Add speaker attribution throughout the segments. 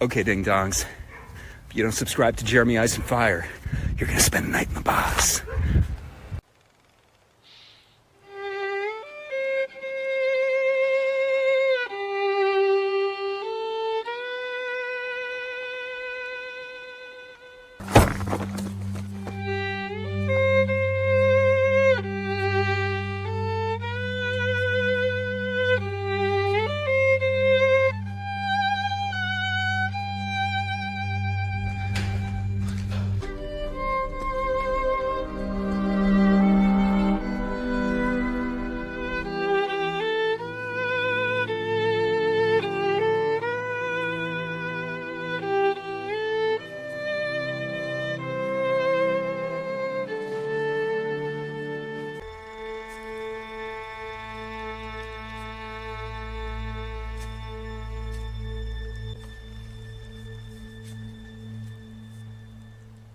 Speaker 1: Okay, ding dongs. If you don't subscribe to Jeremy Ice and Fire, you're gonna spend the night in the box.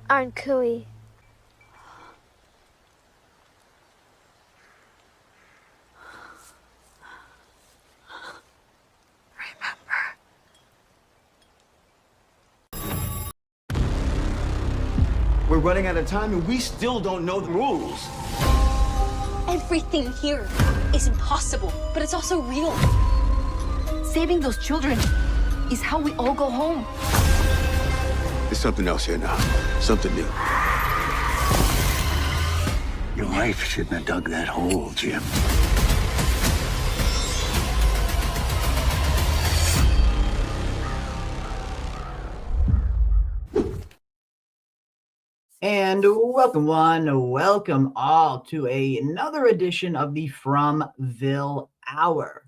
Speaker 2: Aunt Cooey.
Speaker 3: We're running out of time and we still don't know the rules.
Speaker 4: Everything here is impossible, but it's also real.
Speaker 5: Saving those children is how we all go home.
Speaker 3: There's something else here now. Something new.
Speaker 6: Your wife shouldn't have dug that hole, Jim.
Speaker 7: And welcome welcome all to another edition of the Fromville Hour.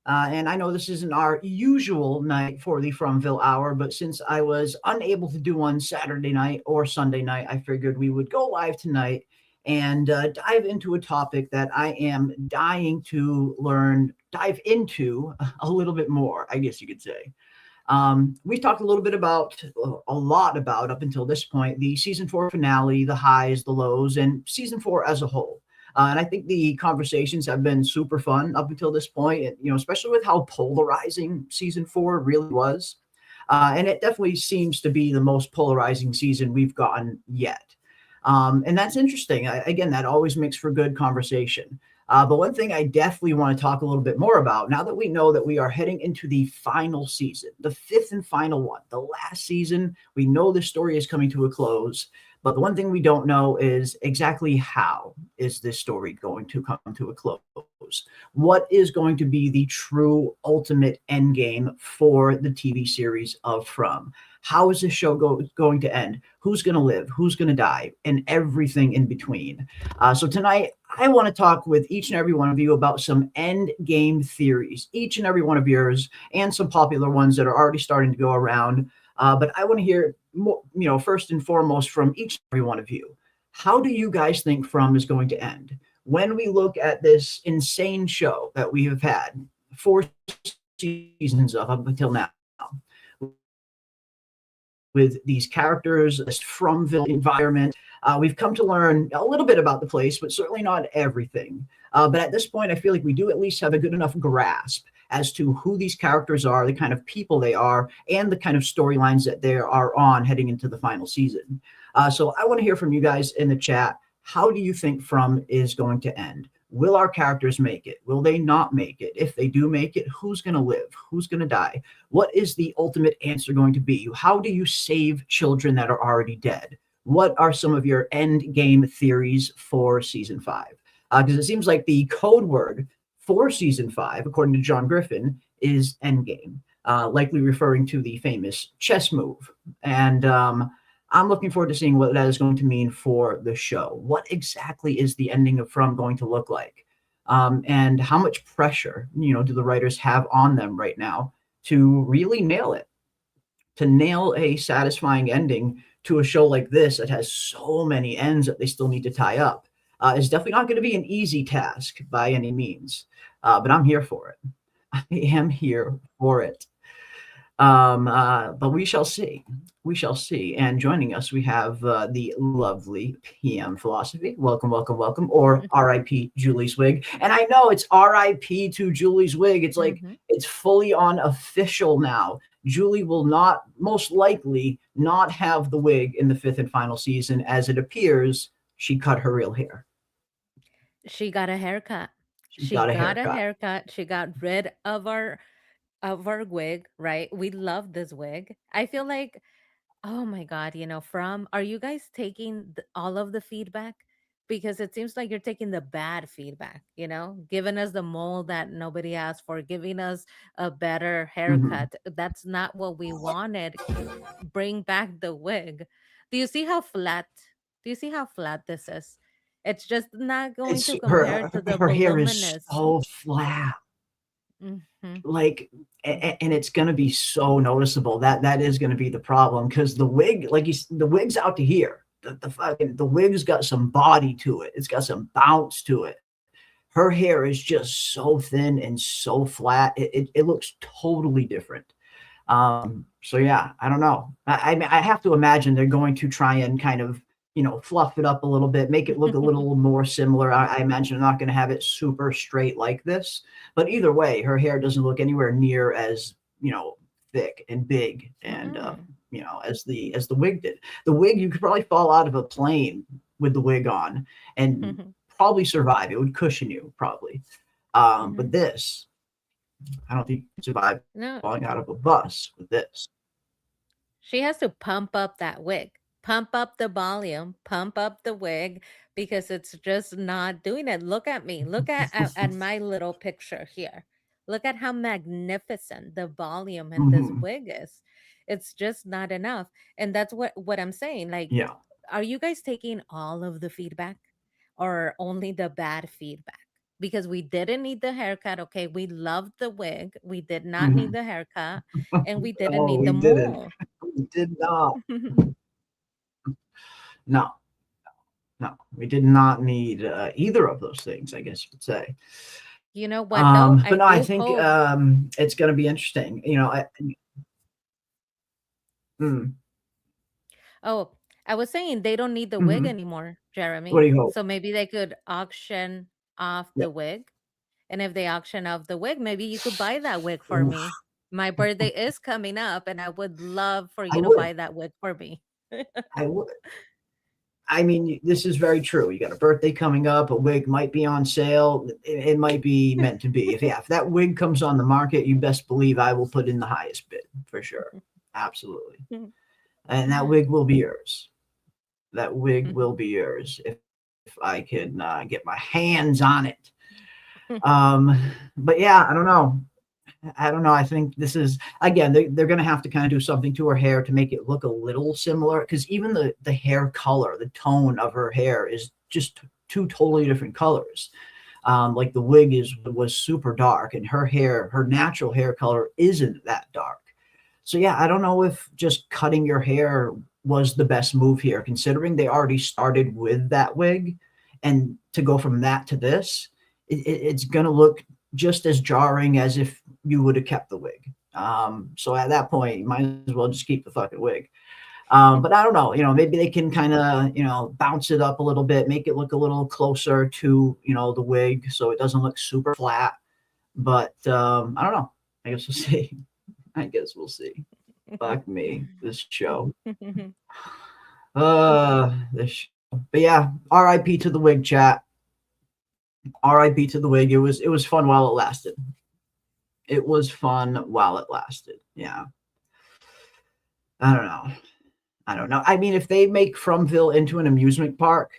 Speaker 7: And I know this isn't our usual night for the Fromville Hour, but since I was unable to do one Saturday night or Sunday night, I figured we would go live tonight and dive into a topic that I am dying to dive into a little bit more, I guess you could say. We've talked a lot about up until this point, the season 4 finale, the highs, the lows, and season 4 as a whole. And I think the conversations have been super fun up until this point, and, especially with how polarizing season 4 really was. And it definitely seems to be the most polarizing season we've gotten yet. And that's interesting. Again, that always makes for good conversation. But one thing I definitely want to talk a little bit more about, now that we know that we are heading into the final season, the 5th and final one, the last season, we know the story is coming to a close. But the one thing we don't know is exactly how is this story going to come to a close? What is going to be the true ultimate end game for the TV series of From? How is this show going to end? Who's going to live? Who's going to die? And everything in between. So tonight, I want to talk with each and every one of you about some end game theories, each and every one of yours, and some popular ones that are already starting to go around. But I want to hear more, first and foremost from each and every one of you. How do you guys think From is going to end? When we look at this insane show that we have had 4 seasons of up until now, with these characters, this Fromville environment, we've come to learn a little bit about the place, but certainly not everything. But at this point, I feel like we do at least have a good enough grasp as to who these characters are, the kind of people they are, and the kind of storylines that they are on heading into the final season. So I want to hear from you guys in the chat. How do you think From is going to end? Will our characters make it? Will they not make it? If they do make it, who's going to live? Who's going to die? What is the ultimate answer going to be? How do you save children that are already dead? What are some of your end game theories for season 5? Because it seems like the code word for season 5, according to John Griffin, is endgame, likely referring to the famous chess move. And I'm looking forward to seeing what that is going to mean for the show. What exactly is the ending of From going to look like? And how much pressure, do the writers have on them right now to really nail it, to nail a satisfying ending to a show like this that has so many ends that they still need to tie up? Is definitely not going to be an easy task by any means, but I'm here for it. I am here for it. But we shall see. We shall see. And joining us, we have the lovely PM Philosophy. Welcome, welcome, welcome. Or R.I.P. Julie Swig. And I know it's R.I.P. to Julie Swig. It's like it's fully on official now. Julie will not, most likely, not have the wig in the fifth and final season, as it appears she cut her real hair.
Speaker 2: She got a haircut.
Speaker 7: She
Speaker 2: She
Speaker 7: got a
Speaker 2: got a
Speaker 7: haircut.
Speaker 2: haircut. She got rid of our wig, right? We love this wig. I feel like, oh my God, from are you guys taking all of the feedback? Because it seems like you're taking the bad feedback, giving us the mold that nobody asked for, giving us a better
Speaker 7: Mhm.
Speaker 2: haircut. That's not what we wanted. Bring back the wig. Do you see how flat? Do you see how flat this is? It's just not going
Speaker 7: It's
Speaker 2: to compare
Speaker 7: her
Speaker 2: to the
Speaker 7: her hair is
Speaker 2: voluminous.
Speaker 7: so flat.
Speaker 2: Hmm.
Speaker 7: Like, and it's going to be so noticeable. That is going to be the problem, because the wig, like the wig's out to here. The wig's got some body to it. It's got some bounce to it. Her hair is just so thin and so flat. It looks totally different. So yeah, I don't know. I mean, I have to imagine they're going to try and kind of, fluff it up a little bit, make it look a little more similar. I imagine they're not going to have it super straight like this, but either way, her hair doesn't look anywhere near as, thick and big and,
Speaker 2: Mm.
Speaker 7: as the wig did. The wig, you could probably fall out of a plane with the wig on and probably survive. It would cushion you probably. But this, I don't think you can survive
Speaker 2: No,
Speaker 7: falling out of a bus with this.
Speaker 2: she has to pump up that wig, pump up the volume, pump up the wig, because it's just not doing it. Look at me. Look at my little picture here. Look at how magnificent the volume in this
Speaker 7: Mhm.
Speaker 2: wig is. It's just not enough. And that's what I'm saying. Like,
Speaker 7: Yeah.
Speaker 2: are you guys taking all of the feedback or only the bad feedback? Because we didn't need the haircut. Okay. We loved the wig. We did not need
Speaker 7: Mhm.
Speaker 2: the haircut, and we didn't
Speaker 7: No,
Speaker 2: need the
Speaker 7: we didn't.
Speaker 2: mole.
Speaker 7: We did not. No, no, we did not need either of those things, I guess you could say.
Speaker 2: You know what though? I
Speaker 7: But no, I
Speaker 2: do
Speaker 7: think
Speaker 2: hope.
Speaker 7: it's going to be interesting. Mm,
Speaker 2: Oh, I was saying they don't need the wig
Speaker 7: mhm.
Speaker 2: anymore,
Speaker 7: What
Speaker 2: Jeremy.
Speaker 7: do you hope?
Speaker 2: So maybe they could auction off
Speaker 7: Yeah.
Speaker 2: the wig. And if they auction off the wig, maybe you could buy that wig for
Speaker 7: Oof,
Speaker 2: me. My birthday is coming up, and I would love for
Speaker 7: I
Speaker 2: you to
Speaker 7: would.
Speaker 2: buy that wig for me.
Speaker 7: I would. I mean, this is very true. You got a birthday coming up, a wig might be on sale. It might be meant to be. If that wig comes on the market, you best believe I will put in the highest bid for sure. Absolutely. And that wig will be yours. That wig will be yours if I can get my hands on it. But yeah, I don't know. I don't know. I think this is, again, they're going to have to kind of do something to her hair to make it look a little similar, because even the hair color, the tone of her hair is just two totally different colors. Like the wig was super dark, and her natural hair color isn't that dark. So yeah, I don't know if just cutting your hair was the best move here, considering they already started with that wig, and to go from that to this, it's going to look just as jarring as if you would have kept the wig. So at that point, you might as well just keep the fucking wig. But I don't know, maybe they can kind of, bounce it up a little bit, make it look a little closer to, the wig, so it doesn't look super flat. But I don't know. I guess we'll see. I guess we'll see. Fuck me, this show. This show. But yeah, R.I.P. to the wig, chat. R.I.P. to the wig. It was fun while it lasted. It was fun while it lasted. Yeah. I don't know. I mean, if they make Fromville into an amusement park,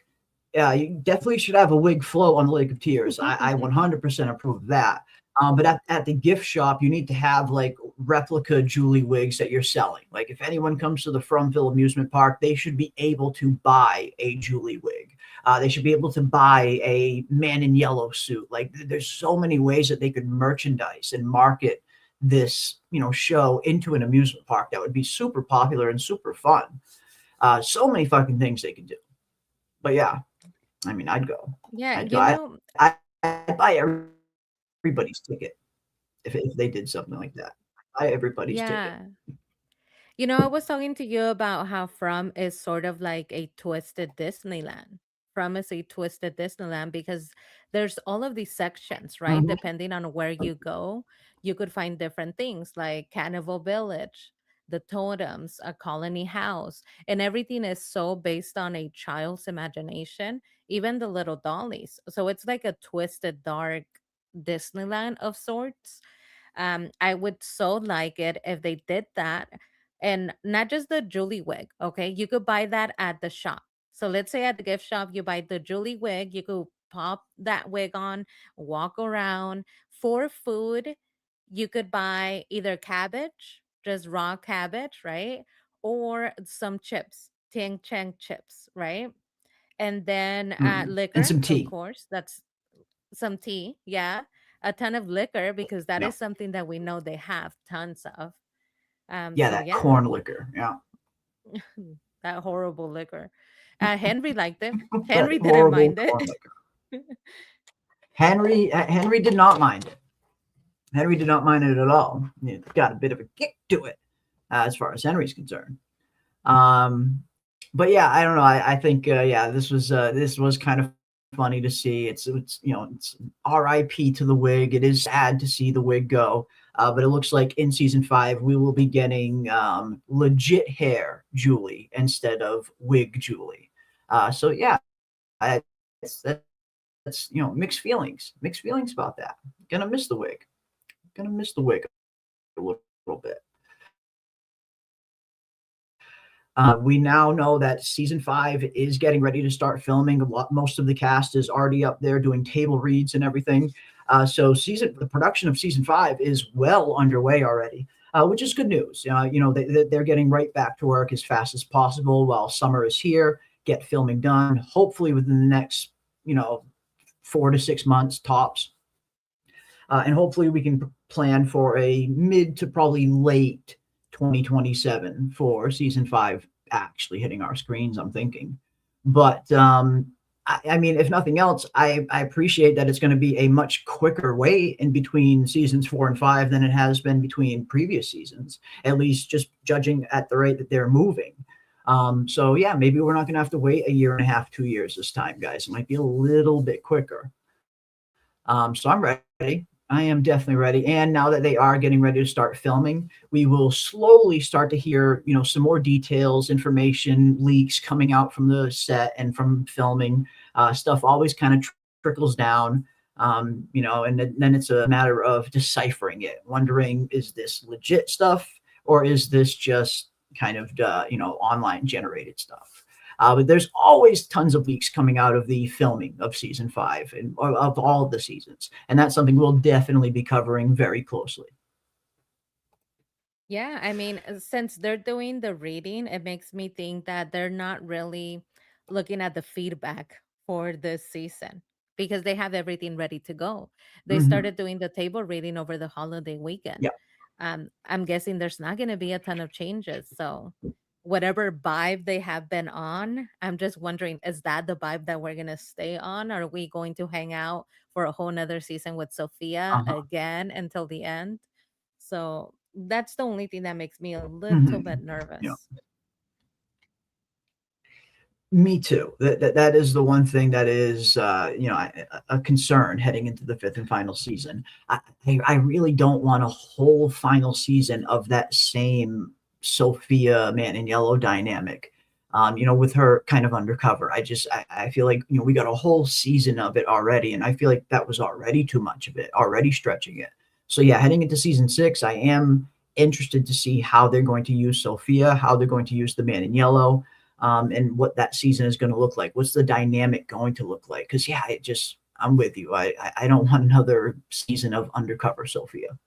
Speaker 7: yeah, you definitely should have a wig float on the Lake of Tears. I 100% approve of that. But at the gift shop, you need to have like replica Julie wigs that you're selling. Like if anyone comes to the Fromville amusement park, they should be able to buy a Julie wig. They should be able to buy a Man in Yellow suit. Like there's so many ways that they could merchandise and market this, show into an amusement park that would be super popular and super fun. So many fucking things they could do. But yeah, I mean, I'd go.
Speaker 2: Yeah,
Speaker 7: I'd go. I'd buy everybody's ticket if they did something like that. Buy everybody's ticket.
Speaker 2: yeah. I was talking to you about how From is sort of like a twisted Disneyland From is a twisted Disneyland because there's all of these sections, right?
Speaker 7: Mhm.
Speaker 2: Depending on where you go, you could find different things like Carnival Village, the totems, a colony house, and everything is so based on a child's imagination, even the little dollies. So it's like a twisted, dark Disneyland of sorts. I would so like it if they did that. And not just the Julie wig, okay? You could buy that at the shop. So let's say at the gift shop, you buy the Julie wig, you could pop that wig on, walk around. For food, you could buy either cabbage, just raw cabbage, right? Or some chips, Tang Chang chips, right? And then
Speaker 7: And
Speaker 2: liquor,
Speaker 7: some
Speaker 2: of
Speaker 7: tea.
Speaker 2: course. That's some tea, yeah. A ton of liquor because that
Speaker 7: Yeah.
Speaker 2: is something that we know they have tons of.
Speaker 7: Yeah,
Speaker 2: So
Speaker 7: that
Speaker 2: yeah,
Speaker 7: corn liquor. Yeah.
Speaker 2: that horrible liquor. Henry liked it.
Speaker 7: That
Speaker 2: Henry didn't
Speaker 7: horrible
Speaker 2: mind it.
Speaker 7: corn liquor. Henry did not mind it. Henry did not mind it at all. It's got a bit of a kick to it, as far as Henry's concerned. Um, but yeah, I don't know. I think yeah, this was kind of funny to see. It's it's R.I.P. to the wig. It is sad to see the wig go. But it looks like in season 5 we will be getting legit hair Julie instead of wig Julie. So yeah, I, that's mixed feelings about that. Gonna miss the wig. Gonna miss the wig a little bit. We now know that season 5 is getting ready to start filming. Most of the cast is already up there doing table reads and everything. So the production of season 5 is well underway already, which is good news. They're getting right back to work as fast as possible while summer is here. Get filming done, hopefully within the next 4 to 6 months tops. And hopefully we can plan for a mid to probably late 2027 for season 5 actually hitting our screens, I'm thinking. But I mean, if nothing else, I appreciate that it's going to be a much quicker wait in between seasons 4 and 5 than it has been between previous seasons, at least just judging at the rate that they're moving. So yeah, maybe we're not going to have to wait a year and a half, 2 years this time, guys. It might be a little bit quicker. So I'm ready. I am definitely ready. And now that they are getting ready to start filming, we will slowly start to hear, some more details, information, leaks coming out from the set and from filming. Stuff always kind of trickles down, and then it's a matter of deciphering it, wondering, is this legit stuff or is this just kind of, online generated stuff? But there's always tons of leaks coming out of the filming of season 5 and of all of the seasons. And that's something we'll definitely be covering very closely.
Speaker 2: Yeah, I mean, since they're doing the reading, it makes me think that they're not really looking at the feedback for this season because they have everything ready to go. They
Speaker 7: Mhm.
Speaker 2: started doing the table reading over the holiday weekend.
Speaker 7: Yeah.
Speaker 2: I'm guessing there's not going to be a ton of changes. So, whatever vibe they have been on, I'm just wondering, is that the vibe that we're going to stay on? Are we going to hang out for a whole nother season with Sophia
Speaker 7: Uh-huh.
Speaker 2: again until the end? So that's the only thing that makes me a little bit
Speaker 7: Mhm. Yeah.
Speaker 2: nervous.
Speaker 7: Me too. That is the one thing that is, a concern heading into the 5th and final season. I really don't want a whole final season of that same Sophia Man in Yellow dynamic. With her kind of undercover. I feel like we got a whole season of it already, and I feel like that was already too much of it, already stretching it. So yeah, heading into season 6, I am interested to see how they're going to use Sophia, how they're going to use the Man in Yellow, and what that season is going to look like. What's the dynamic going to look like? Because yeah, I'm with you. I don't want another season of undercover Sophia.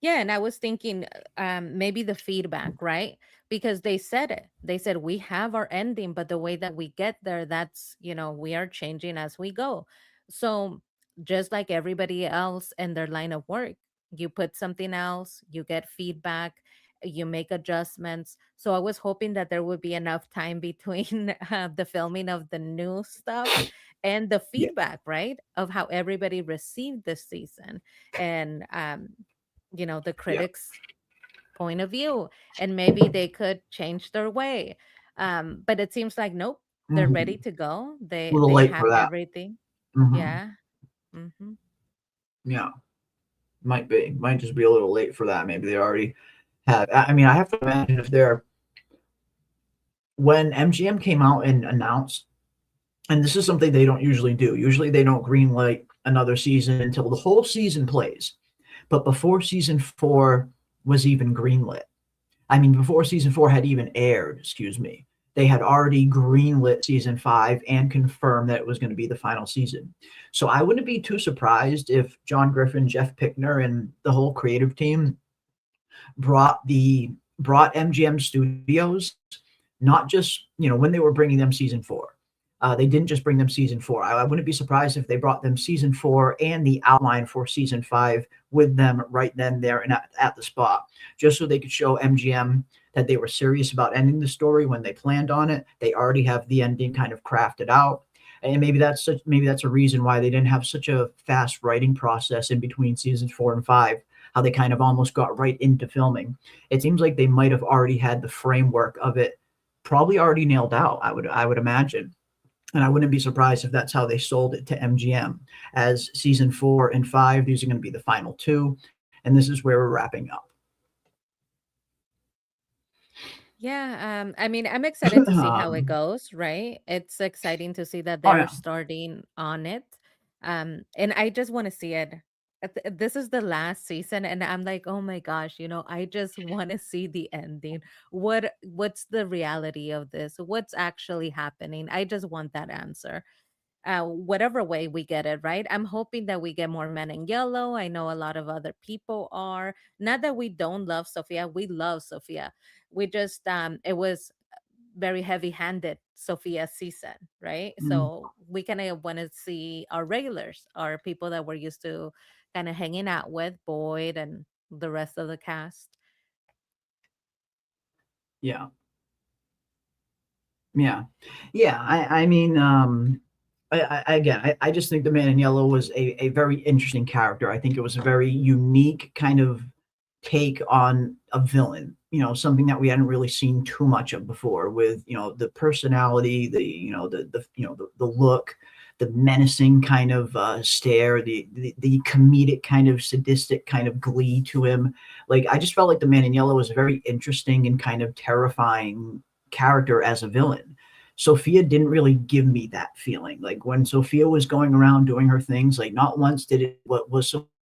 Speaker 2: Yeah, and I was thinking maybe the feedback, right? Because they said it. They said we have our ending, but the way that we get there, that's, we are changing as we go. So just like everybody else in their line of work, you put something else, you get feedback, you make adjustments. So I was hoping that there would be enough time between the filming of the new stuff and the
Speaker 7: Yeah,
Speaker 2: feedback, right? Of how everybody received this season. And the
Speaker 7: yeah.
Speaker 2: critics point of view, and maybe they could change their way, but it seems like nope, they're ready
Speaker 7: Mhm.
Speaker 2: to go.
Speaker 7: A
Speaker 2: They
Speaker 7: little
Speaker 2: they
Speaker 7: late
Speaker 2: have
Speaker 7: for that.
Speaker 2: everything.
Speaker 7: Mhm.
Speaker 2: Yeah. Mm-hmm.
Speaker 7: Yeah, might just be a little late for that. Maybe they already have. I mean, I have to imagine if they're when MGM came out and announced, and this is something they don't usually do. Usually, they don't greenlight another season until the whole season plays. But before season four was even greenlit, I mean, before season four had even aired, excuse me, they had already greenlit season five and confirmed that it was going to be the final season. So I wouldn't be too surprised if John Griffin, Jeff Pickner, and the whole creative team brought MGM Studios, not just when they were bringing them season four. They didn't just bring them season four. I wouldn't be surprised if they brought them season four and the outline for season five with them right then, there, and at the spot, just so they could show MGM that they were serious about ending the story when they planned on it. They already have the ending kind of crafted out. And maybe that's a reason why they didn't have such a fast writing process in between seasons 4 and 5, how they kind of almost got right into filming. It seems like they might have already had the framework of it probably already nailed out, I would imagine. And I wouldn't be surprised if that's how they sold it to MGM, as season 4 and 5, these are going to be the final two, and this is where we're wrapping up.
Speaker 2: Yeah, I mean, I'm excited to see how it
Speaker 7: Um,
Speaker 2: goes, right? It's exciting to see that
Speaker 7: oh
Speaker 2: they're
Speaker 7: yeah.
Speaker 2: starting on it. And I just want to see it. This is the last season, and I'm like, oh my gosh, I just want to see the ending. What's the reality of this? What's actually happening? I just want that answer. Whatever way we get it, right? I'm hoping that we get more Men in Yellow. I know a lot of other people are. Not that we don't love Sophia, we love Sophia. We just it was very heavy-handed Sophia season, right?
Speaker 7: Mm,
Speaker 2: So we kind of want to see our regulars, our people that we're used to kind of hanging out with, Boyd and the rest of the cast.
Speaker 7: yeah. Yeah. Yeah. I mean, I just think the Man in Yellow was a very interesting character. I think it was a very unique kind of take on a villain, something that we hadn't really seen too much of before, with, the personality, the look, the menacing kind of stare, the comedic kind of sadistic kind of glee to him. Like, I just felt like the Man in Yellow was a very interesting and kind of terrifying character as a villain. Sophia didn't really give me that feeling. Like, when Sophia was going around doing her things, like, not once did it what was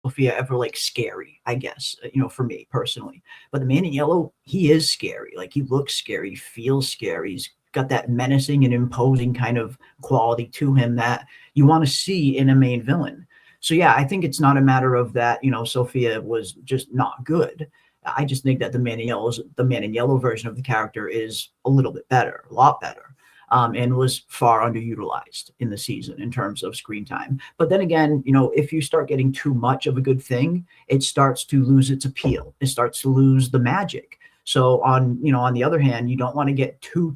Speaker 7: Sophia ever like scary, I guess, for me personally. But the Man in Yellow, he is scary. Like, he looks scary, he feels scary. He's got that menacing and imposing kind of quality to him that you want to see in a main villain. So yeah, I think it's not a matter of that, Sophia was just not good. I just think that the Man in Yellow version of the character is a little bit better, a lot better, and was far underutilized in the season in terms of screen time. But then again, if you start getting too much of a good thing, it starts to lose its appeal. It starts to lose the magic. So on the other hand, you don't want to get too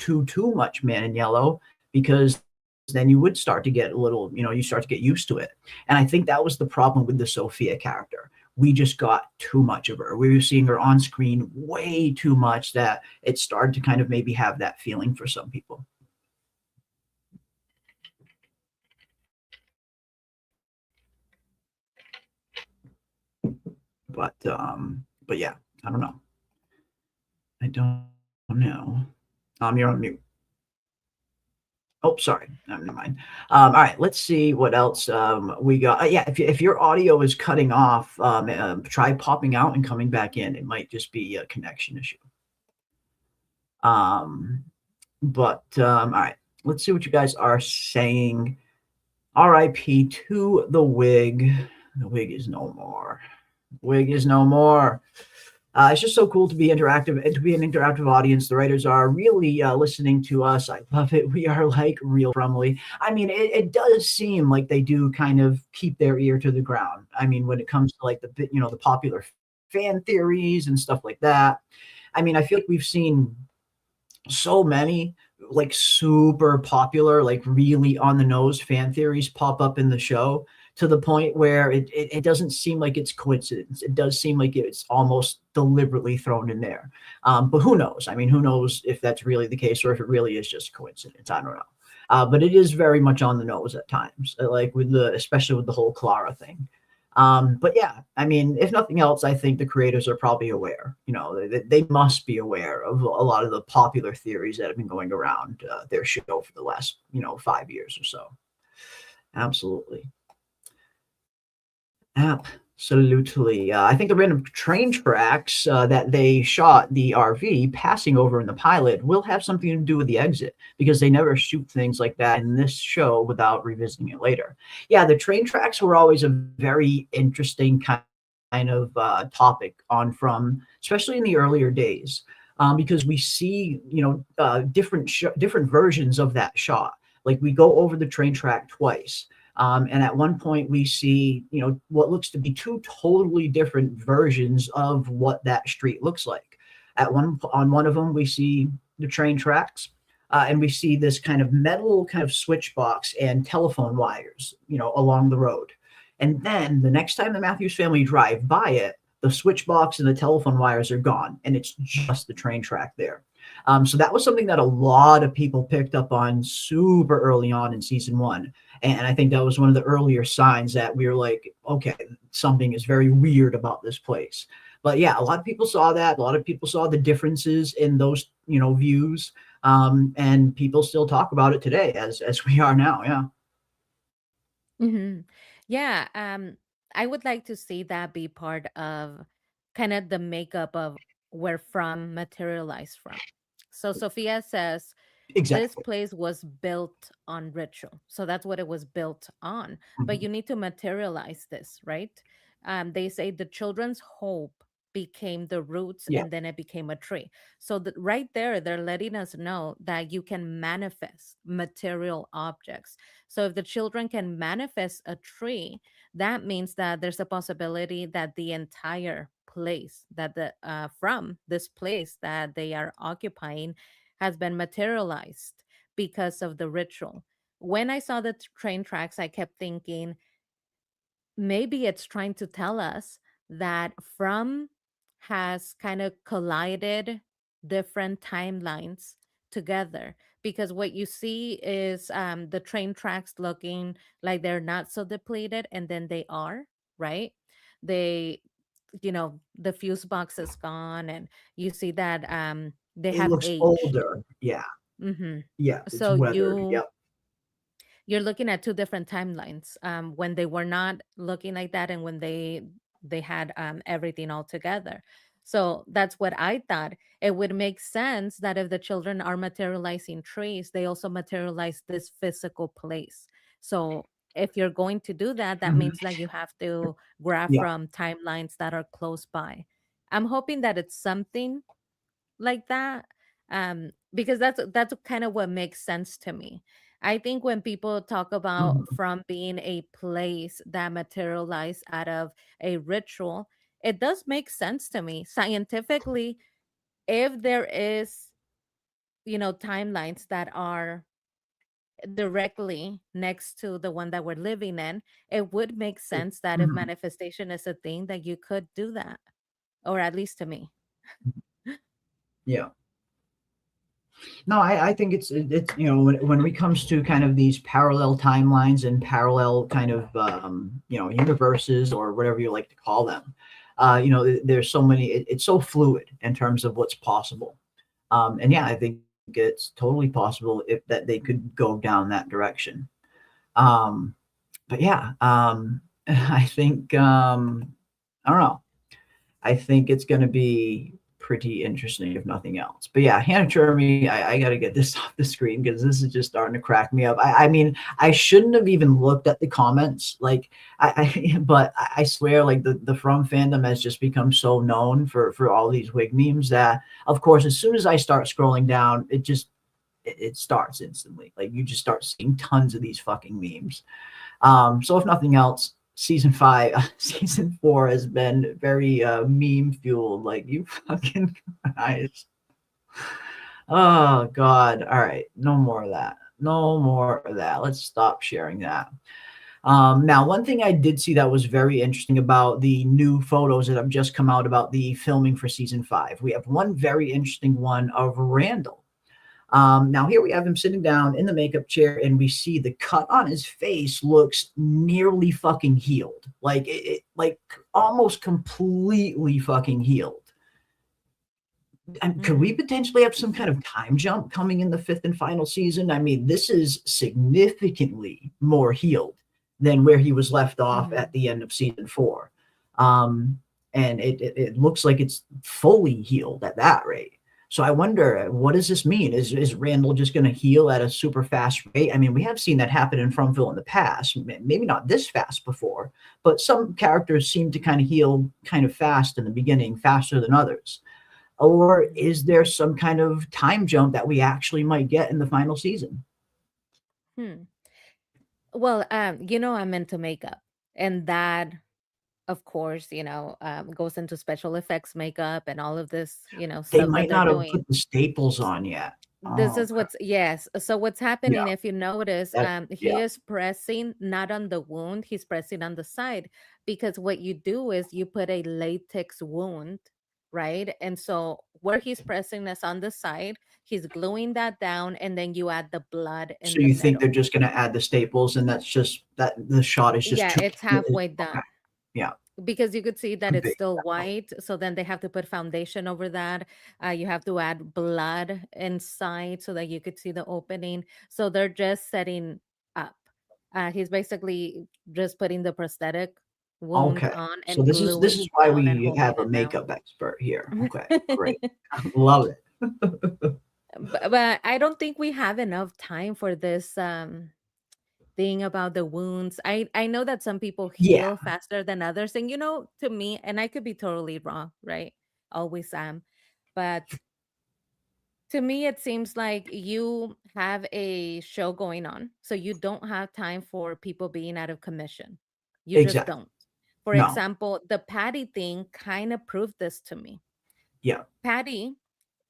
Speaker 7: much Man in Yellow, because then you would start to get a little, you start to get used to it. And I think that was the problem with the Sophia character. We just got too much of her. We were seeing her on screen way too much, that it started to kind of maybe have that feeling for some people. But yeah, I don't know. I don't know. You're on mute. Oh, sorry. Never mind. All right, let's see what else we got. Yeah, if your audio is cutting off, try popping out and coming back in. It might just be a connection issue. All right, let's see what you guys are saying. R.I.P. to the wig. The wig is no more. Wig is no more. It's just so cool to be interactive and to be an interactive audience. The writers are really listening to us. I love it. We are like real Frumly. I mean, it does seem like they do kind of keep their ear to the ground. I mean, when it comes to like the popular fan theories and stuff like that. I mean, I feel like we've seen so many like super popular, like really on the nose fan theories pop up in the show, to the point where it doesn't seem like it's coincidence. It does seem like it's almost deliberately thrown in there. But who knows? I mean, who knows if that's really the case, or if it really is just coincidence? I don't know. But it is very much on the nose at times, like especially with the whole Clara thing. But yeah, I mean, if nothing else, I think the creators are probably aware. They must be aware of a lot of the popular theories that have been going around their show for the last 5 years or so. Absolutely. Absolutely. I think the random train tracks that they shot the RV passing over in the pilot will have something to do with the exit, because they never shoot things like that in this show without revisiting it later. Yeah, the train tracks were always a very interesting kind of topic from, especially in the earlier days, because we see, different versions of that shot. Like, we go over the train track twice. And at one point we see, what looks to be two totally different versions of what that street looks like. On one of them, we see the train tracks, and we see this kind of metal kind of switch box and telephone wires, along the road. And then the next time the Matthews family drive by it, the switch box and the telephone wires are gone, and it's just the train track there. So that was something that a lot of people picked up on super early on in season 1. And I think that was one of the earlier signs that we were like, okay, something is very weird about this place. But yeah, a lot of people saw that. A lot of people saw the differences in those, views. And people still talk about it today as we are now. Yeah.
Speaker 2: Hmm. Yeah, I would like to see that be part of kind of the makeup of where From materialized from. So Sophia says this
Speaker 7: Exactly.
Speaker 2: place was built on ritual. So that's what it was built on. But
Speaker 7: Mhm.
Speaker 2: you need to materialize this, right? They say the children's hope became the roots
Speaker 7: Yeah.
Speaker 2: and then it became a tree. So right there, they're letting us know that you can manifest material objects. So if the children can manifest a tree, that means that there's a possibility that the entire place that from this place that they are occupying has been materialized because of the ritual. When I saw the train tracks, I kept thinking maybe it's trying to tell us that From has kind of collided different timelines together, because what you see is the train tracks looking like they're not so depleted, and then they are, right? They, the fuse box is gone, and you see that they
Speaker 7: It
Speaker 2: have
Speaker 7: looks
Speaker 2: aged.
Speaker 7: older. Yeah.
Speaker 2: Hmm.
Speaker 7: Yeah. It's
Speaker 2: So
Speaker 7: weathered. Yep.
Speaker 2: you're looking at two different timelines, when they were not looking like that and when they had everything all together. So that's what I thought. It would make sense that if the children are materializing trees, they also materialize this physical place. So if you're going to do that, that
Speaker 7: Mhm.
Speaker 2: means that you have to grab
Speaker 7: Yeah.
Speaker 2: from timelines that are close by. I'm hoping that it's something like that, because that's kind of what makes sense to me. I think when people talk about
Speaker 7: Mhm.
Speaker 2: From being a place that materialized out of a ritual, it does make sense to me scientifically. If there is, timelines that are directly next to the one that we're living in, it would make sense that if
Speaker 7: Mhm.
Speaker 2: manifestation is a thing, that you could do that, or at least to me.
Speaker 7: Yeah. No, I think it's when it comes to kind of these parallel timelines and parallel kind of universes, or whatever you like to call them. There's so many. It's so fluid in terms of what's possible. And yeah, I think it's totally possible if that they could go down that direction. Um, but yeah, I think I don't know. I think it's going to be pretty interesting, if nothing else. But yeah, Hannah Jeremy, I got to get this off the screen because this is just starting to crack me up. I mean, I shouldn't have even looked at the comments. Like, but I swear, like the From fandom has just become so known for all these wig memes that, of course, as soon as I start scrolling down, it starts instantly. Like, you just start seeing tons of these fucking memes. So if nothing else, season 4 has been very meme fueled. Like, you fucking guys. Oh God. All right. No more of that. No more of that. Let's stop sharing that. Now, one thing I did see that was very interesting about the new photos that have just come out about the filming for season 5. We have one very interesting one of Randall. Now here we have him sitting down in the makeup chair, and we see the cut on his face looks nearly fucking healed, like like almost completely fucking healed. And could we potentially have some kind of time jump coming in the 5th and final season? I mean, this is significantly more healed than where he was left off at the end of season 4. And it looks like it's fully healed at that rate. So I wonder, what does this mean? Is Randall just going to heal at a super fast rate? I mean, we have seen that happen in Fromville in the past. Maybe not this fast before, but some characters seem to kind of heal kind of fast in the beginning, faster than others. Or is there some kind of time jump that we actually might get in the final season?
Speaker 2: Well, I'm into makeup, and that, of course, goes into special effects makeup and all of this,
Speaker 7: They
Speaker 2: stuff that
Speaker 7: might
Speaker 2: they're
Speaker 7: not have
Speaker 2: doing.
Speaker 7: put the staples on yet.
Speaker 2: This
Speaker 7: Oh,
Speaker 2: is
Speaker 7: okay.
Speaker 2: what's yes. So what's
Speaker 7: Yeah,
Speaker 2: happening, if you notice, he
Speaker 7: yeah.
Speaker 2: is pressing not on the wound, he's pressing on the side, because what you do is you put a latex wound, right? And so where he's pressing is on the side, he's gluing that down, and then you add the blood
Speaker 7: So
Speaker 2: in the
Speaker 7: you think they're
Speaker 2: middle.
Speaker 7: just going to add the staples, and that's just that the shot is just
Speaker 2: Yeah,
Speaker 7: too.
Speaker 2: it's halfway
Speaker 7: Okay,
Speaker 2: done.
Speaker 7: yeah,
Speaker 2: Because you could see that
Speaker 7: too
Speaker 2: it's
Speaker 7: big.
Speaker 2: still white, so then they have to put foundation over that. You have to add blood inside so that you could see the opening. So they're just setting up. He's basically just putting the prosthetic wound
Speaker 7: Okay,
Speaker 2: on
Speaker 7: so
Speaker 2: and
Speaker 7: this
Speaker 2: gluing
Speaker 7: is
Speaker 2: it
Speaker 7: why
Speaker 2: down and
Speaker 7: we
Speaker 2: holding
Speaker 7: have a
Speaker 2: it down.
Speaker 7: makeup expert here. Okay, great, love it.
Speaker 2: But I don't think we have enough time for this thing about the wounds. I know that some people
Speaker 7: Yeah,
Speaker 2: heal faster than others, and to me, and I could be totally wrong, right? Always am. But to me, it seems like you have a show going on, so you don't have time for people being out of commission. You just
Speaker 7: exactly.
Speaker 2: don't. For
Speaker 7: No,
Speaker 2: example, the Patty thing kind of proved this to me.
Speaker 7: yeah,
Speaker 2: Patty,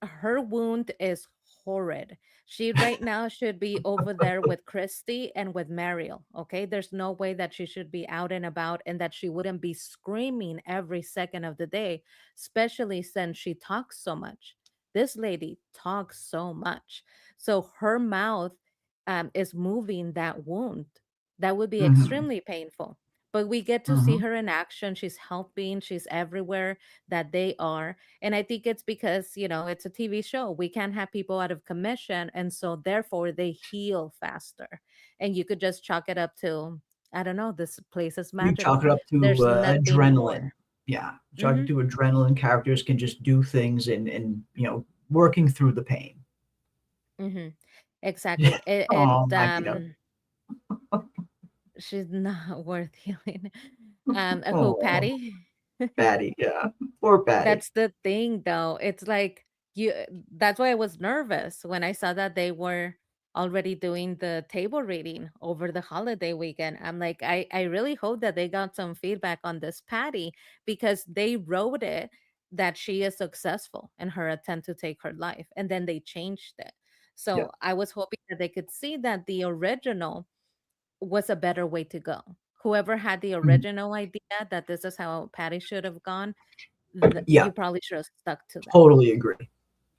Speaker 2: her wound is horrid. She right now should be over there with Christy and with Mariel. Okay. There's no way that she should be out and about and that she wouldn't be screaming every second of the day, especially since she talks so much. This lady talks so much. So her mouth is moving that wound. That would be
Speaker 7: hmm
Speaker 2: extremely painful. But we get to see
Speaker 7: hmm
Speaker 2: her in action. She's helping, she's everywhere that they are, and I think it's because, it's a TV show. We can't have people out of commission. And so therefore they heal faster. And you could just chalk it up to, I don't know, this place is
Speaker 7: You chalk
Speaker 2: magical.
Speaker 7: it up to
Speaker 2: There's nothing
Speaker 7: adrenaline.
Speaker 2: more.
Speaker 7: Yeah, chalk it
Speaker 2: Hmm.
Speaker 7: to adrenaline. Characters can just do things and working through the pain.
Speaker 2: Hmm. Exactly. And,
Speaker 7: Oh, Maggie Duck.
Speaker 2: she's not worth healing. Who,
Speaker 7: Oh,
Speaker 2: Patty?
Speaker 7: Patty. Yeah, poor Patty.
Speaker 2: That's the thing, though. It's like that's why I was nervous when I saw that they were already doing the table reading over the holiday weekend. I'm like, I really hope that they got some feedback on this Patty, because they wrote it that she is successful in her attempt to take her life, and then they changed it.
Speaker 7: Yeah.
Speaker 2: So I was hoping that they could see that the original was a better way to go. Whoever had the
Speaker 7: Mhm.
Speaker 2: original idea that this is how Patty should have gone,
Speaker 7: Yeah,
Speaker 2: you probably should have stuck to that.
Speaker 7: totally agree.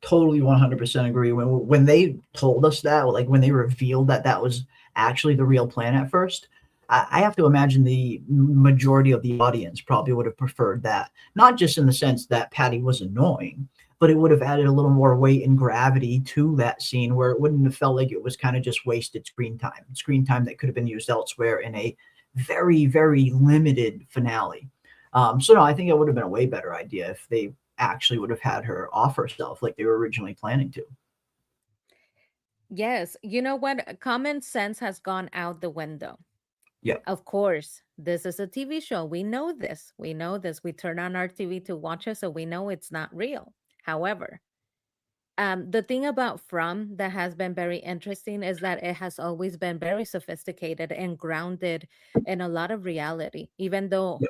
Speaker 7: Totally 100% agree. When they told us that, like when they revealed that that was actually the real plan at first, I have to imagine the majority of the audience probably would have preferred that. Not just in the sense that Patty was annoying, but it would have added a little more weight and gravity to that scene where it wouldn't have felt like it was kind of just wasted screen time that could have been used elsewhere in a very, very limited finale. So no, I think it would have been a way better idea if they actually would have had her off herself like they were originally planning to.
Speaker 2: Yes, you know what? Common sense has gone out the window.
Speaker 7: Yeah.
Speaker 2: Of course, this is a TV show. We know this. We know this. We turn on our TV to watch it, so we know it's not real. However, the thing about From that has been very interesting is that it has always been very sophisticated and grounded in a lot of reality. Even though
Speaker 7: Yeah.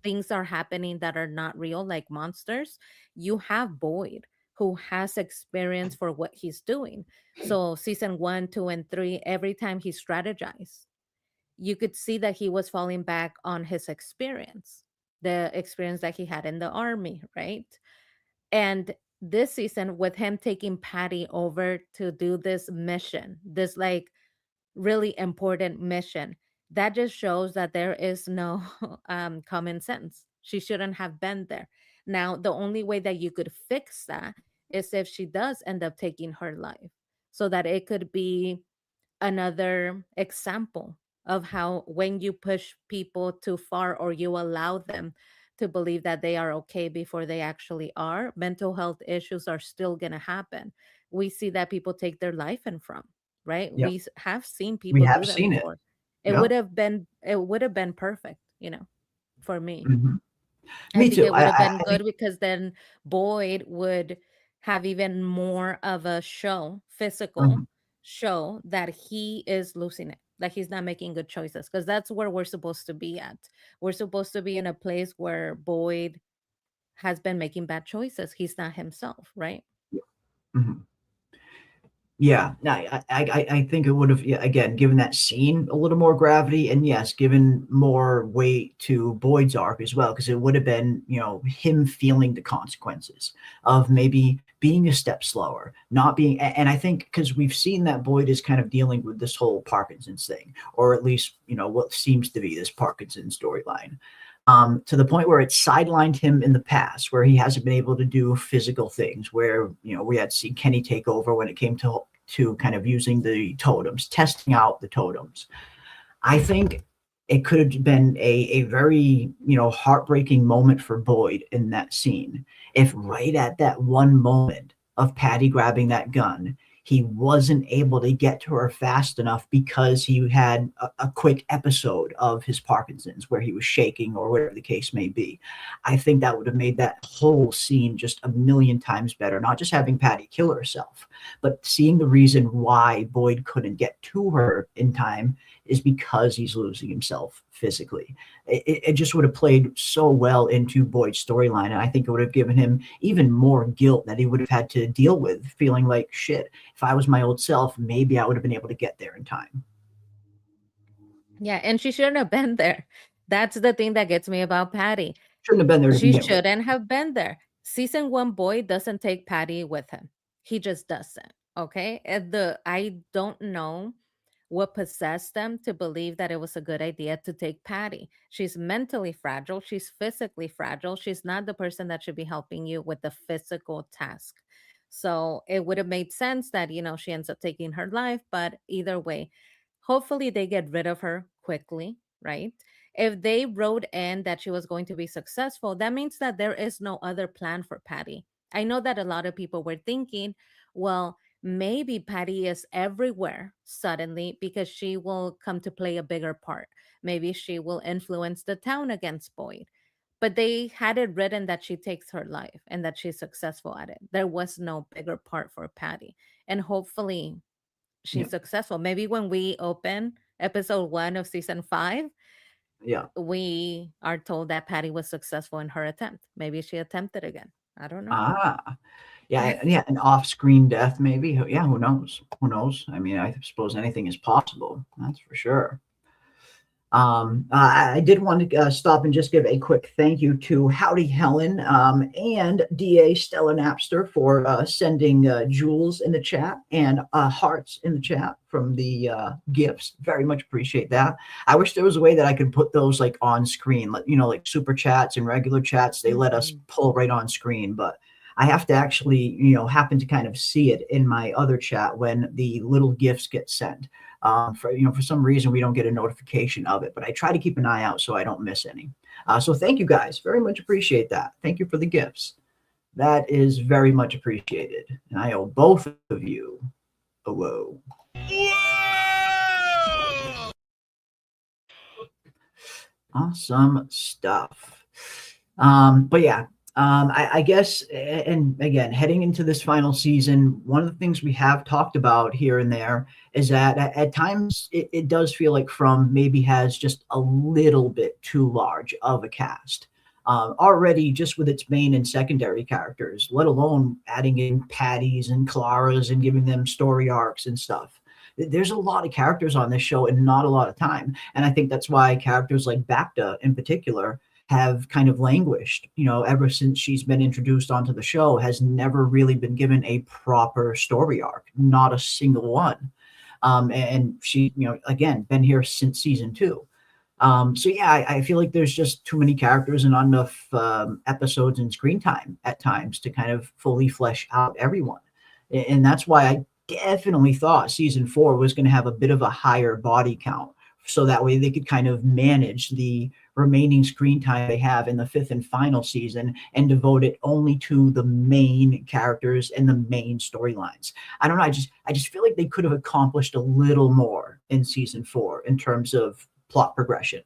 Speaker 2: things are happening that are not real, like monsters, you have Boyd, who has experience for what he's doing. So season 1, 2, and 3, every time he strategized, you could see that he was falling back on his experience, the experience that he had in the army, right? And this season with him taking Patty over to do this mission, this like really important mission, that just shows that there is no common sense. She shouldn't have been there. Now, the only way that you could fix that is if she does end up taking her life, so that it could be another example of how when you push people too far or you allow them to believe that they are okay before they actually are, mental health issues are still going to happen. We see that people take their life in from, right?
Speaker 7: Yep.
Speaker 2: Have seen
Speaker 7: We
Speaker 2: people
Speaker 7: have
Speaker 2: do that
Speaker 7: seen it.
Speaker 2: before.
Speaker 7: Yep.
Speaker 2: It would have been perfect, for me.
Speaker 7: Mhm.
Speaker 2: I
Speaker 7: Me
Speaker 2: think
Speaker 7: too.
Speaker 2: it would have
Speaker 7: I
Speaker 2: been
Speaker 7: think
Speaker 2: good because then Boyd would have even more of a physical
Speaker 7: mhm.
Speaker 2: show that he is losing it, that he's not making good choices. Because that's where we're supposed to be at. We're supposed to be in a place where Boyd has been making bad choices. He's not himself, right?
Speaker 7: Mhm. Yeah, no, I think it would have, yeah, again, given that scene a little more gravity, and yes, given more weight to Boyd's arc as well, because it would have been, him feeling the consequences of maybe being a step slower, not being, and I think because we've seen that Boyd is kind of dealing with this whole Parkinson's thing, or at least, what seems to be this Parkinson storyline. To the point where it sidelined him in the past, where he hasn't been able to do physical things, where we had seen Kenny take over when it came to kind of using the totems, testing out the totems. I think it could have been a very heartbreaking moment for Boyd in that scene if right at that one moment of Patty grabbing that gun, he wasn't able to get to her fast enough because he had a quick episode of his Parkinson's where he was shaking or whatever the case may be. I think that would have made that whole scene just a million times better. Not just having Patty kill herself, but seeing the reason why Boyd couldn't get to her in time is because he's losing himself physically. It just would have played so well into Boyd's storyline, and I think it would have given him even more guilt that he would have had to deal with, feeling like, shit, if I was my old self, maybe I would have been able to get there in time.
Speaker 2: Yeah, and she shouldn't have been there. That's the thing that gets me about Patty.
Speaker 7: Shouldn't have been there to
Speaker 2: She
Speaker 7: begin with.
Speaker 2: shouldn't have been there. Season 1 Boyd doesn't take Patty with him. He just doesn't. Okay? I don't know what possessed them to believe that it was a good idea to take Patty. She's mentally fragile, she's physically fragile. She's not the person that should be helping you with the physical task. So it would have made sense that, she ends up taking her life, but either way, hopefully they get rid of her quickly, right? If they wrote in that she was going to be successful, that means that there is no other plan for Patty. I know that a lot of people were thinking, well, maybe Patty is everywhere suddenly because she will come to play a bigger part. Maybe she will influence the town against Boyd. But they had it written that she takes her life and that she's successful at it. There was no bigger part for Patty. And hopefully
Speaker 7: Yeah.
Speaker 2: she's successful. Maybe when we open episode 1 of season 5,
Speaker 7: Yeah.
Speaker 2: we are told that Patty was successful in her attempt. Maybe she attempted again. I don't know.
Speaker 7: Yeah, an off-screen death, maybe. Yeah, who knows? Who knows? I mean, I suppose anything is possible. That's for sure. I did want to stop and just give a quick thank you to Howdy Helen and DA Stella Napster for sending jewels in the chat and hearts in the chat from the gifts. Very much appreciate that. I wish there was a way that I could put those like on screen, like super chats and regular chats. They let us pull right on screen, but I have to actually, happen to kind of see it in my other chat when the little gifts get sent. For some reason, we don't get a notification of it, but I try to keep an eye out so I don't miss any. So thank you guys. Very much appreciate that. Thank you for the gifts. That is very much appreciated. And I owe both of you a whoa. Awesome stuff. But yeah, I guess, and again, heading into this final season, one of the things we have talked about here and there is that at times it does feel like From maybe has just a little bit too large of a cast. Already just with its main and secondary characters, let alone adding in Patty's and Clara's and giving them story arcs and stuff. There's a lot of characters on this show and not a lot of time. And I think that's why characters like Bacta in particular have kind of languished, ever since she's been introduced onto the show, has never really been given a proper story arc, not a single one. And she, again, been here since season 2. So yeah, I feel like there's just too many characters and not enough episodes and screen time at times to kind of fully flesh out everyone. And that's why I definitely thought season 4 was going to have a bit of a higher body count, so that way they could kind of manage the remaining screen time they have in the 5th and final season and devote it only to the main characters and the main storylines. I don't know. I just feel like they could have accomplished a little more in season 4 in terms of plot progression.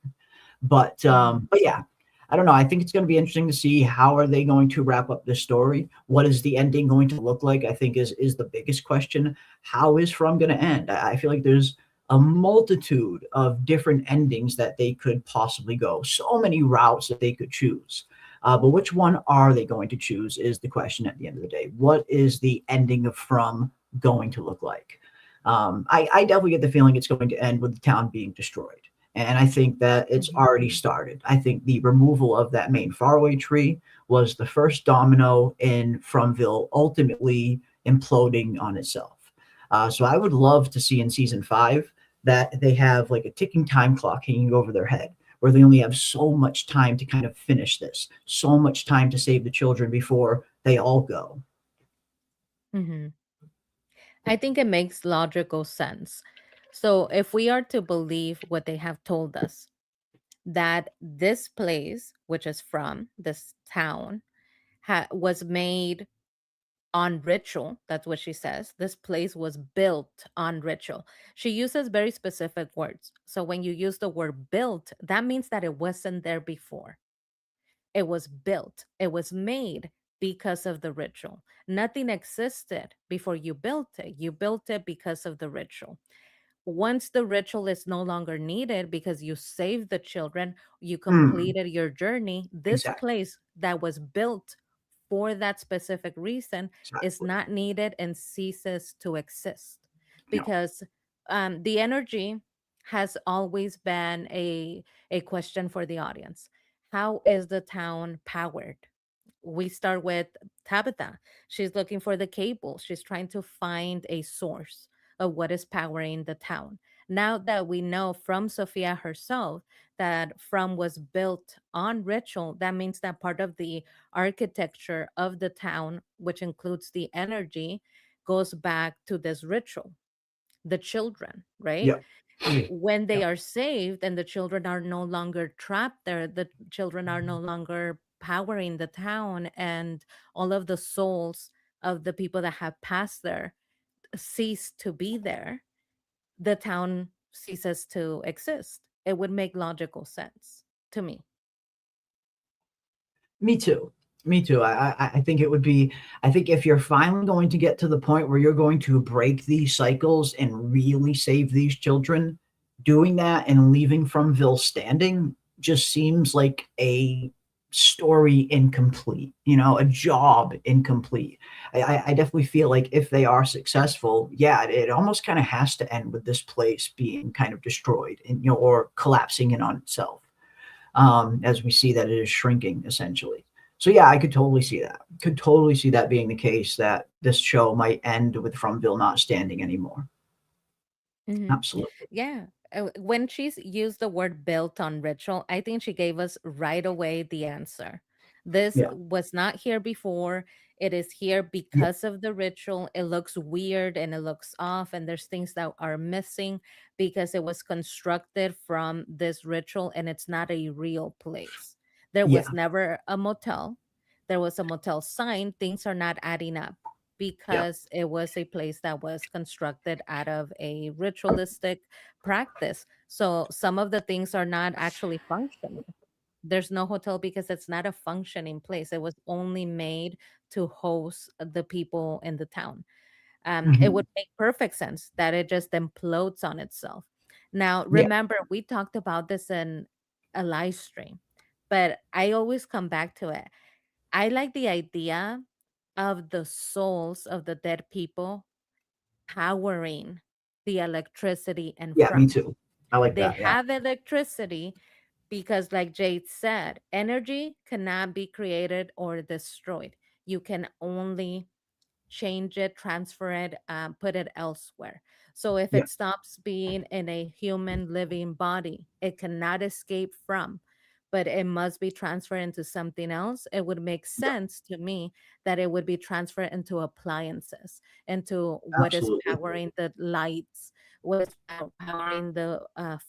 Speaker 7: But yeah, I don't know. I think it's going to be interesting to see how are they going to wrap up this story. What is the ending going to look like? I think is the biggest question. How is From going to end? I feel like there's a multitude of different endings that they could possibly go. So many routes that they could choose. But which one are they going to choose is the question at the end of the day. What is the ending of From going to look like? I definitely get the feeling it's going to end with the town being destroyed. And I think that it's already started. I think the removal of that main faraway tree was the first domino in Fromville ultimately imploding on itself. So I would love to see in season 5 that they have like a ticking time clock hanging over their head, where they only have so much time to kind of finish this, so much time to save the children before they all go.
Speaker 2: Hmm. I think it makes logical sense. So if we are to believe what they have told us, that this place, which is From, this town, was made on ritual. That's what she says. This place was built on ritual. She uses very specific words. So when you use the word built, that means that it wasn't there before. It was built, it was made because of the ritual. Nothing existed before you built it. You built it because of the ritual. Once the ritual is no longer needed because you saved the children, you completed your journey, this
Speaker 7: Exactly.
Speaker 2: place that was built for that specific reason is
Speaker 7: Exactly.
Speaker 2: not needed and ceases to exist,
Speaker 7: No.
Speaker 2: because the energy has always been a question for the audience. How is the town powered? We start with Tabitha. She's looking for the cable. She's trying to find a source of what is powering the town. Now that we know from Sophia herself that From was built on ritual, that means that part of the architecture of the town, which includes the energy, goes back to this ritual. The children, right?
Speaker 7: Yeah.
Speaker 2: When they
Speaker 7: Yeah.
Speaker 2: are saved and the children are no longer trapped there, the children are no longer powering the town, and all of the souls of the people that have passed there cease to be there, the town ceases to exist. It would make logical sense to me.
Speaker 7: Me too. Me too. I think it would be, I think if you're finally going to get to the point where you're going to break these cycles and really save these children, doing that and leaving Fromville standing just seems like a story incomplete, a job incomplete. I definitely feel like if they are successful, yeah, it almost kind of has to end with this place being kind of destroyed and, or collapsing in on itself, as we see that it is shrinking essentially. So yeah, I could totally see that. Could totally see that being the case, that this show might end with Fromville not standing anymore.
Speaker 2: Mhm.
Speaker 7: Absolutely.
Speaker 2: Yeah. When she's used the word built on ritual, I think she gave us right away the answer. This
Speaker 7: Yeah.
Speaker 2: was not here before. It is here
Speaker 7: Yeah.
Speaker 2: because of the ritual. It looks weird and it looks off, and there's things that are missing because it was constructed from this ritual and it's not a real place. There
Speaker 7: Yeah.
Speaker 2: was never a motel. There was a motel sign. Things are not adding up
Speaker 7: Yeah.
Speaker 2: because it was a place that was constructed out of a ritualistic practice. So some of the things are not actually functioning. There's no hotel because it's not a functioning place. It was only made to host the people in the town. It
Speaker 7: Mhm.
Speaker 2: would make perfect sense that it just implodes on itself. Now,
Speaker 7: Yeah.
Speaker 2: remember, we talked about this in a live stream, but I always come back to it. I like the idea of the souls of the dead people powering the electricity and
Speaker 7: Yeah, me
Speaker 2: from.
Speaker 7: too. I like
Speaker 2: They
Speaker 7: that. Yeah.
Speaker 2: have electricity because like Jade said, energy cannot be created or destroyed. You can only change it, transfer it, put it elsewhere. So if
Speaker 7: Yeah,
Speaker 2: it stops being in a human living body, it cannot escape from, but it must be transferred into something else. It would make
Speaker 7: yeah,
Speaker 2: sense to me that it would be transferred into appliances, into what is
Speaker 7: absolutely.
Speaker 2: powering the lights, what is powering the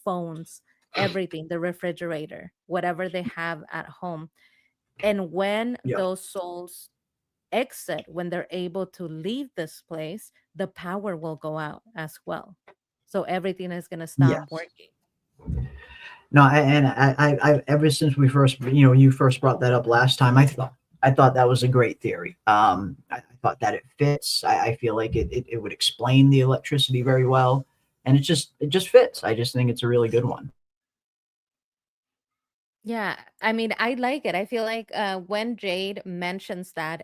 Speaker 2: phones, everything, the refrigerator, whatever they have at home. And when
Speaker 7: Yeah.
Speaker 2: those souls exit, when they're able to leave this place, the power will go out as well. So everything is going to stop
Speaker 7: Yes.
Speaker 2: working.
Speaker 7: No, I ever since we first, you first brought that up last time, I thought that was a great theory. I thought that it fits. I feel like it would explain the electricity very well, and it just fits. I just think it's a really good one.
Speaker 2: Yeah, I mean, I like it. I feel like when Jade mentions that,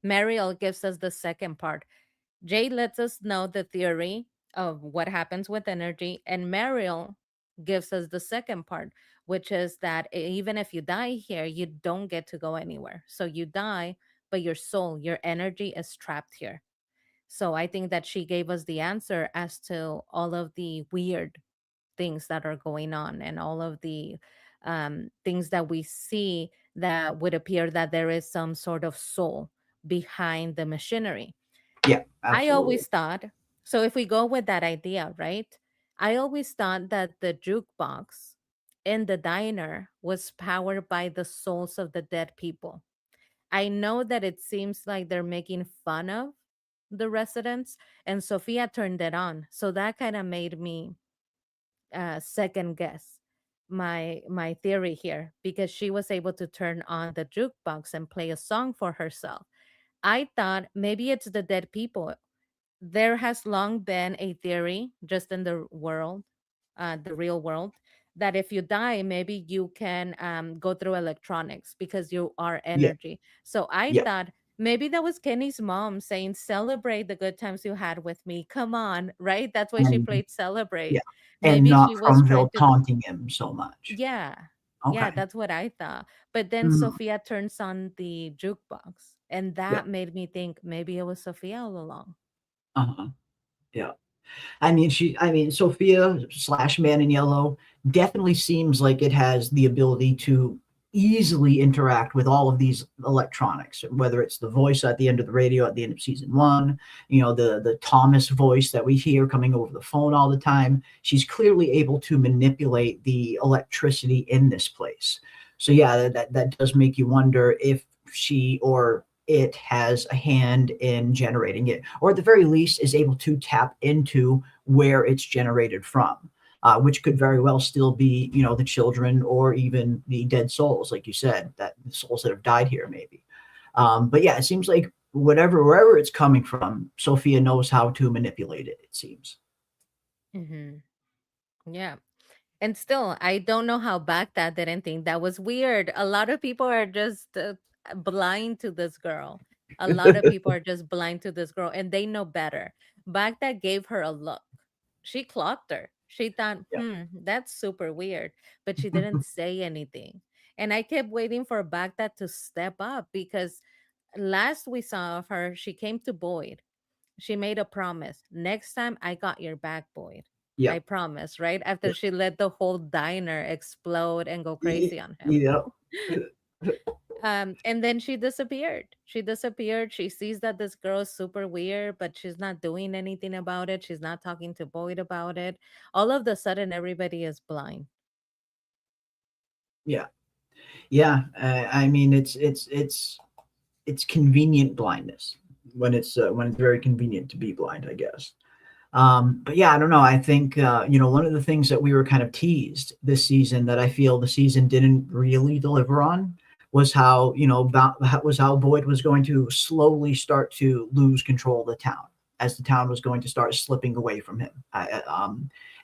Speaker 2: Mariel gives us the second part. Jade lets us know the theory of what happens with energy, and Mariel gives us the second part, which is that even if you die here, you don't get to go anywhere. So you die, but your soul, your energy is trapped here. So I think that she gave us the answer as to all of the weird things that are going on and all of the things that we see that would appear that there is some sort of soul behind the machinery.
Speaker 7: Yeah,
Speaker 2: I
Speaker 7: absolutely.
Speaker 2: always thought, so if we go with that idea, right? I always thought that the jukebox in the diner was powered by the souls of the dead people. I know that it seems like they're making fun of the residents, and Sophia turned it on. So that kind of made me second guess my theory here, because she was able to turn on the jukebox and play a song for herself. I thought maybe it's the dead people. There has long been a theory just in the world, the real world, that if you die, maybe you can go through electronics because you are
Speaker 7: Yeah,
Speaker 2: energy. So I
Speaker 7: yeah,
Speaker 2: thought maybe that was Kenny's mom saying, celebrate the good times you had with me. Come on, right? That's why she
Speaker 7: and
Speaker 2: played celebrate.
Speaker 7: yeah, and
Speaker 2: Maybe
Speaker 7: not
Speaker 2: she was trying
Speaker 7: Fromville
Speaker 2: to,
Speaker 7: taunting him so much.
Speaker 2: yeah. Yeah,
Speaker 7: Okay.
Speaker 2: that's what I thought. But then
Speaker 7: Mhm.
Speaker 2: Sophia turns on the jukebox, and
Speaker 7: Yeah.
Speaker 2: that made me think maybe it was Sophia all along.
Speaker 7: Uh-huh. Yeah. I mean, Sophia slash Man in Yellow definitely seems like it has the ability to easily interact with all of these electronics, whether it's the voice at the end of the radio at the end of season one, the Thomas voice that we hear coming over the phone all the time. She's clearly able to manipulate the electricity in this place. So yeah, that does make you wonder if she or it has a hand in generating it, or at the very least is able to tap into where it's generated from, which could very well still be, the children or even the dead souls, like you said, that the souls that have died here, maybe. But yeah, it seems like wherever it's coming from, Sophia knows how to manipulate it. It seems.
Speaker 2: Hmm. Yeah. And still, I don't know how Baghdad didn't think that was weird. A lot of people are just blind to this girl. A lot of people are just blind to this girl and they know better. Baghdad gave her a look. She clocked her. She thought,
Speaker 7: Yeah.
Speaker 2: that's super weird. But she didn't say anything. And I kept waiting for Baghdad to step up, because last we saw of her, she came to Boyd. She made a promise. Next time, I got your back, Boyd.
Speaker 7: Yeah.
Speaker 2: I promise, right? After she let the whole diner explode and go
Speaker 7: Yeah.
Speaker 2: crazy on him.
Speaker 7: Yeah.
Speaker 2: And then she disappeared. She disappeared. She sees that this girl is super weird, but she's not doing anything about it. She's not talking to Boyd about it. All of the sudden, everybody is blind.
Speaker 7: Yeah. Yeah. I mean, it's convenient blindness when it's very convenient to be blind, I guess. But yeah, I don't know. I think one of the things that we were kind of teased this season that I feel the season didn't really deliver on was how Boyd was going to slowly start to lose control of the town, as the town was going to start slipping away from him.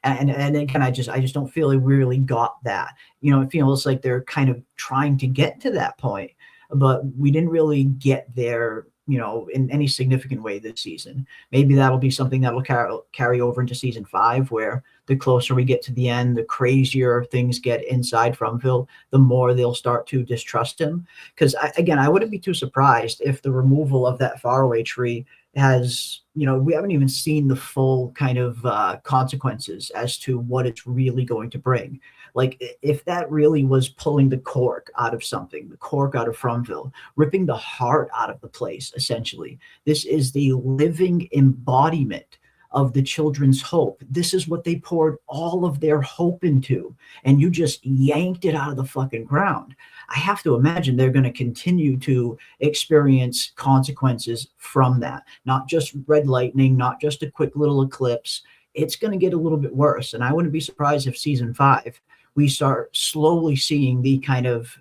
Speaker 7: And again, I just don't feel like we really got that. It feels like they're kind of trying to get to that point, but we didn't really get there in any significant way this season. Maybe that'll be something that'll carry over into season 5, where the closer we get to the end, the crazier things get inside Fromville, the more they'll start to distrust him. Because I wouldn't be too surprised if the removal of that faraway tree has, we haven't even seen the full kind of consequences as to what it's really going to bring. Like, if that really was pulling the cork out of something, the cork out of Fromville, ripping the heart out of the place, essentially. This is the living embodiment of the children's hope. This is what they poured all of their hope into, and you just yanked it out of the fucking ground. I have to imagine they're going to continue to experience consequences from that. Not just red lightning, not just a quick little eclipse. It's going to get a little bit worse, and I wouldn't be surprised if season 5 we start slowly seeing the kind of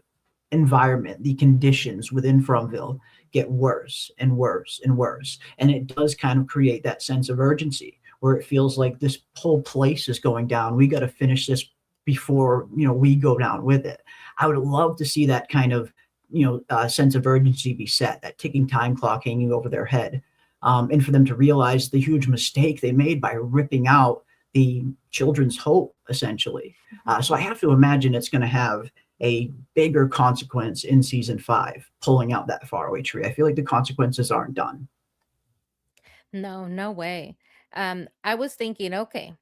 Speaker 7: environment, the conditions within Fromville get worse and worse and worse. And it does kind of create that sense of urgency where it feels like this whole place is going down. We got to finish this before, we go down with it. I would love to see that kind of, sense of urgency be set, that ticking time clock hanging over their head. And for them to realize the huge mistake they made by ripping out the children's hope, essentially. So I have to imagine it's going to have a bigger consequence in season 5, pulling out that faraway tree. I feel like the consequences aren't done.
Speaker 2: No way. I was thinking, okay,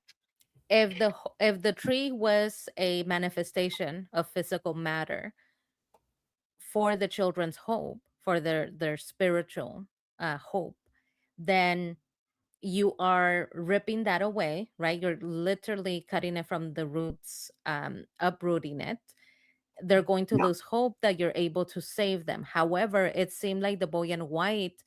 Speaker 2: if the tree was a manifestation of physical matter for the children's hope, for their spiritual hope, then you are ripping that away, right? You're literally cutting it from the roots, uprooting it. They're going to lose hope that you're able to save them. However, it seemed like the boy in white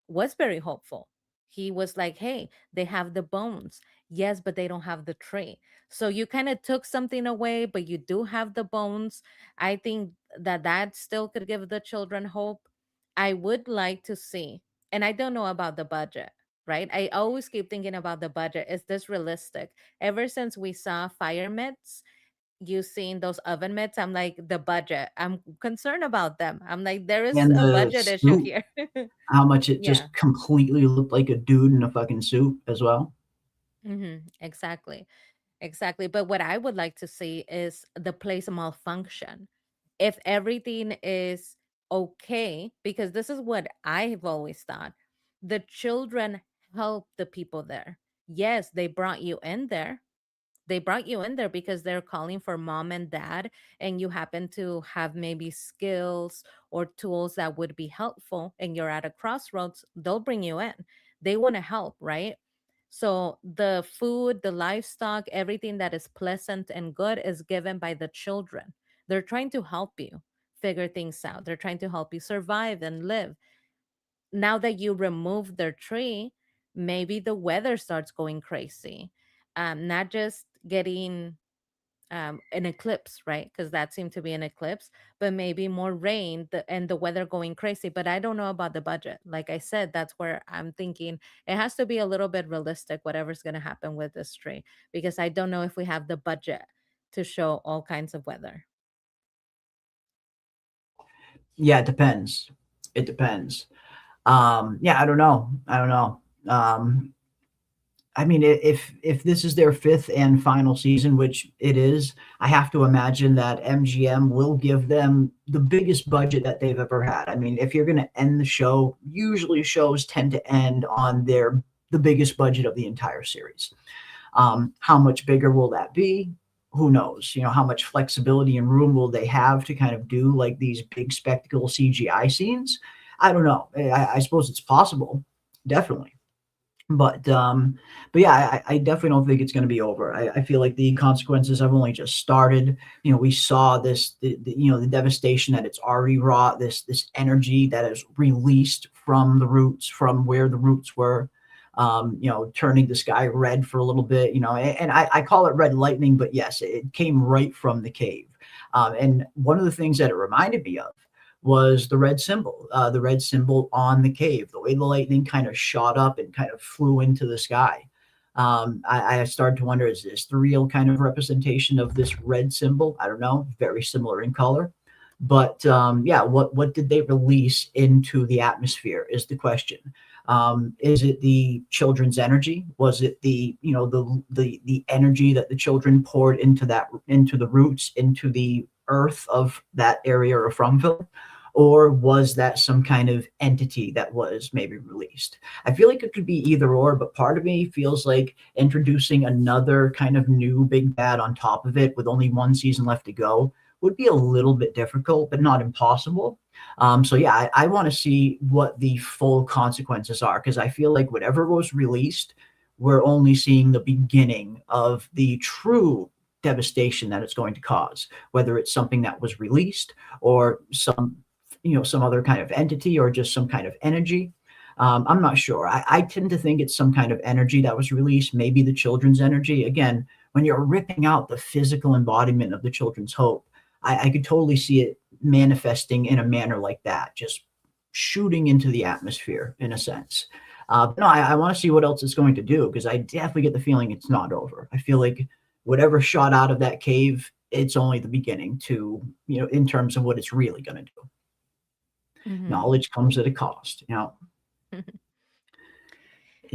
Speaker 2: was very hopeful. He was like, hey, they have the bones. Yes, but they don't have the tree. So you kind of took something away, but you do have the bones. I think that still could give the children hope. I would like to see, and I don't know about the budget, right? I always keep thinking about the budget. Is this realistic? Ever since we saw fire mitts, using those oven mitts, I'm like, the budget. I'm concerned about them. I'm like, there is
Speaker 7: And
Speaker 2: a
Speaker 7: the
Speaker 2: budget issue
Speaker 7: suit,
Speaker 2: here.
Speaker 7: how much it
Speaker 2: Yeah.
Speaker 7: just completely looked like a dude in a fucking suit as well.
Speaker 2: Exactly. Exactly. But what I would like to see is the place malfunction. If everything is okay, because this is what I've always thought, the children help the people there. Yes, they brought you in there. They brought you in there because they're calling for mom and dad, and you happen to have maybe skills or tools that would be helpful, and you're at a crossroads. They'll bring you in. They want to help, right? So the food, the livestock, everything that is pleasant and good is given by the children. They're trying to help you figure things out. They're trying to help you survive and live. Now that you remove their tree, maybe the weather starts going crazy. Not just getting an eclipse, right? Because that seemed to be an eclipse, but maybe more rain and the weather going crazy. But I don't know about the budget. Like I said, that's where I'm thinking it has to be a little bit realistic, whatever's going to happen with this tree, because I don't know if we have the budget to show all kinds of weather.
Speaker 7: Yeah, it depends. It depends. I don't know. I mean, if this is their 5th and final season, which it is, I have to imagine that MGM will give them the biggest budget that they've ever had. I mean, if you're going to end the show, usually shows tend to end on the biggest budget of the entire series. How much bigger will that be? Who knows? How much flexibility and room will they have to kind of do like these big spectacle CGI scenes? I don't know. I suppose it's possible, definitely. But yeah, I definitely don't think it's going to be over. I feel like the consequences have only just started. We saw this, the devastation that it's already wrought, this energy that is released from the roots, from where the roots were, turning the sky red for a little bit, and I call it red lightning, but yes, it came right from the cave. And one of the things that it reminded me of was the red symbol on the cave, the way the lightning kind of shot up and kind of flew into the sky. I started to wonder, is this the real kind of representation of this red symbol? I don't know, very similar in color. But yeah, what did they release into the atmosphere is the question. Is it the children's energy? Was it the, you know, the energy that the children poured into the roots, into the earth of that area of Fromville? Or was that some kind of entity that was maybe released? I feel like it could be either or, but part of me feels like introducing another kind of new big bad on top of it with only one season left to go would be a little bit difficult, but not impossible. So yeah, I want to see what the full consequences are, because I feel like whatever was released, we're only seeing the beginning of the true devastation that it's going to cause, whether it's something that was released or some, you know, some other kind of entity or just some kind of energy. I'm not sure. I tend to think it's some kind of energy that was released, maybe the children's energy. Again, when you're ripping out the physical embodiment of the children's hope, I could totally see it manifesting in a manner like that, just shooting into the atmosphere in a sense. No, I want to see what else it's going to do, because I definitely get the feeling it's not over. I feel like whatever shot out of that cave, it's only the beginning to, you know, in terms of what it's really going to do.
Speaker 2: Mhm.
Speaker 7: Knowledge comes at a cost, you know.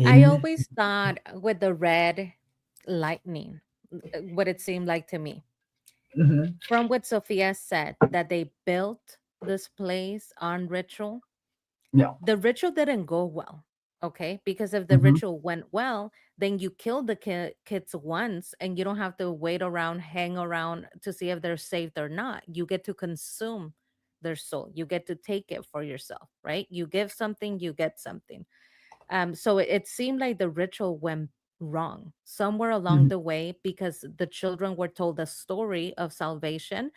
Speaker 2: I
Speaker 7: In
Speaker 2: always thought with the red lightning, what it seemed like to me,
Speaker 7: Mhm.
Speaker 2: from what Sophia said, that they built this place on ritual.
Speaker 7: No.
Speaker 2: The ritual didn't go well, okay? Because if the
Speaker 7: Mhm.
Speaker 2: ritual went well, then you kill the kids once and you don't have to wait around, hang around to see if they're saved or not. You get to consume their soul. You get to take it for yourself, right? You give something, you get something. So it seemed like the ritual went wrong somewhere along
Speaker 7: Mhm.
Speaker 2: the way, because the children were told a story of salvation.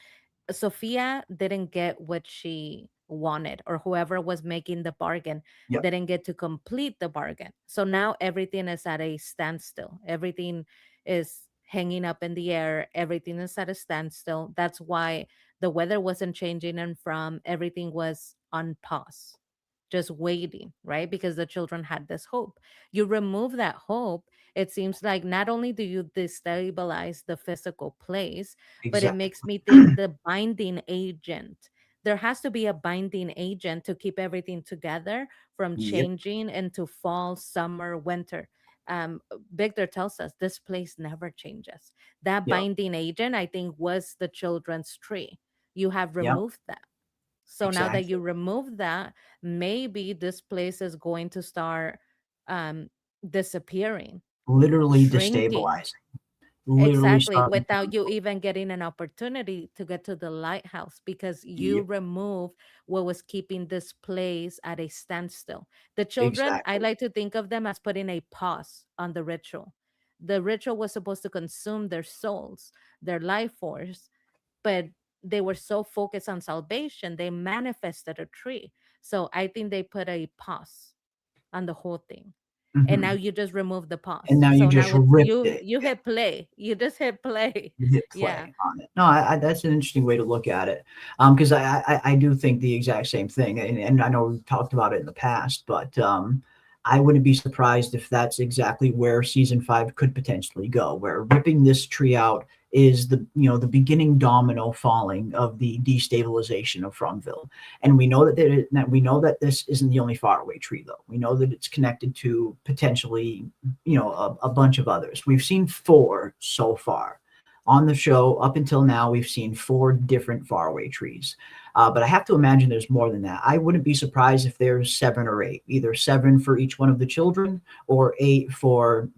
Speaker 2: Sophia didn't get what she wanted, or whoever was making the bargain
Speaker 7: Yep.
Speaker 2: didn't get to complete the bargain. So now everything is at a standstill. Everything is hanging up in the air. Everything is at a standstill. That's why the weather wasn't changing, and from everything was on pause, just waiting, right? Because the children had this hope. You remove that hope, it seems like not only do you destabilize the physical place, but it
Speaker 7: Exactly.
Speaker 2: makes me think the binding agent. There has to be a binding agent to keep everything together from
Speaker 7: Yep.
Speaker 2: changing into fall, summer, winter. Victor tells us this place never changes. That
Speaker 7: Yep.
Speaker 2: binding agent, I think, was the children's tree. You have
Speaker 7: Yep.
Speaker 2: removed that. So now that you
Speaker 7: Exactly.
Speaker 2: remove that, maybe this place is going to start um, disappearing,
Speaker 7: Literally
Speaker 2: shrinking.
Speaker 7: destabilizing. Literally
Speaker 2: Exactly,
Speaker 7: starting to
Speaker 2: without you
Speaker 7: control.
Speaker 2: even getting an opportunity to get to the lighthouse, because you
Speaker 7: Yep.
Speaker 2: remove what was keeping this place at a standstill. The children, I
Speaker 7: Exactly.
Speaker 2: like to think of them as putting a pause on the ritual. The ritual was supposed to consume their souls, their life force, but they were so focused on salvation, they manifested a tree. So I think they put a pause on the whole thing, and now
Speaker 7: Mhm.
Speaker 2: you just remove the
Speaker 7: And
Speaker 2: pause.
Speaker 7: now you
Speaker 2: So
Speaker 7: just
Speaker 2: now it's
Speaker 7: ripped
Speaker 2: you
Speaker 7: it.
Speaker 2: you
Speaker 7: Yeah.
Speaker 2: hit play, you just hit play.
Speaker 7: You hit
Speaker 2: Yeah.
Speaker 7: play on it. No, that's an interesting way to look at it. Because I do think the exact same thing, and I know we've talked about it in the past, but I wouldn't be surprised if that's exactly where season 5 could potentially go, where ripping this tree out is the, you know, the beginning domino falling of the destabilization of Fromville. And we know that this isn't the only faraway tree, though. We know that it's connected to potentially, you know, a bunch of others. We've seen 4 so far on the show. Up until now, we've seen 4 different faraway trees, but I have to imagine there's more than that. I wouldn't be surprised if there's 7 or 8, either 7 for each one of the children or 8 for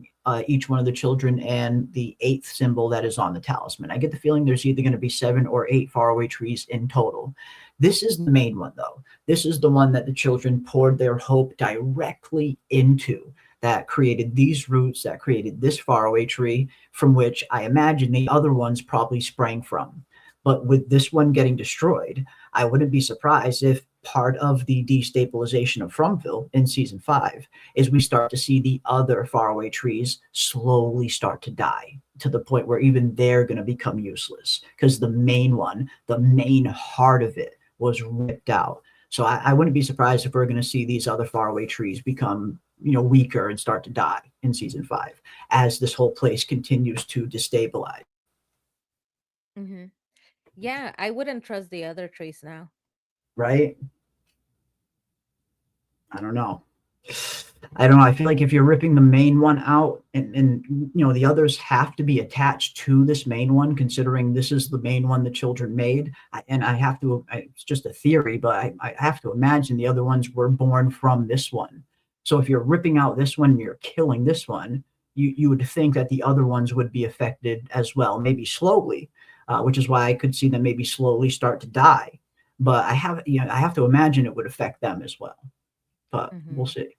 Speaker 7: each one of the children and the 8th symbol that is on the talisman. I get the feeling there's either going to be 7 or 8 faraway trees in total. This is the main one, though. This is the one that the children poured their hope directly into, that created these roots, that created this faraway tree, from which I imagine the other ones probably sprang from. But with this one getting destroyed, I wouldn't be surprised if part of the destabilization of Fromville in season 5 is we start to see the other faraway trees slowly start to die, to the point where even they're going to become useless, because the main one, the main heart of it, was ripped out. So I wouldn't be surprised if we're going to see these other faraway trees become, you know, weaker and start to die in season 5 as this whole place continues to destabilize.
Speaker 2: Hmm. Yeah, I wouldn't trust the other trees now.
Speaker 7: right? I don't know. I don't know. I feel like if you're ripping the main one out and the others have to be attached to this main one, considering this is the main one the children made. It's just a theory, but I have to imagine the other ones were born from this one. So if you're ripping out this one and you're killing this one, you would think that the other ones would be affected as well, maybe slowly, which is why I could see them maybe slowly start to die. But I have to imagine it would affect them as well. But we'll
Speaker 2: Hmm.
Speaker 7: see.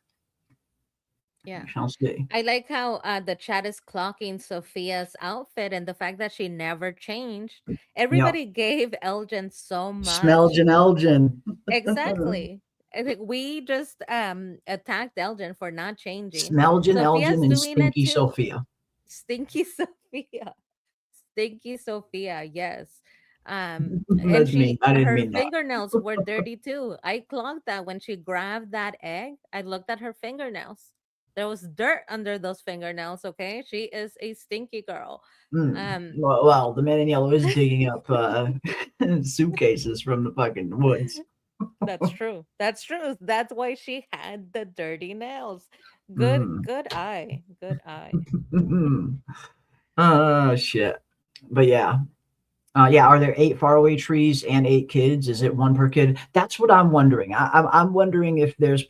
Speaker 2: Yeah.
Speaker 7: We shall see.
Speaker 2: I like how the chat is clocking Sophia's outfit and the fact that she never changed.
Speaker 7: Yep.
Speaker 2: Everybody gave Elgin so much.
Speaker 7: Smelgin Elgin.
Speaker 2: Exactly. I think we just attacked Elgin for not changing.
Speaker 7: Smelgin
Speaker 2: Sophia's
Speaker 7: Elgin and
Speaker 2: doing it
Speaker 7: Stinky
Speaker 2: too.
Speaker 7: Sophia.
Speaker 2: Stinky Sophia. Stinky Sophia, yes. And
Speaker 7: That's mean. I didn't
Speaker 2: her
Speaker 7: mean that.
Speaker 2: fingernails were dirty too. I clocked that when she grabbed that egg. I looked at her fingernails. There was dirt under those fingernails, okay? She is a stinky girl. Um,
Speaker 7: Well, the man in yellow is digging up suitcases from the fucking woods.
Speaker 2: that's true. That's true. That's why she had the dirty nails.
Speaker 7: Mm.
Speaker 2: Good eye. Good eye.
Speaker 7: Shit. But yeah. Yeah, are there 8 faraway trees and 8 kids? Is it 1 per kid? That's what I'm wondering. I'm wondering if there's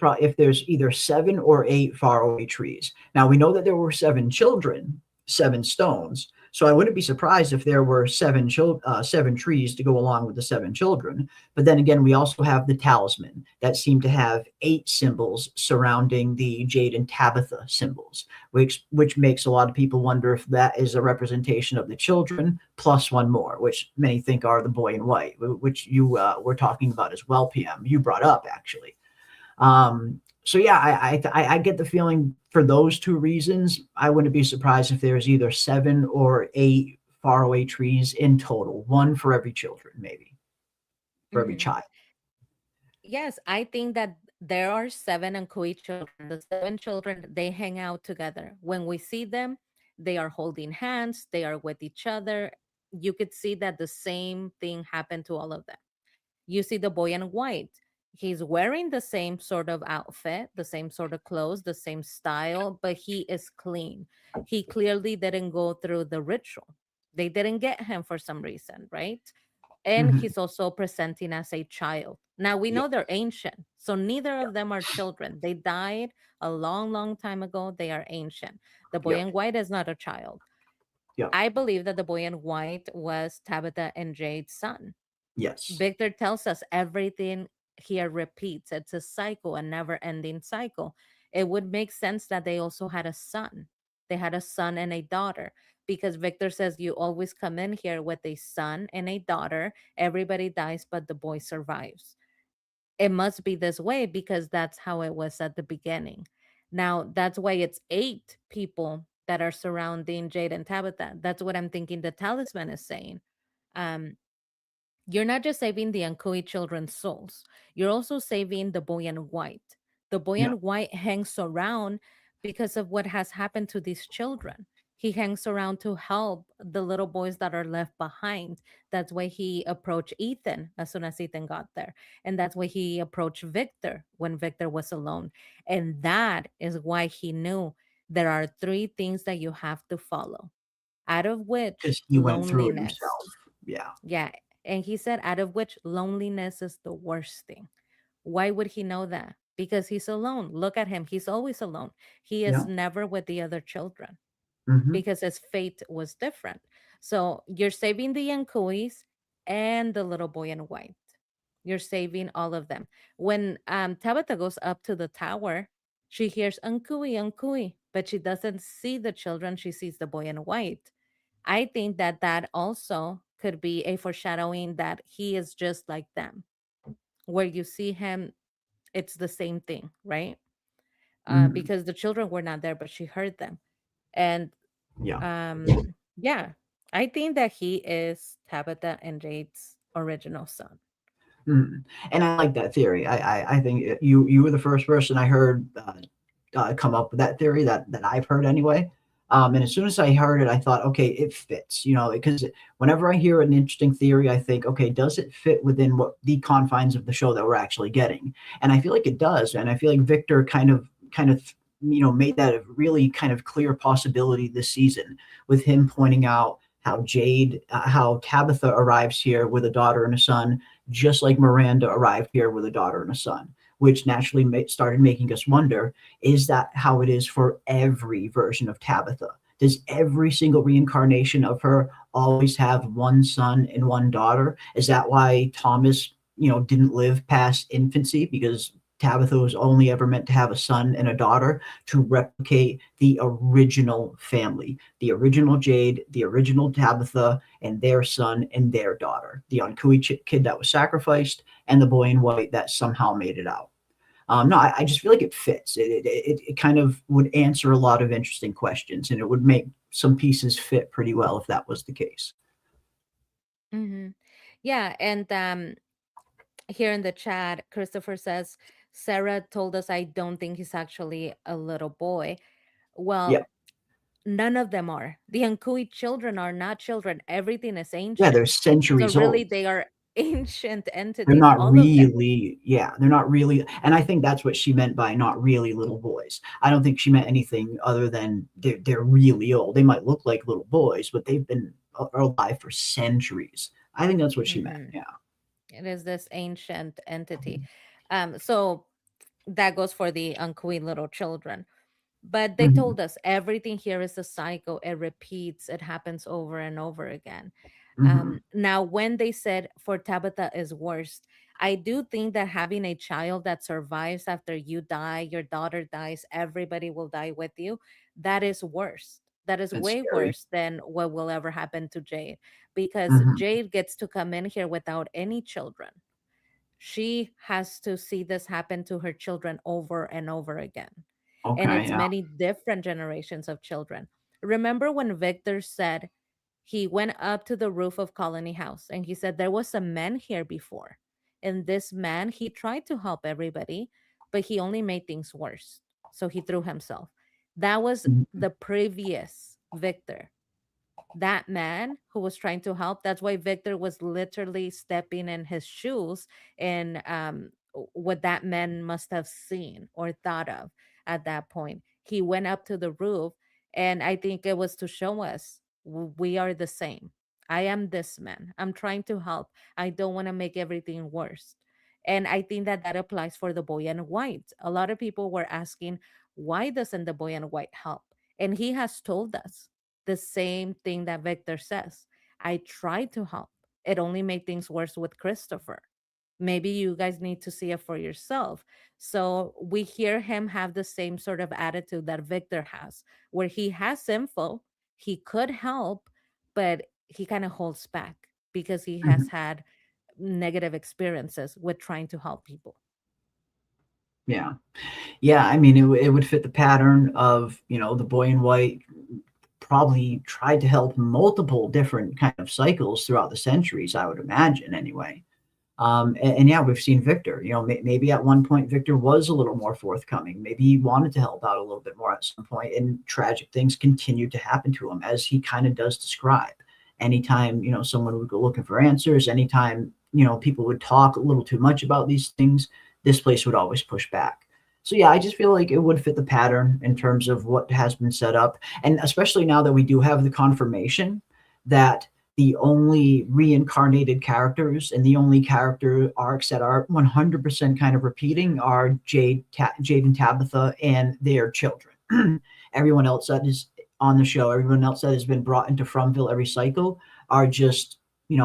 Speaker 7: either 7 or 8 faraway trees. Now we know that there were 7 children, 7 stones. So I wouldn't be surprised if there were 7 trees to go along with the 7 children. But then again, we also have the talisman that seemed to have 8 symbols surrounding the Jade and Tabitha symbols, which makes a lot of people wonder if that is a representation of the children plus 1 more, which many think are the boy in white, which you were talking about as well, PM. You brought up actually. So yeah, I get the feeling for those 2 reasons, I wouldn't be surprised if there's either 7 or 8 faraway trees in total, 1 for every children, maybe for every
Speaker 2: Mhm.
Speaker 7: child.
Speaker 2: Yes, I think that there are 7 Nkui children. The 7 children, they hang out together. When we see them, they are holding hands, they are with each other. You could see that the same thing happened to all of them. You see the boy in white. He's wearing the same sort of outfit, the same sort of clothes, the same style, but he is clean. He clearly didn't go through the ritual. They didn't get him for some reason, right? And
Speaker 7: Mhm.
Speaker 2: he's also presenting as a child. Now we
Speaker 7: Yeah,
Speaker 2: know they're ancient, so neither of them are children. They died a long, long time ago. They are ancient. The boy
Speaker 7: yeah,
Speaker 2: in white is not a child.
Speaker 7: yeah,
Speaker 2: I believe that the boy in white was Tabitha and Jade's son.
Speaker 7: yes.
Speaker 2: Victor tells us everything here repeats. It's a cycle, a never ending cycle. It would make sense that they also had a son. They had a son and a daughter because Victor says you always come in here with a son and a daughter. Everybody dies, but the boy survives. It must be this way because that's how it was at the beginning. Now, that's why it's 8 people that are surrounding Jade and Tabitha. That's what I'm thinking the talisman is saying. Um, you're not just saving the Ankui children's souls, you're also saving the boy in white. The boy
Speaker 7: Yeah.
Speaker 2: in white hangs around because of what has happened to these children. He hangs around to help the little boys that are left behind. That's why he approached Ethan as soon as Ethan got there. And that's why he approached Victor when Victor was alone. And that is why he knew there are 3 things that you have to follow, out of which
Speaker 7: Because he went through it
Speaker 2: loneliness.
Speaker 7: himself. Yeah.
Speaker 2: Yeah. And he said, out of which loneliness is the worst thing. Why would he know that? Because he's alone. Look at him. He's always alone. He is
Speaker 7: Yeah.
Speaker 2: never with the other children
Speaker 7: Hmm.
Speaker 2: because his fate was different. So you're saving the Yankuis and the little boy in white. You're saving all of them. When Tabitha goes up to the tower, she hears Ankui, Ankui, but she doesn't see the children. She sees the boy in white. I think that that also could be a foreshadowing that he is just like them. Where you see him, it's the same thing, right?
Speaker 7: Hmm.
Speaker 2: Because the children were not there, but she heard them. And
Speaker 7: Yeah.
Speaker 2: yeah, I think that he is Tabitha and Jade's original son.
Speaker 7: And I like that theory. I think you were the first person I heard come up with that theory that I've heard anyway. And as soon as I heard it, I thought, okay, it fits, because whenever I hear an interesting theory, I think, okay, does it fit within what the confines of the show that we're actually getting? And I feel like it does. And I feel like Victor kind of, made that a really kind of clear possibility this season with him pointing out how Tabitha arrives here with a daughter and a son, just like Miranda arrived here with a daughter and a son, which naturally started making us wonder, is that how it is for every version of Tabitha? Does every single reincarnation of her always have one son and one daughter? Is that why Thomas, didn't live past infancy, because Tabitha was only ever meant to have a son and a daughter to replicate the original family, the original Jade, the original Tabitha, and their son and their daughter, the Onkui kid that was sacrificed, and the boy in white that somehow made it out. No, I just feel like it fits. It kind of would answer a lot of interesting questions, and it would make some pieces fit pretty well if that was the case.
Speaker 2: Mm-hmm. Yeah, and here in the chat, Christopher says, Sarah told us I don't think he's actually a little boy. Well,
Speaker 7: Yeah,
Speaker 2: none of them are. The Ankui children are not children. Everything is
Speaker 7: they're
Speaker 2: ancient. So
Speaker 7: centuries
Speaker 2: really,
Speaker 7: old.
Speaker 2: they are ancient
Speaker 7: They're
Speaker 2: entities,
Speaker 7: not
Speaker 2: all of them.
Speaker 7: really, yeah, they're not really. And I think that's what she meant by not really little boys. I don't think she meant anything other than they're really old. They might look like little boys, but they've been alive for centuries. I think that's what she meant.
Speaker 2: Mhm.
Speaker 7: Yeah.
Speaker 2: It is this ancient entity. So that goes for the Ankui little children. But they
Speaker 7: Mhm,
Speaker 2: told us everything here is a cycle. It repeats. It happens over and over again.
Speaker 7: mhm.
Speaker 2: Now, when they said for Tabitha is worst, I do think that having a child that survives after you die, your daughter dies, everybody will die with you. That is worse. That is
Speaker 7: That's
Speaker 2: way
Speaker 7: scary.
Speaker 2: worse than what will ever happen to Jade, because
Speaker 7: Mhm.
Speaker 2: Jade gets to come in here without any children. She has to see this happen to her children over and over again. And
Speaker 7: Okay.
Speaker 2: it's
Speaker 7: Yeah.
Speaker 2: many different generations of children. Remember when Victor said he went up to the roof of Colony House and he said there was a man here before. And this man, he tried to help everybody, but he only made things worse. So he threw himself. That was
Speaker 7: Mhm.
Speaker 2: the previous Victor, that man who was trying to help. That's why Victor was literally stepping in his shoes, and what that man must have seen or thought of at that point. He went up to the roof, and I think it was to show us we are the same. I am this man. I'm trying to help. I don't want to make everything worse. And I think that that applies for the boy in white. A lot of people were asking, why doesn't the boy in white help? And he has told us the same thing that Victor says. I tried to help. It only made things worse with Christopher. Maybe you guys need to see it for yourself. So we hear him have the same sort of attitude that Victor has, where he has info, he could help, but he kind of holds back because he has
Speaker 7: Mhm.
Speaker 2: had negative experiences with trying to help people.
Speaker 7: Yeah. Yeah. I mean, it would fit the pattern of, the boy in white probably tried to help multiple different kind of cycles throughout the centuries, I would imagine anyway. And yeah, we've seen Victor, maybe at one point Victor was a little more forthcoming. Maybe he wanted to help out a little bit more at some point, and tragic things continued to happen to him, as he kind of does describe. Anytime, someone would go looking for answers, anytime, people would talk a little too much about these things, this place would always push back. So yeah, I just feel like it would fit the pattern in terms of what has been set up. And especially now that we do have the confirmation that the only reincarnated characters and the only character arcs that are 100% kind of repeating are Jade and Tabitha and their children. Everyone else that is on the show, everyone else that has been brought into Fromville every cycle are just,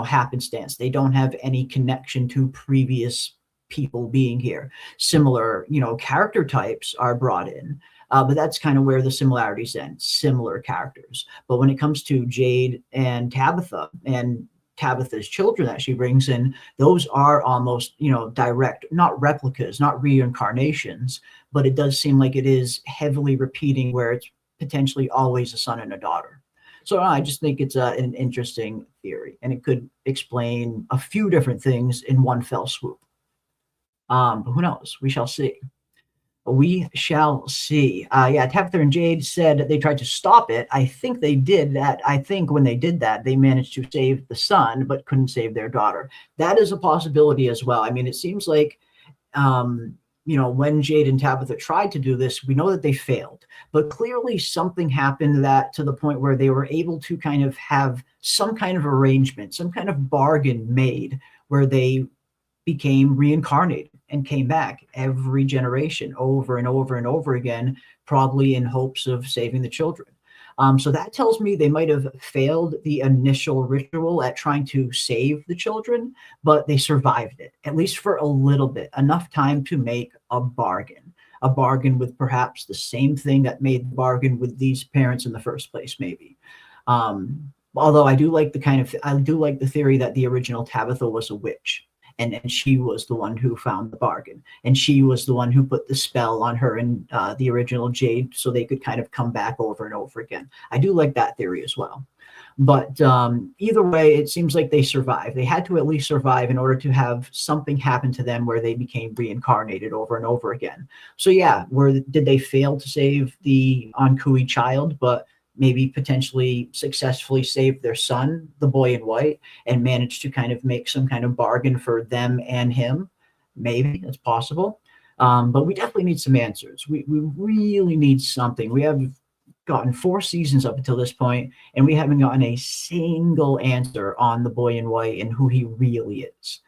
Speaker 7: happenstance. They don't have any connection to previous people being here. Similar, character types are brought in, but that's kind of where the similarities end, similar characters. But when it comes to Jade and Tabitha's children that she brings in, those are almost, direct, not replicas, not reincarnations, but it does seem like it is heavily repeating, where it's potentially always a son and a daughter. So I just think it's an interesting theory, and it could explain a few different things in one fell swoop. But who knows? We shall see. We shall see. Yeah, Tabitha and Jade said they tried to stop it. I think they did that. I think when they did that, they managed to save the son, but couldn't save their daughter. That is a possibility as well. I mean, it seems like, when Jade and Tabitha tried to do this, we know that they failed. But clearly something happened that to the point where they were able to kind of have some kind of arrangement, some kind of bargain made where they became reincarnated and came back every generation over and over and over again, probably in hopes of saving the children. So that tells me they might have failed the initial ritual at trying to save the children, but they survived it, at least for a little bit, enough time to make a bargain with perhaps the same thing that made the bargain with these parents in the first place, maybe. Although I do like the theory that the original Tabitha was a witch. And she was the one who found the bargain. And she was the one who put the spell on her and the original Jade so they could kind of come back over and over again. I do like that theory as well. But either way, it seems like they survived. They had to at least survive in order to have something happen to them where they became reincarnated over and over again. So yeah, did they fail to save the Ankui child, but maybe potentially successfully saved their son, the boy in white, and managed to kind of make some kind of bargain for them and him? Maybe that's possible. But we definitely need some answers. We really need something. We have gotten 4 seasons up until this point, and we haven't gotten a single answer on the boy in white and who he really is.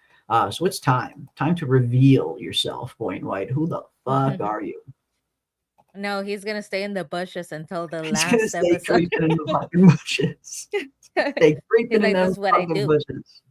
Speaker 7: So it's time to reveal yourself, boy in white. Who the fuck are you?
Speaker 2: No, he's gonna stay in the bushes until the
Speaker 7: He's gonna
Speaker 2: last
Speaker 7: stay
Speaker 2: episode.
Speaker 7: creeping in the fucking bushes. Stay creeping
Speaker 2: like,
Speaker 7: in them
Speaker 2: "This is what I
Speaker 7: fucking
Speaker 2: do."
Speaker 7: bushes.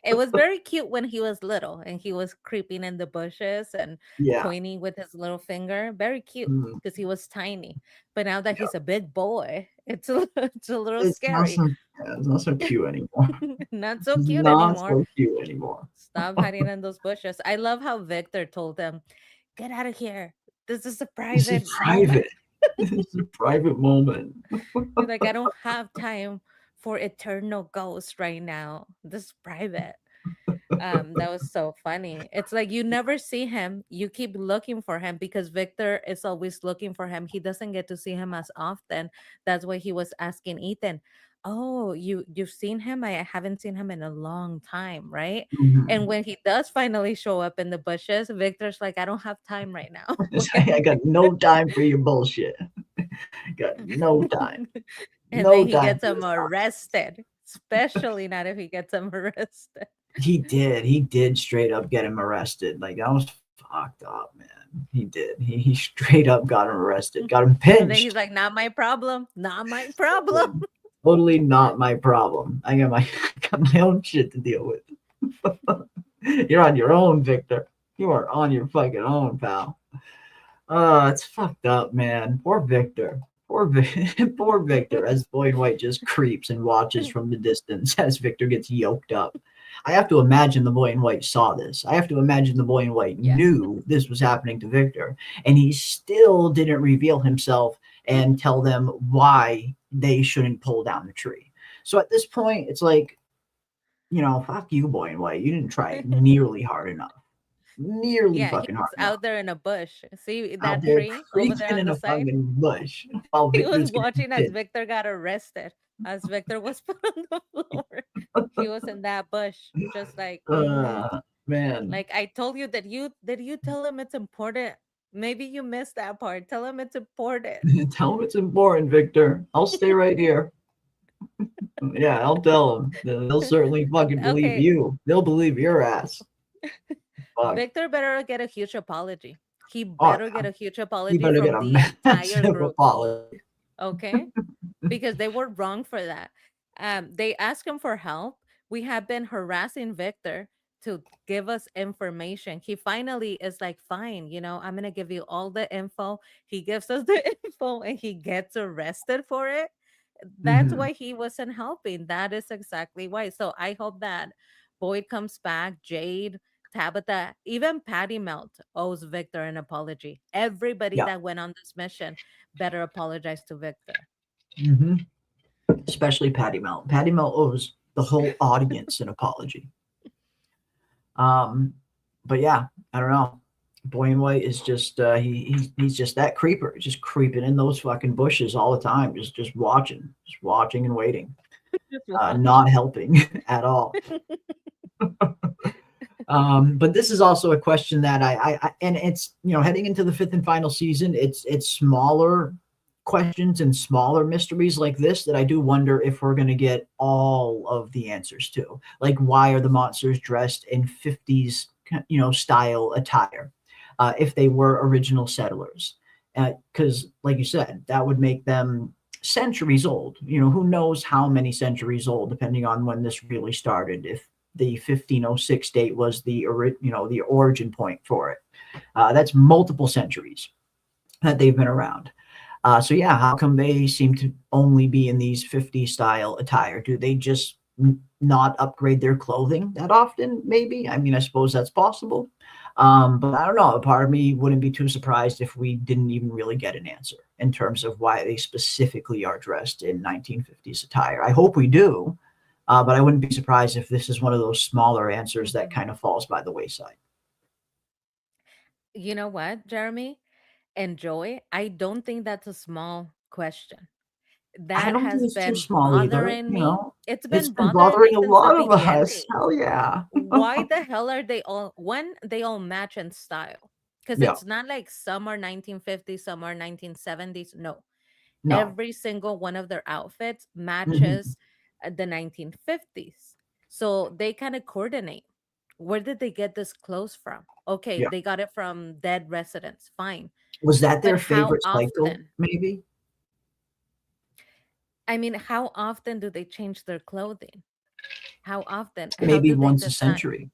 Speaker 2: It was very cute when he was little and he was creeping in the bushes and
Speaker 7: Yeah.
Speaker 2: pointing with his little finger. Very cute
Speaker 7: Mm.
Speaker 2: because he was tiny. But now that
Speaker 7: Yeah.
Speaker 2: he's a big boy, it's a little
Speaker 7: It's not
Speaker 2: scary.
Speaker 7: it's not so cute anymore.
Speaker 2: Not so
Speaker 7: It's
Speaker 2: cute
Speaker 7: not
Speaker 2: anymore.
Speaker 7: so cute anymore.
Speaker 2: Stop hiding in those bushes. I love how Victor told them, "Get out of here. This is a
Speaker 7: This
Speaker 2: private
Speaker 7: is
Speaker 2: moment."
Speaker 7: private. This is a private moment.
Speaker 2: He's like, "I don't have time for eternal ghosts right now. This is private." That was so funny. It's like you never see him. You keep looking for him because Victor is always looking for him. He doesn't get to see him as often. That's why he was asking Ethan, "Oh, you've seen him? I haven't seen him in a long time, right?"
Speaker 7: Mhm.
Speaker 2: And when he does finally show up in the bushes, Victor's like, "I don't have time right now."
Speaker 7: I got no time for your bullshit. Got no time.
Speaker 2: And
Speaker 7: No
Speaker 2: then he
Speaker 7: time
Speaker 2: gets
Speaker 7: for
Speaker 2: him
Speaker 7: this nonsense.
Speaker 2: arrested. Especially not if he gets him arrested.
Speaker 7: He did straight up get him arrested. Like, that was fucked up, man. He did. He straight up got him arrested. Got him
Speaker 2: And then
Speaker 7: pinched.
Speaker 2: he's like, "Not my problem. Not my problem."
Speaker 7: Totally not my problem. I got my own shit to deal with. You're on your own, Victor. You are on your fucking own, pal. It's fucked up, man. Poor Victor. Poor Victor, as boy in white just creeps and watches from the distance as Victor gets yoked up. I have to imagine the boy in white saw this. I have to imagine the boy in white
Speaker 2: Yeah.
Speaker 7: knew this was happening to Victor, and he still didn't reveal himself and tell them why they shouldn't pull down the tree. So at this point, it's like, fuck you, boy in white. You didn't try nearly hard enough. Nearly
Speaker 2: Yeah, he
Speaker 7: fucking hard
Speaker 2: was
Speaker 7: enough.
Speaker 2: out there in a bush. See
Speaker 7: Out
Speaker 2: that
Speaker 7: there
Speaker 2: tree over there
Speaker 7: creeping
Speaker 2: on
Speaker 7: in
Speaker 2: the
Speaker 7: a
Speaker 2: side?
Speaker 7: fucking bush while
Speaker 2: He
Speaker 7: Victor's
Speaker 2: was
Speaker 7: getting
Speaker 2: watching as
Speaker 7: pinched.
Speaker 2: Victor got arrested, as Victor was put on the floor. He was in that bush, just like,
Speaker 7: Man.
Speaker 2: like I told you that did you tell him it's important? Maybe you missed that part. Tell him it's important.
Speaker 7: Tell him it's important, Victor. I'll stay right here. Yeah, I'll tell them. They'll certainly fucking believe
Speaker 2: Okay.
Speaker 7: you. They'll believe your ass. Fuck.
Speaker 2: Victor better get a huge apology. He
Speaker 7: Oh,
Speaker 2: better get a huge
Speaker 7: You
Speaker 2: apology
Speaker 7: better get
Speaker 2: from
Speaker 7: a
Speaker 2: the entire
Speaker 7: massive
Speaker 2: group.
Speaker 7: apology.
Speaker 2: Okay, because they were wrong for that. They asked him for help. We have been harassing Victor to give us information. He finally is like, "Fine, I'm gonna give you all the info." He gives us the info and he gets arrested for it. That's
Speaker 7: Mhm.
Speaker 2: why he wasn't helping. That is exactly why. So I hope that Boyd comes back, Jade, Tabitha, even Patty Melt owes Victor an apology. Everybody
Speaker 7: Yeah.
Speaker 2: that went on this mission better apologize to Victor.
Speaker 7: Mhm. Especially Patty Melt. Patty Melt owes the whole audience an apology. But yeah, I don't know. Boyne White is just he's just that creeper, just creeping in those fucking bushes all the time, just watching and waiting, not helping at all. But this is also a question that I and it's, you know, heading into the fifth and final season, it's smaller questions and smaller mysteries like this that I do wonder if we're going to get all of the answers to. Like, why are the monsters dressed in 50s, you know, style attire? If they were original settlers, because like you said, that would make them centuries old. You know, who knows how many centuries old, depending on when this really started. If the 1506 date was the the origin point for it, that's multiple centuries that they've been around. So yeah, how come they seem to only be in these 50 style attire? Do they just not upgrade their clothing that often? Maybe. I mean, I suppose that's possible. But I don't know. A part of me wouldn't be too surprised if we didn't even really get an answer in terms of why they specifically are dressed in 1950s attire. I hope we do, but I wouldn't be surprised if this is one of those smaller answers that kind of falls by the wayside.
Speaker 2: You know what, Jeremy and Joy? I don't think that's a small question.
Speaker 7: I
Speaker 2: That
Speaker 7: don't think
Speaker 2: has
Speaker 7: it's too
Speaker 2: been
Speaker 7: small either.
Speaker 2: bothering
Speaker 7: You
Speaker 2: me.
Speaker 7: know,
Speaker 2: It's
Speaker 7: it's
Speaker 2: been
Speaker 7: been
Speaker 2: bothering me
Speaker 7: bothering a
Speaker 2: since the
Speaker 7: lot of us.
Speaker 2: beginning.
Speaker 7: Hell yeah.
Speaker 2: Why the hell are they all when they all match in style? Because
Speaker 7: Yeah.
Speaker 2: it's not like some are 1950s, some are 1970s. No,
Speaker 7: No.
Speaker 2: every single one of their outfits
Speaker 7: Mhm.
Speaker 2: matches the 1950s. So they kind of coordinate. Where did they get this clothes from? Okay,
Speaker 7: Yeah.
Speaker 2: they got it from dead residents. Fine.
Speaker 7: Was that
Speaker 2: But
Speaker 7: their
Speaker 2: how
Speaker 7: favorite cycle?
Speaker 2: often?
Speaker 7: Maybe.
Speaker 2: I mean, how often do they change their clothing? How often? How
Speaker 7: Maybe
Speaker 2: do they
Speaker 7: once a
Speaker 2: decide?
Speaker 7: century.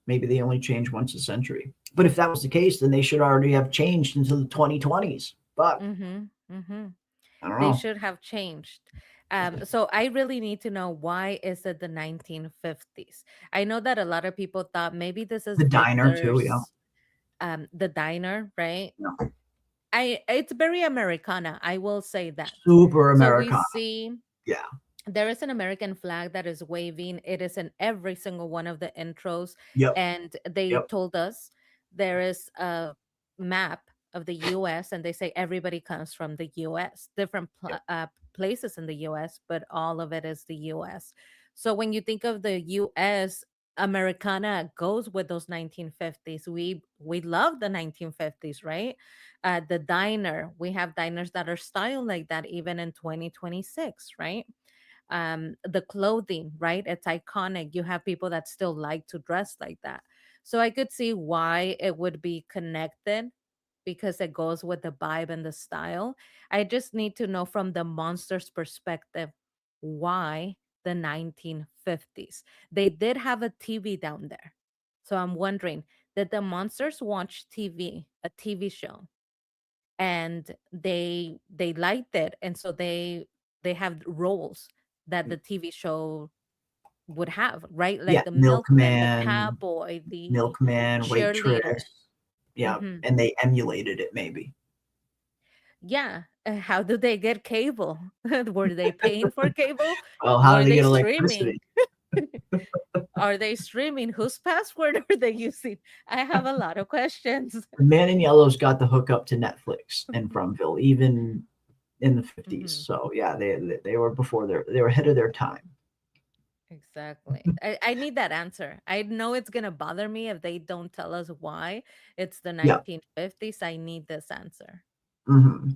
Speaker 7: Maybe they only change once a century. But if that was the case, then they should already have changed into the 2020s. But
Speaker 2: Mm-hmm. Mm-hmm.
Speaker 7: I don't
Speaker 2: They
Speaker 7: know.
Speaker 2: should have changed. So I really need to know, why is it the 1950s? I know that a lot of people thought maybe this is
Speaker 7: The diner too. Yeah.
Speaker 2: Victor's, the diner, right?
Speaker 7: Yeah.
Speaker 2: It's very Americana, I will say that.
Speaker 7: Super
Speaker 2: So we
Speaker 7: Americana.
Speaker 2: see
Speaker 7: Yeah.
Speaker 2: there is an American flag that is waving. It is in every single one of the intros.
Speaker 7: Yep.
Speaker 2: And they
Speaker 7: Yep.
Speaker 2: told us there is a map of the US, and they say everybody comes from the US, different places in the US, but all of it is the US. So when you think of the US, Americana goes with those 1950s. We love the 1950s, right? The diner, we have diners that are styled like that even in 2026, right? The clothing, right? It's iconic. You have people that still like to dress like that. So I could see why it would be connected, because it goes with the vibe and the style. I just need to know from the monster's perspective, why the 1950s. They did have a TV down there. So I'm wondering, did the monsters watch TV, a TV show, and they liked it, and so they have roles that the TV show would have, right?
Speaker 7: Yeah.
Speaker 2: Like the milkman, the
Speaker 7: Milkman,
Speaker 2: cowboy, the
Speaker 7: milkman,
Speaker 2: cheerleader.
Speaker 7: waitress. Yeah.
Speaker 2: Hmm.
Speaker 7: And they emulated it maybe.
Speaker 2: Yeah. How do they get cable? Were they paying for cable?
Speaker 7: Well, how
Speaker 2: Were
Speaker 7: do they
Speaker 2: they
Speaker 7: get
Speaker 2: streaming?
Speaker 7: electricity?
Speaker 2: Are they streaming? Whose password are they using? I have a lot of questions.
Speaker 7: The Man in Yellow's got the hookup to Netflix in Fromville, even in the 50s.
Speaker 2: Mhm.
Speaker 7: So yeah, they were before they were ahead of their time.
Speaker 2: Exactly. I need that answer. I know it's going to bother me if they don't tell us why it's the
Speaker 7: Yeah.
Speaker 2: 1950s. I need this answer.
Speaker 7: Hmm.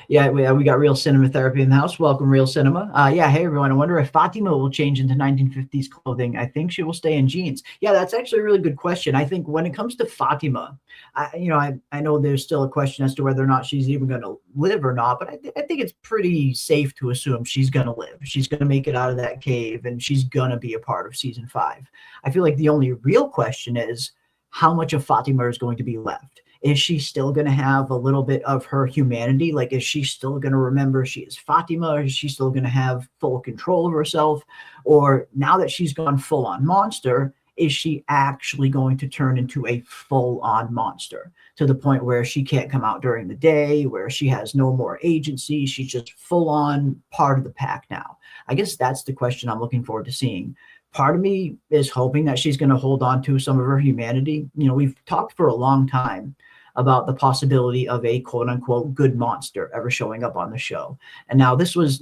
Speaker 7: Yeah, we got Real Cinema Therapy in the house. Welcome, Real Cinema. Yeah, hey everyone. I wonder if Fatima will change into 1950s clothing. I think she will stay in jeans. Yeah, that's actually a really good question. I think when it comes to Fatima, I know there's still a question as to whether or not she's even going to live or not, but I think it's pretty safe to assume she's going to live. She's going to make it out of that cave, and she's going to be a part of season 5. I feel like the only real question is how much of Fatima is going to be left. Is she still going to have a little bit of her humanity? Like, is she still going to remember she is Fatima? Or is she still going to have full control of herself? Or now that she's gone full on monster, is she actually going to turn into a full on monster to the point where she can't come out during the day, where she has no more agency? She's just full on part of the pack now. I guess that's the question I'm looking forward to seeing. Part of me is hoping that she's going to hold on to some of her humanity. You know, we've talked for a long time about the possibility of a quote unquote good monster ever showing up on the show. And now this was,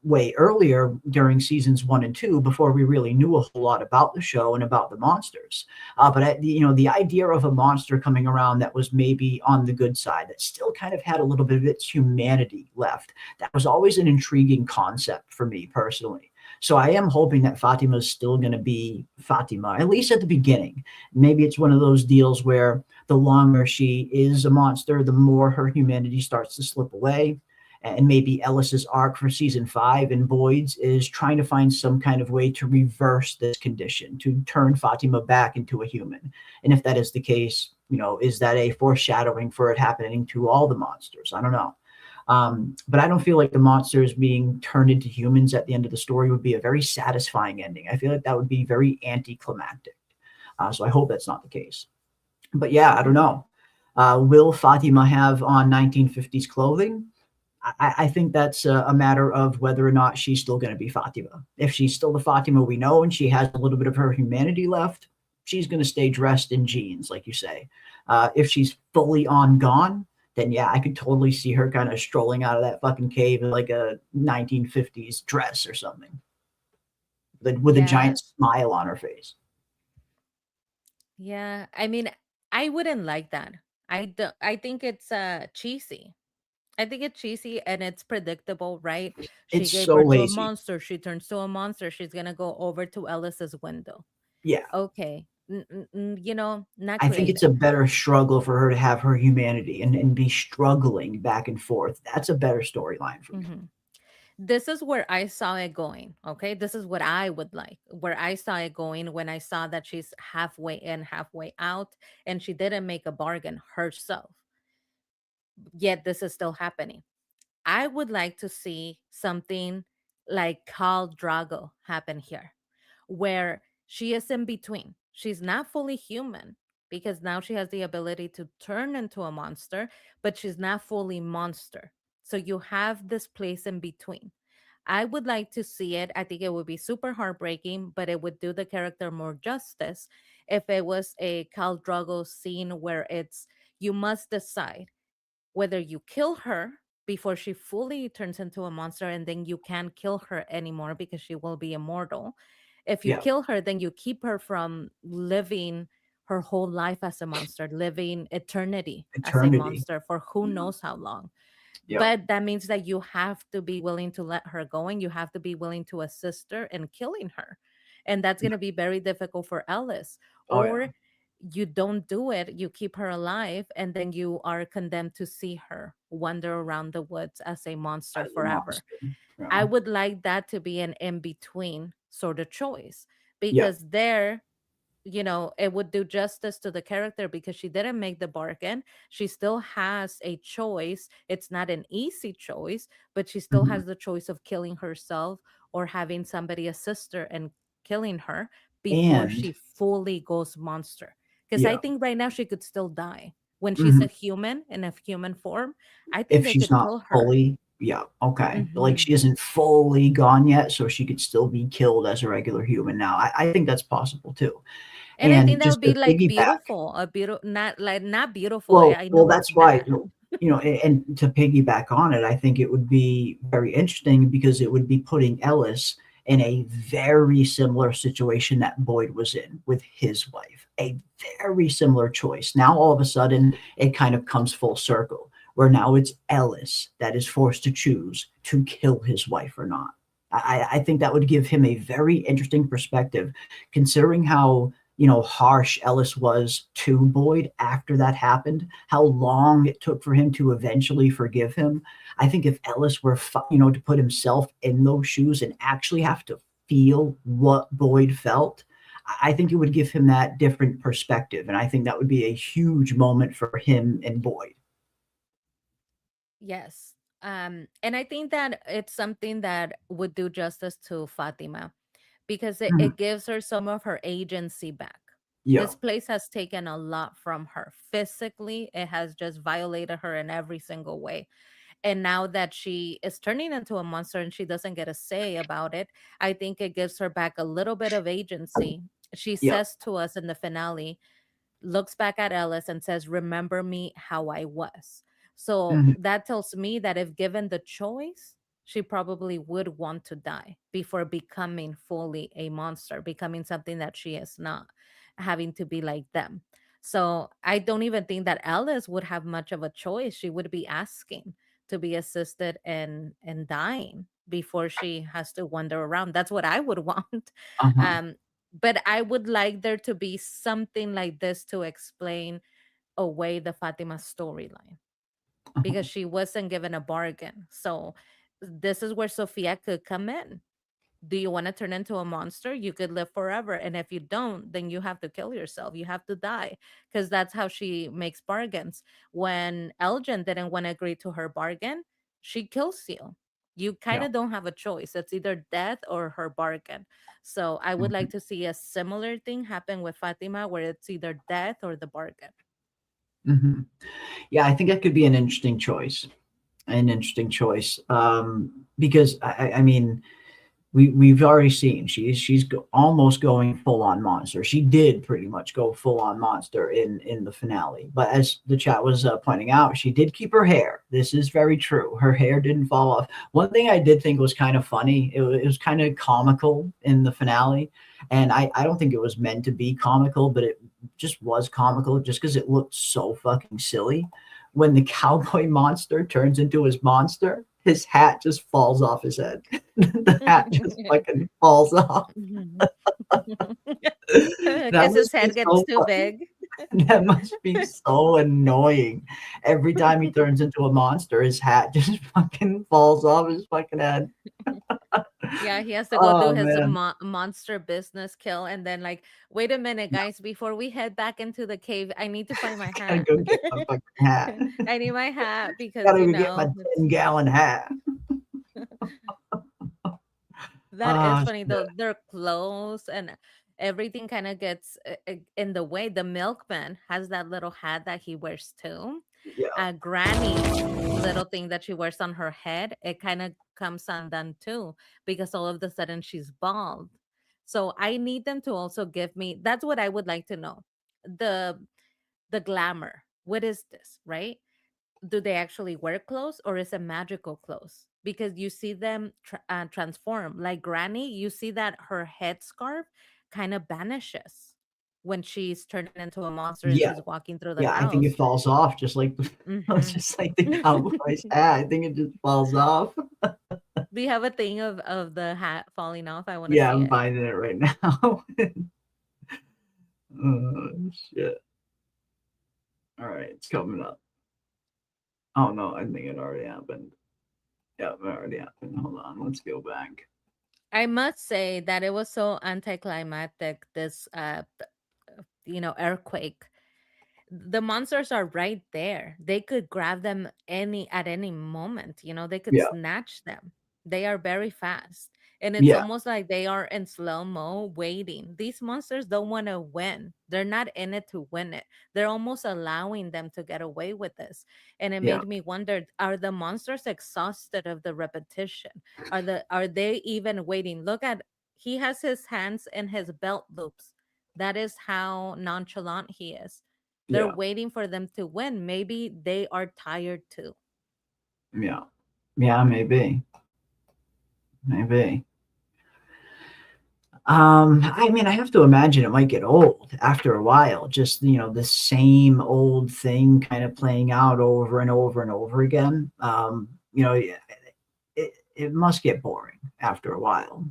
Speaker 7: way earlier during seasons 1 and 2 before we really knew a whole lot about the show and about the monsters. But the idea of a monster coming around that was maybe on the good side, that still kind of had a little bit of its humanity left, that was always an intriguing concept for me personally. So I am hoping that Fatima is still going to be Fatima, at least at the beginning. Maybe it's one of those deals where the longer she is a monster, the more her humanity starts to slip away. And maybe Ellis's arc for season 5 in Boyd's is trying to find some kind of way to reverse this condition, to turn Fatima back into a human. And if that is the case, is that a foreshadowing for it happening to all the monsters? I don't know. But I don't feel like the monsters being turned into humans at the end of the story would be a very satisfying ending. I feel like that would be very anticlimactic. So I hope that's not the case. But yeah, I don't know. Will Fatima have on 1950s clothing? I think that's a matter of whether or not she's still going to be Fatima. If she's still the Fatima we know and she has a little bit of her humanity left, she's going to stay dressed in jeans, like you say. If she's fully on gone, then yeah, I could totally see her kind of strolling out of that fucking cave in like a 1950s dress or something, with a
Speaker 2: Yeah.
Speaker 7: giant smile on her face.
Speaker 2: Yeah. I mean, I wouldn't like that. I think it's cheesy. I think it's cheesy and it's predictable, right? She
Speaker 7: It's
Speaker 2: gave
Speaker 7: so
Speaker 2: birth to a
Speaker 7: lazy.
Speaker 2: monster. She turns to a monster. She's gonna go over to Ellis's window.
Speaker 7: Yeah,
Speaker 2: Okay. Not
Speaker 7: I think it's a
Speaker 2: creative.
Speaker 7: better struggle for her to have her humanity and be struggling back and forth. That's a better storyline for me.
Speaker 2: Mhm. This is where I saw it going. Okay. This is what I would like, where I saw it going when I saw that she's halfway in, halfway out, and she didn't make a bargain herself. Yet this is still happening. I would like to see something like Khal Drago happen here, where she is in between. She's not fully human because now she has the ability to turn into a monster, but she's not fully monster. So you have this place in between. I would like to see it. I think it would be super heartbreaking, but it would do the character more justice if it was a Khal Drago scene where it's you must decide whether you kill her before she fully turns into a monster and then you can't kill her anymore because she will be immortal. If you
Speaker 7: Yeah,
Speaker 2: kill her, then you keep her from living her whole life as a monster, living eternity as a
Speaker 7: eternity.
Speaker 2: monster for who knows how long.
Speaker 7: Yeah.
Speaker 2: But that means that you have to be willing to let her go and you have to be willing to assist her in killing her. And that's going
Speaker 7: Yeah.
Speaker 2: to be very difficult for Ellis.
Speaker 7: Oh yeah.
Speaker 2: Or you don't do it, you keep her alive, and then you are condemned to see her wander around the woods as a monster
Speaker 7: As a
Speaker 2: forever.
Speaker 7: monster. Yeah.
Speaker 2: I would like that to be an in between sort of choice
Speaker 7: Yeah.
Speaker 2: because there it would do justice to the character because she didn't make the bargain. She still has a choice. It's not an easy choice, but she still
Speaker 7: Mhm.
Speaker 2: has the choice of killing herself or having somebody assist her and killing her before
Speaker 7: And
Speaker 2: she fully goes monster. Because I
Speaker 7: yeah.
Speaker 2: think right now she could still die. When she's a
Speaker 7: Mhm.
Speaker 2: human in a human form, I think
Speaker 7: If
Speaker 2: they
Speaker 7: she's
Speaker 2: could
Speaker 7: not
Speaker 2: kill her.
Speaker 7: fully, yeah, okay. Like
Speaker 2: Hmm.
Speaker 7: she isn't fully gone yet, so she could still be killed as a regular human now. I think that's possible too.
Speaker 2: And I think
Speaker 7: And
Speaker 2: that would
Speaker 7: just
Speaker 2: be
Speaker 7: to
Speaker 2: like
Speaker 7: piggyback,
Speaker 2: beautiful, a beautiful, not beautiful.
Speaker 7: well,
Speaker 2: I
Speaker 7: well,
Speaker 2: know it's
Speaker 7: that's why,
Speaker 2: bad.
Speaker 7: and to piggyback on it, I think it would be very interesting because it would be putting Ellis in a very similar situation that Boyd was in with his wife. A very similar choice. Now all of a sudden it kind of comes full circle, where now it's Ellis that is forced to choose to kill his wife or not. I think that would give him a very interesting perspective, considering how harsh Ellis was to Boyd after that happened, how long it took for him to eventually forgive him. I think if Ellis were, to put himself in those shoes and actually have to feel what Boyd felt, I think it would give him that different perspective. And I think that would be a huge moment for him and Boyd.
Speaker 2: Yes. And I think that it's something that would do justice to Fatima because
Speaker 7: Mhm.
Speaker 2: it gives her some of her agency back.
Speaker 7: Yeah.
Speaker 2: This place has taken a lot from her. Physically, it has just violated her in every single way. And now that she is turning into a monster and she doesn't get a say about it, I think it gives her back a little bit of agency. She
Speaker 7: Yeah.
Speaker 2: says to us in the finale, looks back at Ellis and says, "Remember me how I was." So
Speaker 7: Mhm.
Speaker 2: that tells me that if given the choice, she probably would want to die before becoming fully a monster, becoming something that she is not, having to be like them. So I don't even think that Ellis would have much of a choice. She would be asking to be assisted in dying before she has to wander around. That's what I would want.
Speaker 7: Uh-huh.
Speaker 2: Um, but I would like there to be something like this to explain away the Fatima storyline,
Speaker 7: Uh-huh.
Speaker 2: because she wasn't given a bargain. So this is where Sophia could come in. Do you want to turn into a monster? You could live forever. And if you don't, then you have to kill yourself. You have to die. Because that's how she makes bargains. When Elgin didn't want to agree to her bargain, she kills you. You kind
Speaker 7: Yeah.
Speaker 2: of don't have a choice. It's either death or her bargain. So I would
Speaker 7: Mhm.
Speaker 2: like to see a similar thing happen with Fatima, where it's either death or the bargain.
Speaker 7: Mhm. Yeah, I think that could be an interesting choice. An interesting choice. Because I mean, we've already seen almost going full on monster. She did pretty much go full on monster in the finale. But as the chat was pointing out, she did keep her hair. This is very true. Her hair didn't fall off. One thing I did think was kind of funny. It was kind of comical in the finale, and I don't think it was meant to be comical, but it just was comical just because it looked so fucking silly. When the cowboy monster turns into his monster, his hat just falls off his head. The hat just fucking falls off. That
Speaker 2: Because his
Speaker 7: must be
Speaker 2: head gets
Speaker 7: so
Speaker 2: too big.
Speaker 7: that must be so annoying. Every time he turns into a monster, his hat just fucking falls off his fucking head.
Speaker 2: Yeah, he has to go do
Speaker 7: Oh
Speaker 2: his
Speaker 7: man.
Speaker 2: monster business kill, and then like, wait a minute, guys, before we head back into the cave, I need to find my
Speaker 7: Gotta
Speaker 2: hat.
Speaker 7: go get my fucking hat.
Speaker 2: I need my hat because
Speaker 7: Gotta go get my
Speaker 2: it's
Speaker 7: 10-gallon hat.
Speaker 2: that is
Speaker 7: Oh
Speaker 2: funny
Speaker 7: shit.
Speaker 2: though. Their clothes and everything kind of gets in the way. The milkman has that little hat that he wears too.
Speaker 7: Yeah.
Speaker 2: Granny's little thing that she wears on her head, it kind of comes undone too, because all of a sudden she's bald. So I need them to also give me, that's what I would like to know. The the glamour. What is this, right? Do they actually wear clothes, or is it magical clothes? Because you see them transform. Like Granny, you see that her headscarf kind of vanishes when she's turning into a monster and
Speaker 7: Yeah.
Speaker 2: she's walking through the
Speaker 7: Yeah, I think
Speaker 2: house.
Speaker 7: it falls off just like
Speaker 2: Hmm.
Speaker 7: just like the cowboy's hat. I think it just falls off.
Speaker 2: Do you have a thing of the hat falling off? I want to
Speaker 7: Yeah,
Speaker 2: see
Speaker 7: I'm
Speaker 2: it.
Speaker 7: finding it right now. Oh shit. All right, it's coming up. Oh no, I think it already happened. Yeah, it already happened. Hold on, let's go back.
Speaker 2: I must say that it was so anticlimactic, this earthquake. The monsters are right there. They could grab them any at any moment. They could
Speaker 7: Yeah,
Speaker 2: snatch them. They are very fast. And it's
Speaker 7: yeah,
Speaker 2: almost like they are in slow-mo waiting. These monsters don't want to win. They're not in it to win it. They're almost allowing them to get away with this. And it
Speaker 7: yeah,
Speaker 2: made me wonder, are the monsters exhausted of the repetition? Are they even waiting? Look at, he has his hands in his belt loops. That is how nonchalant he is. They're
Speaker 7: yeah,
Speaker 2: waiting for them to win. Maybe they are tired too.
Speaker 7: yeah, yeah. Maybe, maybe. I mean, I have to imagine it might get old after a while. Just the same old thing kind of playing out over and over and over again. Yeah, it must get boring after a while.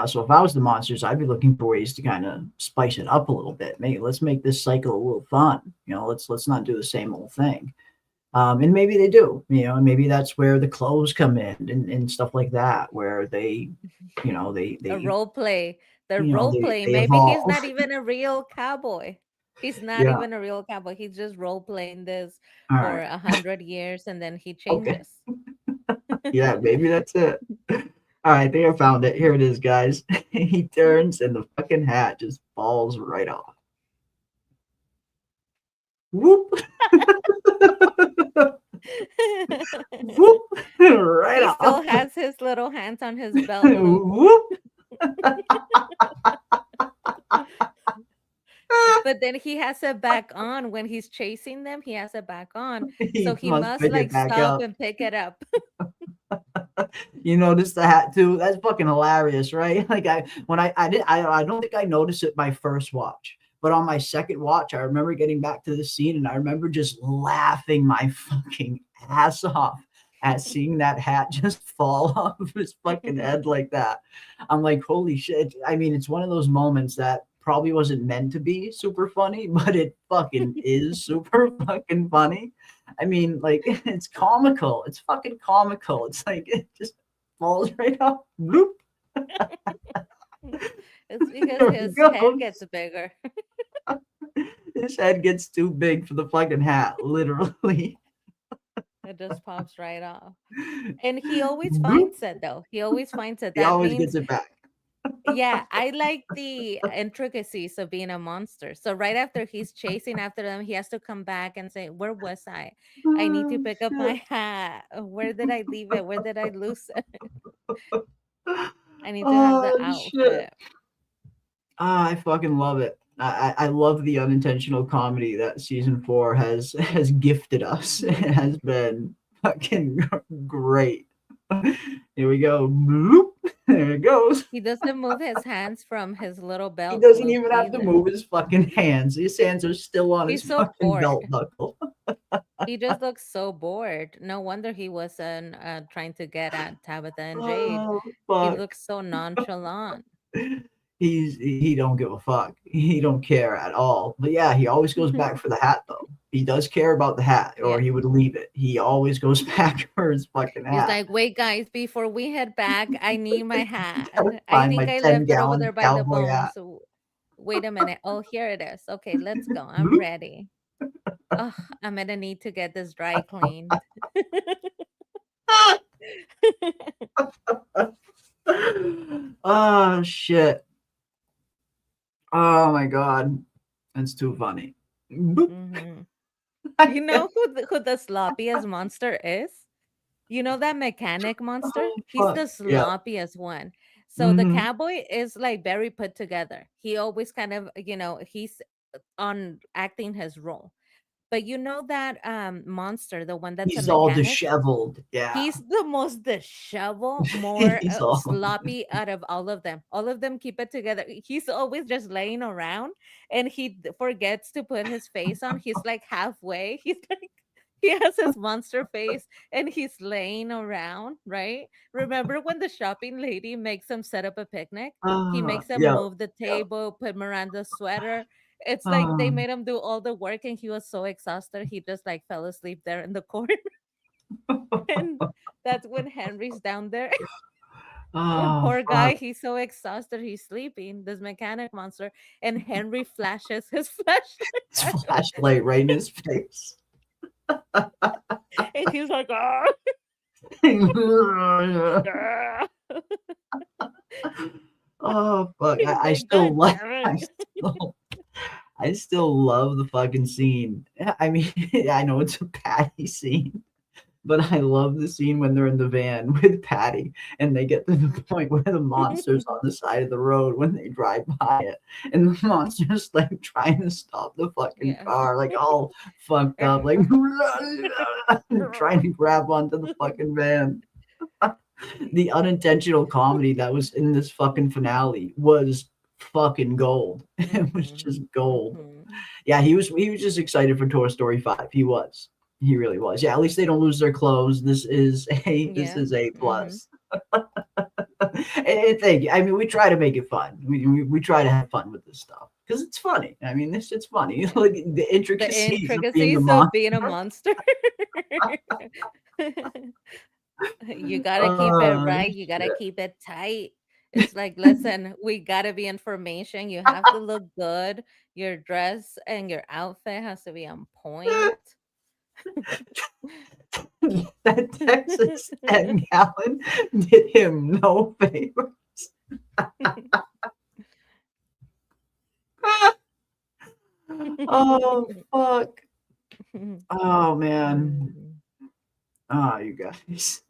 Speaker 7: So if I was the monsters, I'd be looking for ways to kind of spice it up a little bit. Maybe let's make this cycle a little fun. Let's not do the same old thing. And maybe they do. And maybe that's where the clothes come in and stuff like that, where they,
Speaker 2: A
Speaker 7: they
Speaker 2: role play. The role play.
Speaker 7: they
Speaker 2: Maybe he's
Speaker 7: evolve.
Speaker 2: not even a real cowboy. He's not
Speaker 7: Yeah.
Speaker 2: even a real cowboy. He's just role playing this
Speaker 7: All
Speaker 2: for
Speaker 7: right.
Speaker 2: 100 years, and then he
Speaker 7: Okay.
Speaker 2: changes.
Speaker 7: Yeah, maybe that's it. All right, I think I found it. Here it is, guys. He turns and the fucking hat just falls right off. Whoop. Whoop. Right
Speaker 2: He
Speaker 7: off.
Speaker 2: still has his little hands on his belt loop.
Speaker 7: Whoop.
Speaker 2: But then he has it back on when he's chasing them. He has it back on, so
Speaker 7: He
Speaker 2: he
Speaker 7: must
Speaker 2: must
Speaker 7: pick it
Speaker 2: like
Speaker 7: back
Speaker 2: stop
Speaker 7: up.
Speaker 2: and pick it up.
Speaker 7: You noticed the hat too? That's fucking hilarious, right? Like I don't think I noticed it my first watch, but on my second watch, I remember getting back to the scene and I remember just laughing my fucking ass off at seeing that hat just fall off of his fucking head like that. I'm like, holy shit. I mean, it's one of those moments that probably wasn't meant to be super funny, but it fucking is super fucking funny. I mean, like, it's comical. It's fucking comical. It's like it just falls right off. Bloop.
Speaker 2: It's because
Speaker 7: There he
Speaker 2: his
Speaker 7: goes.
Speaker 2: head gets bigger.
Speaker 7: His head gets too big for the fucking hat, literally.
Speaker 2: It just pops right off. And he always
Speaker 7: Bloop.
Speaker 2: finds it though. He always finds it.
Speaker 7: He
Speaker 2: That
Speaker 7: always
Speaker 2: means,
Speaker 7: gets it back.
Speaker 2: yeah, I like the intricacies of being a monster. So right after he's chasing after them, he has to come back and say, "Where was I? I need to
Speaker 7: Oh,
Speaker 2: pick up my
Speaker 7: shit.
Speaker 2: hat. Where did I leave it? Where did I lose it? I need to have the
Speaker 7: Oh, shit.
Speaker 2: outfit."
Speaker 7: Ah, I fucking love it. I love the unintentional comedy that season 4 has gifted us. It has been fucking great. Here we go. Bloop. There it goes.
Speaker 2: He doesn't move his hands from his little
Speaker 7: He
Speaker 2: belt
Speaker 7: doesn't
Speaker 2: loop
Speaker 7: even have to
Speaker 2: either.
Speaker 7: move his fucking hands. His hands are still on his
Speaker 2: He's so
Speaker 7: fucking
Speaker 2: bored.
Speaker 7: belt buckle.
Speaker 2: He just looks so bored. No wonder he wasn't trying to get at Tabitha and Jade.
Speaker 7: Oh,
Speaker 2: He
Speaker 7: fuck.
Speaker 2: looks so nonchalant.
Speaker 7: He don't give a fuck. He don't care at all. But yeah, he always goes back for the hat though. He does care about the hat, or
Speaker 2: Yeah.
Speaker 7: he would leave it. He always goes back for his fucking
Speaker 2: He's
Speaker 7: hat.
Speaker 2: like, "Wait, guys, before we head back, I need my hat.
Speaker 7: Gotta
Speaker 2: I
Speaker 7: find
Speaker 2: think
Speaker 7: my
Speaker 2: I left it over
Speaker 7: 10-gallon
Speaker 2: there by the
Speaker 7: cowboy
Speaker 2: bone.
Speaker 7: hat.
Speaker 2: So wait a minute. Oh, here it is. Okay, let's go. I'm
Speaker 7: Bloop.
Speaker 2: ready. Oh, I'm gonna need to get this dry cleaned."
Speaker 7: Oh shit. Oh my god. That's too funny. Boop.
Speaker 2: Mhm. You know who the sloppiest monster is? You know that mechanic monster?
Speaker 7: Oh,
Speaker 2: He's
Speaker 7: fuck.
Speaker 2: the
Speaker 7: Yeah.
Speaker 2: sloppiest one. So the
Speaker 7: Mhm.
Speaker 2: cowboy is like very put together. He always kind of, he's on acting his role. But you know that monster, the one that's a
Speaker 7: He's all
Speaker 2: mechanic?
Speaker 7: disheveled. Yeah.
Speaker 2: He's the most disheveled, more
Speaker 7: He's all
Speaker 2: sloppy out of all of them. All of them keep it together. He's always just laying around and he forgets to put his face on. He's like halfway. He's like, he has his monster face and he's laying around, right? Remember when the shopping lady makes him set up a picnic? He makes him
Speaker 7: yeah.
Speaker 2: move the table, put Miranda's sweater. It's like they made him do all the work and he was so exhausted. He just like fell asleep there in the corner. And that's when Henry's down there. And
Speaker 7: Oh,
Speaker 2: poor
Speaker 7: fuck.
Speaker 2: guy, he's so exhausted, he's sleeping. This mechanic monster, and Henry flashes his flashlight,
Speaker 7: His flashlight right in his face.
Speaker 2: and he's like, "Ah, ah."
Speaker 7: Oh fuck!
Speaker 2: He's
Speaker 7: I
Speaker 2: like,
Speaker 7: still
Speaker 2: "God
Speaker 7: love.
Speaker 2: damn it."
Speaker 7: I still love the fucking scene. I mean, I know it's a Patty scene, but I love the scene when they're in the van with Patty and they get to the point where the monster's on the side of the road when they drive by it, and the monster's like trying to stop the fucking
Speaker 2: Yeah.
Speaker 7: car, like all fucked up, like trying to grab onto the fucking van. The unintentional comedy that was in this fucking finale was fucking gold. It was just gold.
Speaker 2: Mhm.
Speaker 7: Yeah, he was just excited for Toy Story 5. He was. He really was. Yeah, at least they don't lose their clothes. This is A
Speaker 2: Yeah.
Speaker 7: plus. And thank you. I mean, we try to make it fun. We try to have fun with this stuff because it's funny. I mean, it's funny. Like the
Speaker 2: The
Speaker 7: intricacies of being
Speaker 2: intricacies
Speaker 7: a
Speaker 2: of
Speaker 7: monster.
Speaker 2: being a monster. You gotta keep it right. You gotta
Speaker 7: shit.
Speaker 2: keep it tight. It's like, listen, we gotta be in formation. You have to look good. Your dress and your outfit has to be on point.
Speaker 7: That Texas 10-gallon did him no favors. Oh fuck. Oh man. Oh, you guys.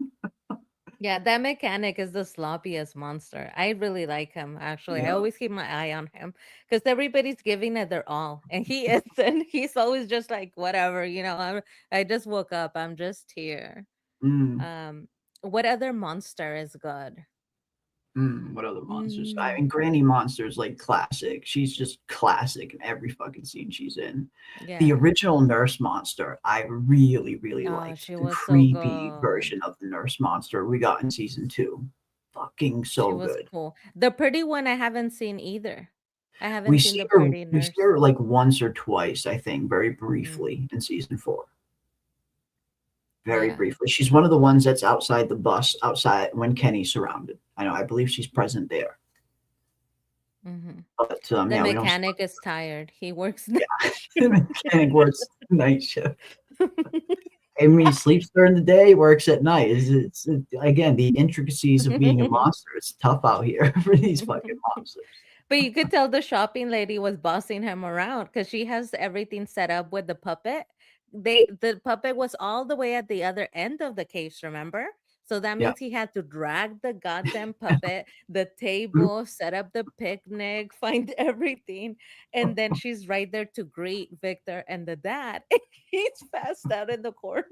Speaker 2: Yeah, that mechanic is the sloppiest monster. I really like him, actually. I
Speaker 7: Yeah.
Speaker 2: always keep my eye on him because everybody's giving it their all, and he isn't. He's always just like, whatever, I just woke up. I'm just here.
Speaker 7: Mm,
Speaker 2: What other monster is good?
Speaker 7: what other monsters? I
Speaker 2: Mm,
Speaker 7: mean, Granny Monster is like classic. She's just classic in every fucking scene she's in. The
Speaker 2: yeah.
Speaker 7: original Nurse Monster, I really, really
Speaker 2: Oh,
Speaker 7: liked.
Speaker 2: she
Speaker 7: The
Speaker 2: was so
Speaker 7: creepy
Speaker 2: good.
Speaker 7: version of the Nurse Monster we got in season 2. Fucking
Speaker 2: She
Speaker 7: so
Speaker 2: was
Speaker 7: good.
Speaker 2: cool. The pretty one I haven't seen either. I
Speaker 7: We
Speaker 2: haven't seen
Speaker 7: see
Speaker 2: the
Speaker 7: her
Speaker 2: pretty
Speaker 7: we see
Speaker 2: nurse.
Speaker 7: her like once or twice, I think, very
Speaker 2: Mm,
Speaker 7: briefly in season 4. Very
Speaker 2: yeah.
Speaker 7: briefly. She's one of the ones that's outside the bus, outside when Kenny's surrounded. I believe she's present there.
Speaker 2: Hmm.
Speaker 7: But
Speaker 2: The
Speaker 7: yeah, we don't.
Speaker 2: mechanic is tired. He works night
Speaker 7: Yeah, the
Speaker 2: shift.
Speaker 7: mechanic works night shift. I mean, sleeps during the day, works at night. Again, the intricacies of being a monster. It's tough out here for these fucking monsters.
Speaker 2: But you could tell the shopping lady was bossing him around because she has everything set up with the puppet. The puppet was all the way at the other end of the case, remember? So that
Speaker 7: Yeah.
Speaker 2: means he had to drag the goddamn puppet, the table, set up the picnic, find everything. And then she's right there to greet Victor and the dad. He's passed out in the corner.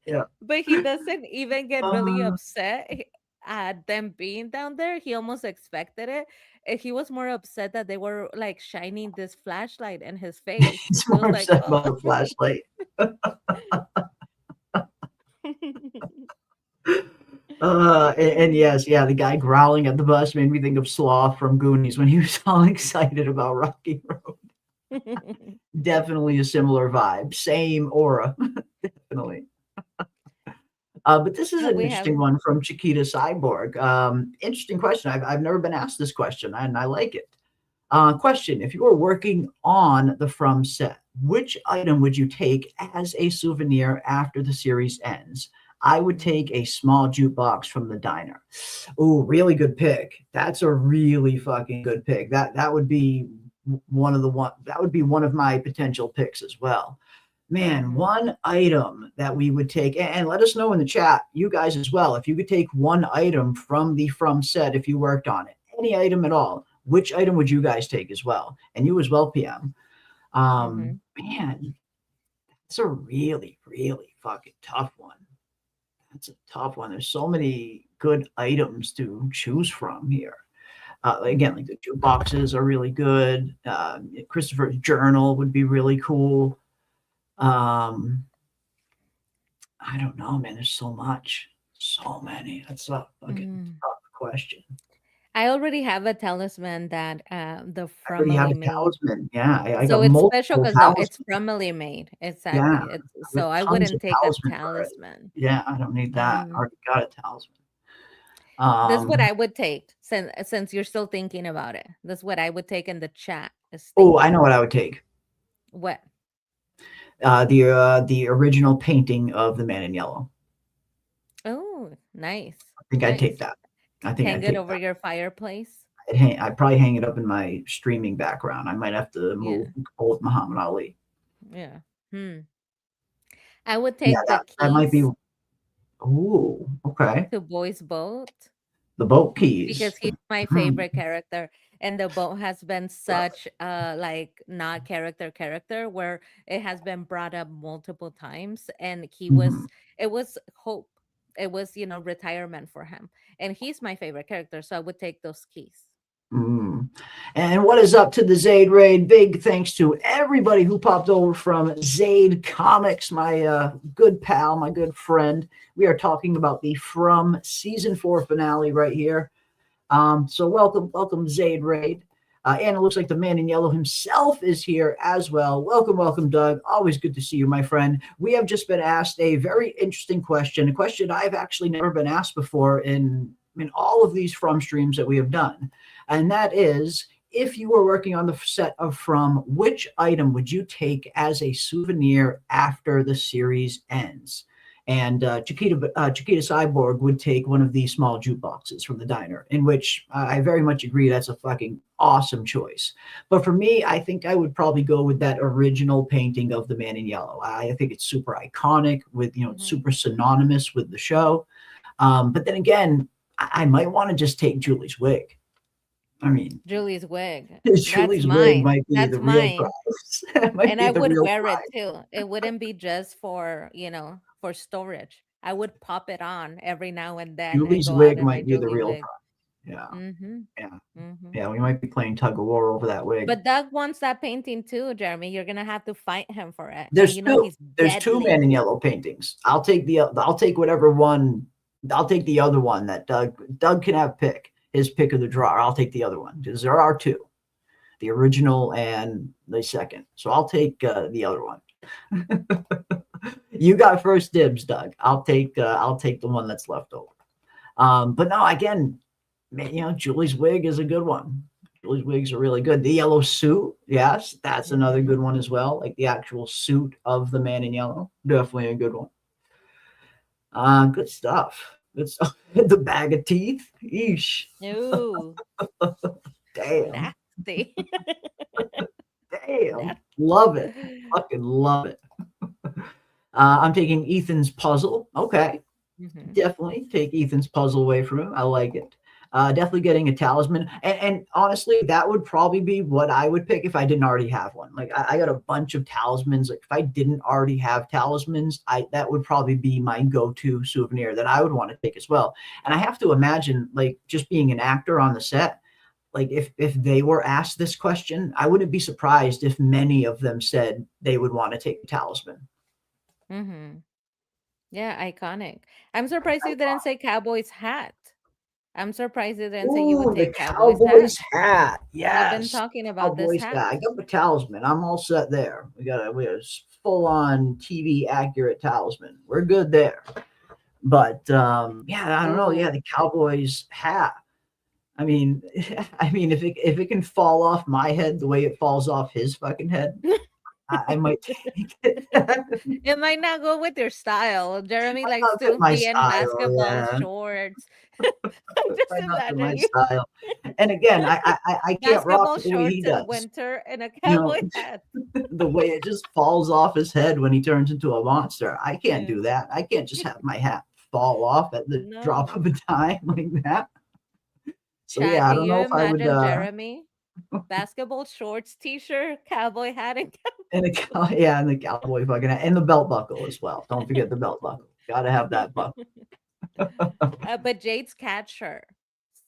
Speaker 7: Yeah.
Speaker 2: But he doesn't even get really
Speaker 7: Uh,
Speaker 2: upset at them being down there. He almost expected it. He was more upset that they were like shining this flashlight in his face.
Speaker 7: he's
Speaker 2: He was
Speaker 7: more
Speaker 2: like,
Speaker 7: upset
Speaker 2: oh.
Speaker 7: about the flashlight. And yes, yeah, the guy growling at the bus made me think of Sloth from Goonies when he was all excited about Rocky Road. Definitely a similar vibe, same aura, definitely. But this is
Speaker 2: Oh,
Speaker 7: an
Speaker 2: we have.
Speaker 7: interesting one from Chiquita Cyborg. Interesting question. I've never been asked this question, and I like it. Question: if you were working on the From set, which item would you take as a souvenir after the series ends? I would take a small jukebox from the diner. Oh, really good pick. That's a really fucking good pick. That would be that would be one of my potential picks as well. Man,
Speaker 2: Mhm.
Speaker 7: one item that we would take, and let us know in the chat, you guys as well, if you could take one item from the From set, if you worked on it, any item at all, which item would you guys take as well? And you as well, PM.
Speaker 2: Mhm.
Speaker 7: Man, it's a really, really fucking tough one. That's a tough one. There's so many good items to choose from here. Again,
Speaker 2: Mhm.
Speaker 7: like the jukeboxes are really good. Christopher's journal would be really cool. Um, I don't know, man. There's so much, so many. That's a fucking
Speaker 2: Mm.
Speaker 7: tough question.
Speaker 2: I already have a talisman that the
Speaker 7: I already have
Speaker 2: Fromily
Speaker 7: a
Speaker 2: made.
Speaker 7: talisman. Yeah, I
Speaker 2: So
Speaker 7: got
Speaker 2: it's special
Speaker 7: multiple
Speaker 2: because no, it's
Speaker 7: talismans.
Speaker 2: Fromily made.
Speaker 7: Yeah,
Speaker 2: Exactly.
Speaker 7: I've
Speaker 2: So
Speaker 7: got
Speaker 2: I
Speaker 7: tons
Speaker 2: wouldn't
Speaker 7: of
Speaker 2: take a
Speaker 7: talismans already.
Speaker 2: talisman.
Speaker 7: Yeah, I don't need that. I
Speaker 2: Um,
Speaker 7: already got a talisman.
Speaker 2: That's what
Speaker 7: Um,
Speaker 2: I would take since you're still thinking about it. That's what I would take in the chat is
Speaker 7: oh, I know
Speaker 2: thinking.
Speaker 7: what I would take.
Speaker 2: What?
Speaker 7: The original painting of the Man in Yellow.
Speaker 2: Oh, nice.
Speaker 7: I think I'd take
Speaker 2: Nice.
Speaker 7: that. I think
Speaker 2: Hang
Speaker 7: I'd
Speaker 2: it
Speaker 7: take
Speaker 2: over
Speaker 7: that.
Speaker 2: your fireplace.
Speaker 7: I'd probably hang it up in my streaming background. I might have to move
Speaker 2: Yeah.
Speaker 7: old Muhammad Ali.
Speaker 2: Yeah. Hmm. I would
Speaker 7: Yeah,
Speaker 2: take the
Speaker 7: that might be.
Speaker 2: keys
Speaker 7: Ooh, okay.
Speaker 2: to Boy's boat
Speaker 7: The boat keys.
Speaker 2: because he's my
Speaker 7: Hmm.
Speaker 2: favorite character. And the boat has been such like not character where it has been brought up multiple times. And
Speaker 7: Mhm.
Speaker 2: it was hope. It was, retirement for him. And he's my favorite character. So I would take those keys.
Speaker 7: Mm. And what is up to the Zaid Raid? Big thanks to everybody who popped over from Zaid Comics, my good pal, my good friend. We are talking about the From Season 4 finale right here. So welcome, Zaid Raid. And it looks like the Man in Yellow himself is here as well. Welcome, Doug. Always good to see you, my friend. We have just been asked a very interesting question, a question I've actually never been asked before in all of these From streams that we have done. And that is, if you were working on the set of From, which item would you take as a souvenir after the series ends? And Chiquita Cyborg would take one of these small jukeboxes from the diner, in which I very much agree that's a fucking awesome choice. But for me, I think I would probably go with that original painting of the Man in Yellow. I think it's super iconic, with super synonymous with the show. But then again, I might want to just take Julie's wig. I mean,
Speaker 2: Julie's wig.
Speaker 7: Julie's wig might be
Speaker 2: That's
Speaker 7: the real
Speaker 2: mine.
Speaker 7: prize.
Speaker 2: And I would wear it too. It wouldn't be just for, for storage. I would pop it on every now and then and
Speaker 7: Julie's
Speaker 2: go out
Speaker 7: wig
Speaker 2: in my
Speaker 7: might be the
Speaker 2: Julie
Speaker 7: real
Speaker 2: wig.
Speaker 7: prize. Yeah.
Speaker 2: Mm-hmm.
Speaker 7: Yeah.
Speaker 2: Mm-hmm.
Speaker 7: Yeah, we might be playing tug of war over that wig.
Speaker 2: But Doug wants that painting too, Jeremy. You're gonna have to fight him for it.
Speaker 7: There's
Speaker 2: And
Speaker 7: two.
Speaker 2: he's
Speaker 7: There's two
Speaker 2: deadly.
Speaker 7: Man in Yellow paintings. I'll take whatever one. I'll take the other one that Doug can have his pick of the drawer. I'll take the other one because there are two, the original and the second. So I'll take the other one. You got first dibs, Doug. I'll take the one that's left over. But no, again, Julie's wig is a good one. Julie's wigs are really good. The yellow suit, yes, that's another good one as well. Like the actual suit of the Man in Yellow, definitely a good one. Good stuff. Good stuff. The bag of teeth, eesh.
Speaker 2: Ooh,
Speaker 7: Damn,
Speaker 2: nasty.
Speaker 7: damn, love it, fucking love it. I'm taking Ethan's puzzle. Okay,
Speaker 2: Mhm.
Speaker 7: definitely take Ethan's puzzle away from him. I like it. Definitely getting a talisman. And honestly, that would probably be what I would pick if I didn't already have one. Like I got a bunch of talismans. Like if I didn't already have talismans, that would probably be my go-to souvenir that I would want to take as well. And I have to imagine, like, just being an actor on the set, like if they were asked this question, I wouldn't be surprised if many of them said they would want to take the talisman.
Speaker 2: Mhm. Yeah, iconic. I'm surprised you didn't say cowboy's hat. I'm surprised you didn't say you would
Speaker 7: Ooh, the
Speaker 2: take cowboy's
Speaker 7: Cowboys
Speaker 2: hat.
Speaker 7: hat.
Speaker 2: We've
Speaker 7: Yes.
Speaker 2: been talking about this
Speaker 7: Cowboys
Speaker 2: hat.
Speaker 7: hat. I got the talisman. I'm all set there. We got a full on TV accurate talisman. We're good there. But yeah, I don't know. Yeah, the Cowboys hat. I mean, if it can fall off my head the way it falls off his fucking head, I might take it.
Speaker 2: It might not go with your style. Jeremy
Speaker 7: Might
Speaker 2: likes
Speaker 7: not fit
Speaker 2: to
Speaker 7: my
Speaker 2: be in
Speaker 7: style,
Speaker 2: basketball
Speaker 7: yeah.
Speaker 2: shorts. Just
Speaker 7: Might not fit my
Speaker 2: imagine you
Speaker 7: style. And again, I can't rock
Speaker 2: basketball
Speaker 7: it the way he
Speaker 2: shorts in
Speaker 7: does.
Speaker 2: winter and a
Speaker 7: You know,
Speaker 2: cowboy hat.
Speaker 7: the way it just falls off his head when he turns into a monster. I can't
Speaker 2: Yeah.
Speaker 7: do that. I can't just have my hat fall off at the drop
Speaker 2: No.
Speaker 7: of a dime like that. So
Speaker 2: Chat,
Speaker 7: yeah, I
Speaker 2: do
Speaker 7: don't
Speaker 2: you
Speaker 7: know if I would
Speaker 2: imagine Jeremy? Basketball shorts, t-shirt, cowboy hat, and
Speaker 7: and the cowboy fucking hat, and the belt buckle as well. Don't forget the belt buckle. Gotta have that buckle.
Speaker 2: but Jade's cat shirt.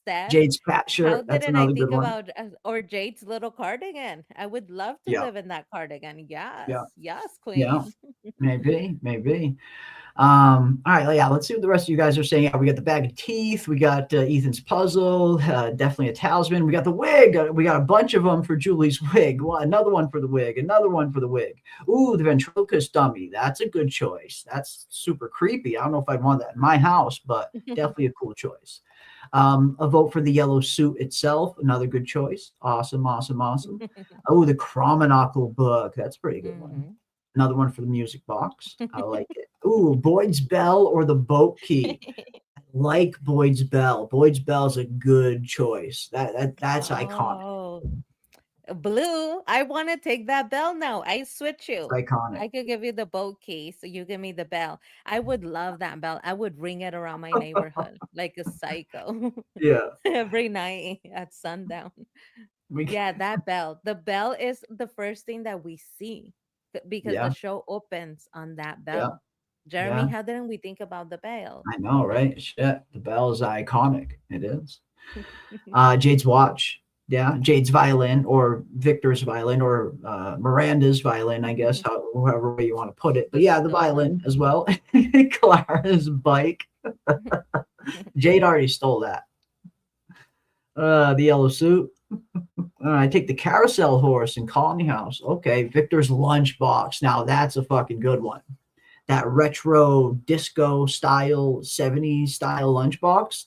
Speaker 2: Steph,
Speaker 7: Jade's cat
Speaker 2: how
Speaker 7: shirt. That's
Speaker 2: didn't I
Speaker 7: another
Speaker 2: think
Speaker 7: good one.
Speaker 2: about or Jade's little cardigan? I would love to
Speaker 7: Yeah.
Speaker 2: live in that cardigan. Yes,
Speaker 7: Yeah.
Speaker 2: yes, queen.
Speaker 7: Yeah. Maybe. All right, yeah, let's see what the rest of you guys are saying. Yeah, we got the bag of teeth, we got Ethan's puzzle, definitely a talisman, we got the wig, we got a bunch of them for Julie's wig, another one for the wig, another one for the wig. Ooh, the ventriloquist dummy, that's a good choice. That's super creepy. I don't know if I'd want that in my house, but definitely a cool choice. A vote for the yellow suit itself, another good choice. Awesome. Oh, the Chromonocle book, that's a pretty good one.
Speaker 2: Mhm.
Speaker 7: Another one for the music box. I like it. Ooh, Boyd's Bell or the boat key. I like Boyd's Bell. Boyd's Bell is a good choice. That's iconic.
Speaker 2: Oh, blue. I want to take that bell now. I switch you.
Speaker 7: It's iconic.
Speaker 2: I could give you the boat key, so you give me the bell. I would love that bell. I would ring it around my neighborhood like a psycho
Speaker 7: Yeah.
Speaker 2: every night at sundown. Yeah, that bell. The bell is the first thing that we see because
Speaker 7: Yeah.
Speaker 2: the show opens on that
Speaker 7: Yeah.
Speaker 2: bell. Jeremy,
Speaker 7: Yeah.
Speaker 2: how didn't we think about the bell?
Speaker 7: I know, right? Shit. The bell is iconic. It is. Jade's watch. Yeah. Jade's violin or Victor's violin or Miranda's violin, I guess, however way you want to put it. But yeah, the violin as well. Clara's bike. Jade already stole that. The yellow suit. I take the carousel horse in Colony House. Okay, Victor's lunchbox. Now that's a fucking good one. That retro disco style, 70s style lunchbox.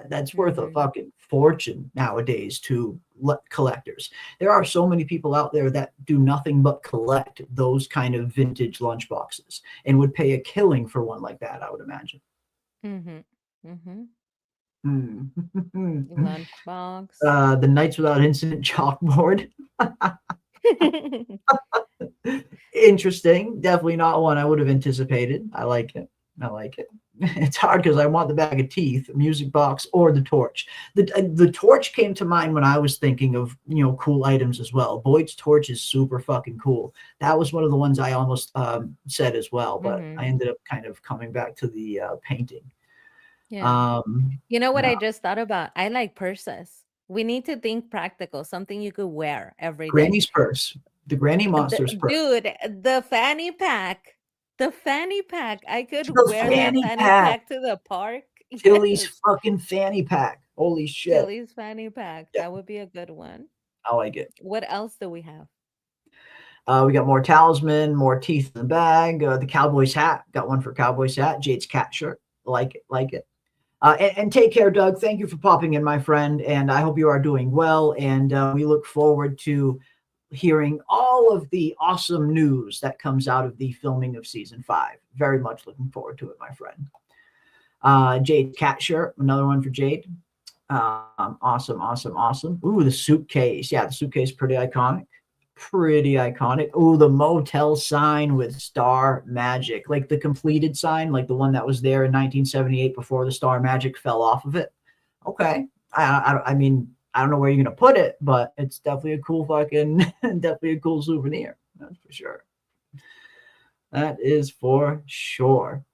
Speaker 7: That's worth a fucking fortune nowadays too. collectors. There are so many people out there that do nothing but collect those kind of vintage lunchboxes and would pay a killing for one like that, I would imagine.
Speaker 2: Mm-hmm. Mm-hmm.
Speaker 7: Hmm.
Speaker 2: Lunchbox.
Speaker 7: The Knights Without Incident chalkboard. Interesting. Definitely not one I would have anticipated. I like it. I like it. It's hard because I want the bag of teeth, music box, or the torch. The torch came to mind when I was thinking of, cool items as well. Boyd's torch is super fucking cool. That was one of the ones I almost said as well, but I ended up kind of coming back to the painting.
Speaker 2: Yeah. You know what
Speaker 7: yeah.
Speaker 2: I just thought about? I like purses. We need to think practical, something you could wear every day.
Speaker 7: Granny's purse. The Granny Monster's purse.
Speaker 2: Dude, the fanny pack. The fanny pack. I could
Speaker 7: The
Speaker 2: wear
Speaker 7: fanny
Speaker 2: that fanny
Speaker 7: pack.
Speaker 2: pack to the park.
Speaker 7: Tilly's
Speaker 2: Yes.
Speaker 7: fucking fanny pack. Holy shit.
Speaker 2: Tilly's fanny pack.
Speaker 7: Yeah.
Speaker 2: That would be a good one.
Speaker 7: I like it.
Speaker 2: What else do we have?
Speaker 7: We got more talisman, more teeth in the bag. The Cowboys hat. Got one for Cowboys hat. Jade's cat shirt. Like it. And take care, Doug. Thank you for popping in, my friend. And I hope you are doing well. And we look forward to hearing all of the awesome news that comes out of the filming of season 5. Very much looking forward to it, my friend. Jade cat shirt. Another one for Jade. Awesome. Ooh, the suitcase. Yeah, the suitcase pretty iconic. Ooh, the motel sign with Star Magic, like the completed sign, like the one that was there in 1978 before the Star Magic fell off of it. Okay. I mean, I don't know where you're gonna put it, but it's definitely a cool definitely a cool souvenir. That's for sure. That is for sure.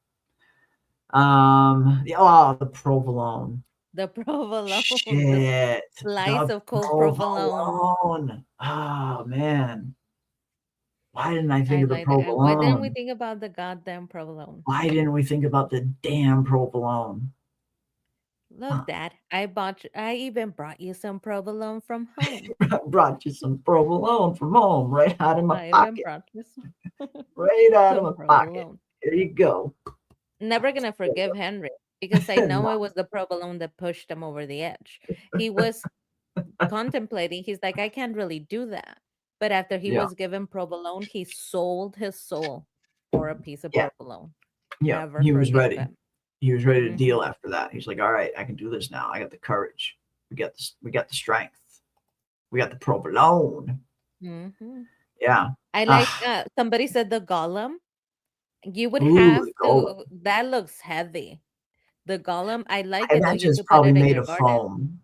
Speaker 7: The provolone.
Speaker 2: The provolone.
Speaker 7: Shit.
Speaker 2: Slice of cold provolone.
Speaker 7: Oh man. Why didn't I think of the
Speaker 2: Why
Speaker 7: provolone?
Speaker 2: didn't we think about the goddamn provolone?
Speaker 7: Why didn't we think about the damn provolone?
Speaker 2: Look, Dad, I even brought you some provolone from home.
Speaker 7: I brought you some provolone from home, right out of my
Speaker 2: I even
Speaker 7: pocket.
Speaker 2: brought you some
Speaker 7: Right out of
Speaker 2: some
Speaker 7: my pocket.
Speaker 2: provolone.
Speaker 7: There you go.
Speaker 2: Never gonna forgive Henry because I know it was the provolone that pushed him over the edge. He was contemplating. He's like, I can't really do that. But after he
Speaker 7: Yeah.
Speaker 2: was given provolone, he sold his soul for a piece of
Speaker 7: Yeah.
Speaker 2: provolone.
Speaker 7: Yeah,
Speaker 2: Never
Speaker 7: he was
Speaker 2: forgive
Speaker 7: ready.
Speaker 2: him.
Speaker 7: He was ready to
Speaker 2: Mhm.
Speaker 7: deal after that. He's like, all right, I can do this now. I got the courage. We got this. We got the strength. We got the provolone.
Speaker 2: Mhm.
Speaker 7: Yeah.
Speaker 2: I like somebody said the golem. You would
Speaker 7: Ooh,
Speaker 2: have
Speaker 7: the
Speaker 2: to.
Speaker 7: golem.
Speaker 2: That looks heavy. The golem. I like
Speaker 7: I
Speaker 2: it though.
Speaker 7: imagine
Speaker 2: You
Speaker 7: it's
Speaker 2: could put
Speaker 7: probably
Speaker 2: it in
Speaker 7: made
Speaker 2: your
Speaker 7: of
Speaker 2: garden.
Speaker 7: foam.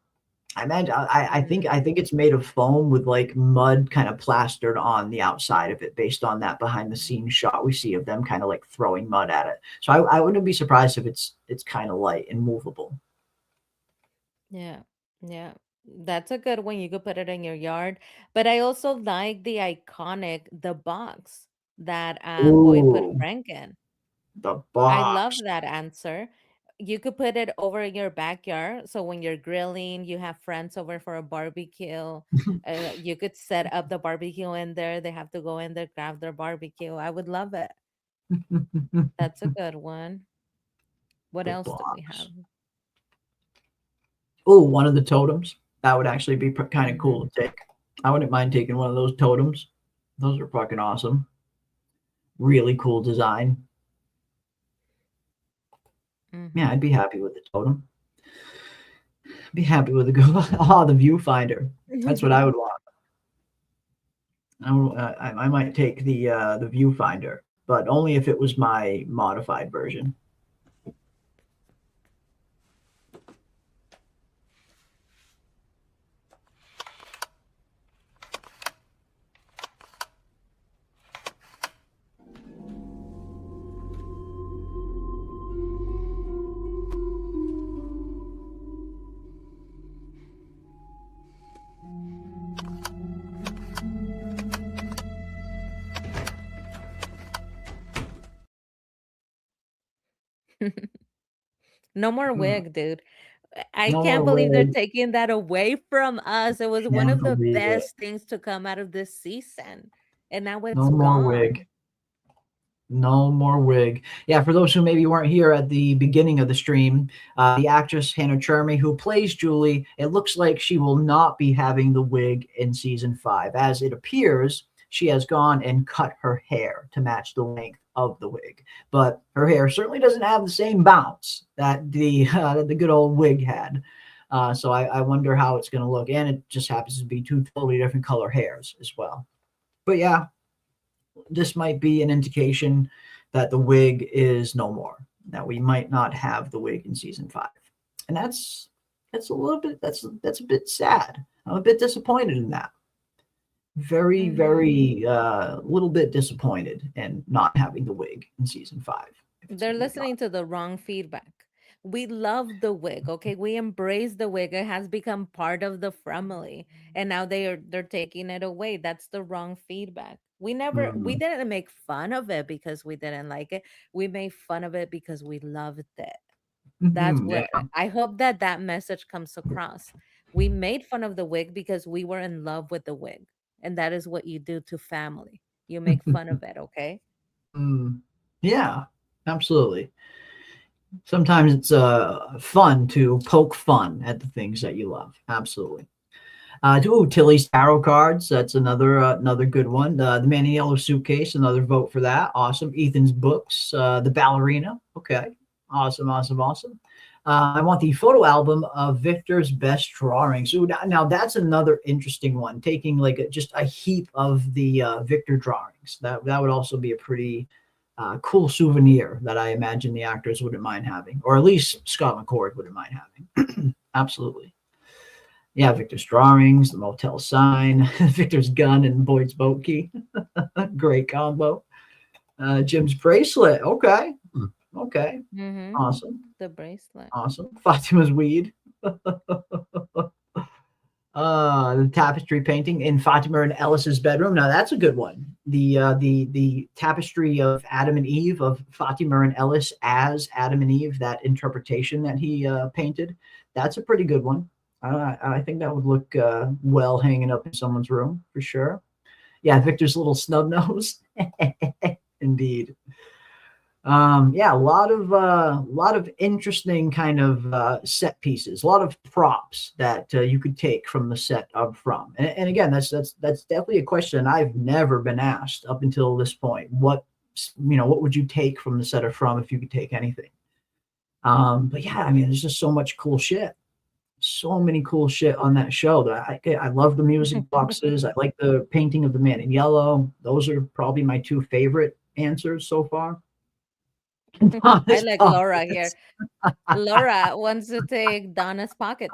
Speaker 7: I imagine. I think it's made of foam with like mud kind of plastered on the outside of it, based on that behind the scenes shot we see of them kind of like throwing mud at it. So I wouldn't be surprised if it's kind of light and movable.
Speaker 2: Yeah, yeah. That's a good one. You could put it in your yard. But I also like the box that Boyd put
Speaker 7: Ooh,
Speaker 2: Frank in.
Speaker 7: the
Speaker 2: I love
Speaker 7: box.
Speaker 2: that answer. You could put it over in your backyard. So when you're grilling, you have friends over for a barbecue. You could set up the barbecue in there. They have to go in there, grab their barbecue. I would love it. That's a good one. What
Speaker 7: The
Speaker 2: else do we
Speaker 7: box.
Speaker 2: have?
Speaker 7: Oh, one of the totems. That would actually be kind of
Speaker 2: Mhm.
Speaker 7: cool to take. I wouldn't mind taking one of those totems. Those are fucking awesome. Really cool design. Yeah, I'd be happy with the totem. Be happy with the the viewfinder. That's what I would want. I might take the viewfinder, but only if it was my modified version.
Speaker 2: No more wig, dude. I
Speaker 7: No
Speaker 2: can't
Speaker 7: more
Speaker 2: believe they're
Speaker 7: wig.
Speaker 2: taking that away from us. It was one
Speaker 7: Can't
Speaker 2: of the
Speaker 7: believe it.
Speaker 2: best things to come out of this season. And now it's
Speaker 7: No more
Speaker 2: gone.
Speaker 7: wig. No more wig. Yeah, for those who maybe weren't here at the beginning of the stream, the actress Hannah Chermy, who plays Julie, it looks like she will not be having the wig in season 5. As it appears, she has gone and cut her hair to match the length of the wig. But her hair certainly doesn't have the same bounce that the good old wig had. So I wonder how it's going to look. And it just happens to be two totally different color hairs as well. But yeah, this might be an indication that the wig is no more, that we might not have the wig in season 5. And that's a little bit, that's a bit sad. I'm a bit disappointed in that. Very, very little bit disappointed in not having the wig in season 5.
Speaker 2: They're listening to the wrong feedback. We love the wig, okay? We embrace the wig. It has become part of the family, and now they're taking it away. That's the wrong feedback. We didn't make fun of it because we didn't like it. We made fun of it because we loved it. That's
Speaker 7: Yeah.
Speaker 2: what I hope that that message comes across. We made fun of the wig because we were in love with the wig, and that is what you do to family. You make fun of it, okay?
Speaker 7: Yeah, absolutely. Sometimes it's fun to poke fun at the things that you love. Absolutely. Tilly's tarot cards. That's another good one. The Man in Yellow Suitcase. Another vote for that. Awesome. Ethan's books. The Ballerina. Okay. Awesome. I want the photo album of Victor's best drawings. Ooh, now that's another interesting one. Taking like just a heap of the Victor drawings. That would also be a pretty cool souvenir that I imagine the actors wouldn't mind having, or at least Scott McCord wouldn't mind having. Absolutely. Yeah, Victor's drawings, the motel sign, Victor's gun, and Boyd's boat key. Great combo. Jim's bracelet. Okay. Okay. Awesome.
Speaker 2: The bracelet.
Speaker 7: Awesome. Fatima's weed. The tapestry painting in Fatima and Ellis's bedroom. Now that's a good one. The tapestry of Adam and Eve, of Fatima and Ellis as Adam and Eve, that interpretation that he painted. That's a pretty good one. I think that would look well hanging up in someone's room for sure. Yeah, Victor's little snub nose. Indeed. Yeah, a lot of interesting kind of set pieces, a lot of props that you could take from the set of From. And again, that's definitely a question I've never been asked up until this point. What would you take from the set of From if you could take anything? But yeah, I mean, there's just so much cool shit. So many cool shit on that show. That I love the music boxes. I like the painting of the Man in Yellow. Those are probably my two favorite answers so far.
Speaker 2: I like Laura here. Laura wants to take Donna's pockets,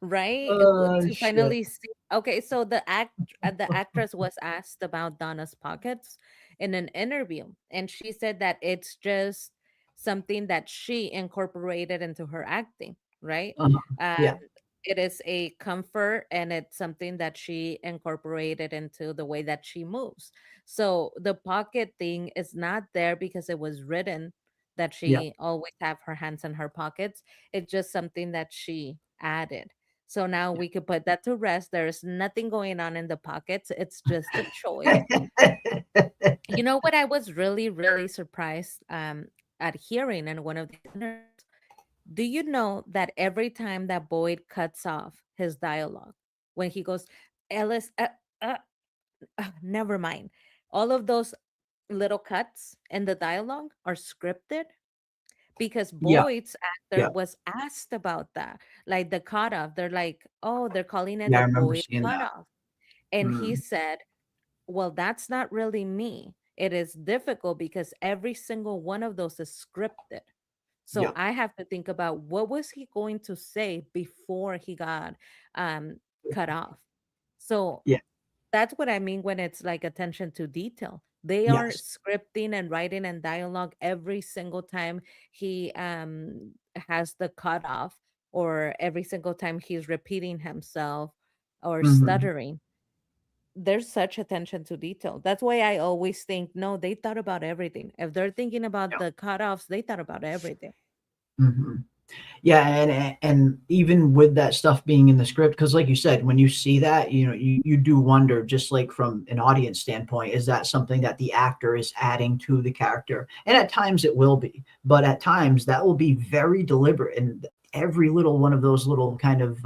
Speaker 2: right? To finally see. Okay, so the actress was asked about Donna's pockets in an interview, and she said that it's just something that she incorporated into her acting, right?
Speaker 7: Yeah.
Speaker 2: It is a comfort, and it's something that she incorporated into the way that she moves. So the pocket thing is not there because it was written that she always have her hands in her pockets. It's just something that she added. So now we could put that to rest. There's nothing going on in the pockets. It's just a choice. You know what I was really, really surprised at hearing in one of the interviews? Do you know that every time that Boyd cuts off his dialogue, when he goes, Ellis, never mind, all of those little cuts in the dialogue are scripted because
Speaker 7: Yeah.
Speaker 2: Boyd's actor was asked about that, like the cutoff. They're like, oh, they're calling it
Speaker 7: Yeah, I
Speaker 2: the
Speaker 7: remember
Speaker 2: Boyd
Speaker 7: seeing that.
Speaker 2: cutoff, and he said, well, that's not really me. It is difficult because every single one of those is scripted. So
Speaker 7: Yeah.
Speaker 2: I have to think about what was he going to say before he got cut off. So
Speaker 7: Yeah.
Speaker 2: that's what I mean when it's like attention to detail. They are
Speaker 7: Yes.
Speaker 2: scripting and writing and dialogue every single time he has the cutoff, or every single time he's repeating himself or stuttering. There's such attention to detail. That's why I always think, no, they thought about everything. If they're thinking about the cutoffs, they thought about everything.
Speaker 7: Yeah, and even with that stuff being in the script, because like you said, when you see that, you do wonder, just like from an audience standpoint, is that something that the actor is adding to the character? And at times it will be, but at times that will be very deliberate, and every little one of those little kind of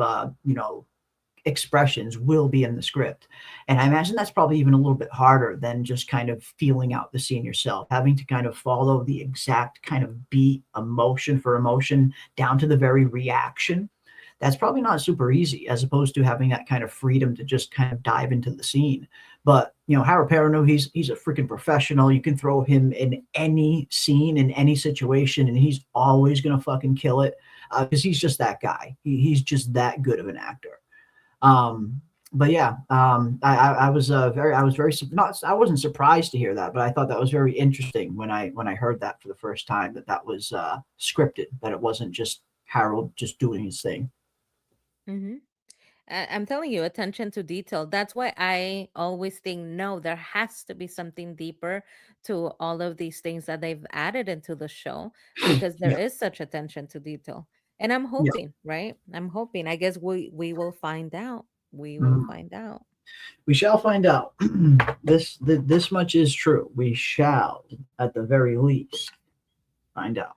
Speaker 7: expressions will be in the script. And I imagine that's probably even a little bit harder than just kind of feeling out the scene yourself, having to kind of follow the exact kind of beat, emotion for emotion, down to the very reaction. That's probably not super easy, as opposed to having that kind of freedom to just kind of dive into the scene. But Harold Perrineau, he's a freaking professional. You can throw him in any scene, in any situation, and he's always gonna fucking kill it, because he's just that guy. He's just that good of an actor. But yeah, I was not, I wasn't surprised to hear that, but I thought that was very interesting when I heard that for the first time, that was scripted, that it wasn't just Harold just doing his thing.
Speaker 2: Hmm. I'm telling you, attention to detail. That's why I always think, no, there has to be something deeper to all of these things that they've added into the show, because there
Speaker 7: Yeah,
Speaker 2: is such attention to detail. And I'm
Speaker 7: yeah.
Speaker 2: hoping, right? I'm hoping. I guess we will find out. We will
Speaker 7: Mhm.
Speaker 2: find out.
Speaker 7: We shall find out. This much is true. We shall, at the very least, find out.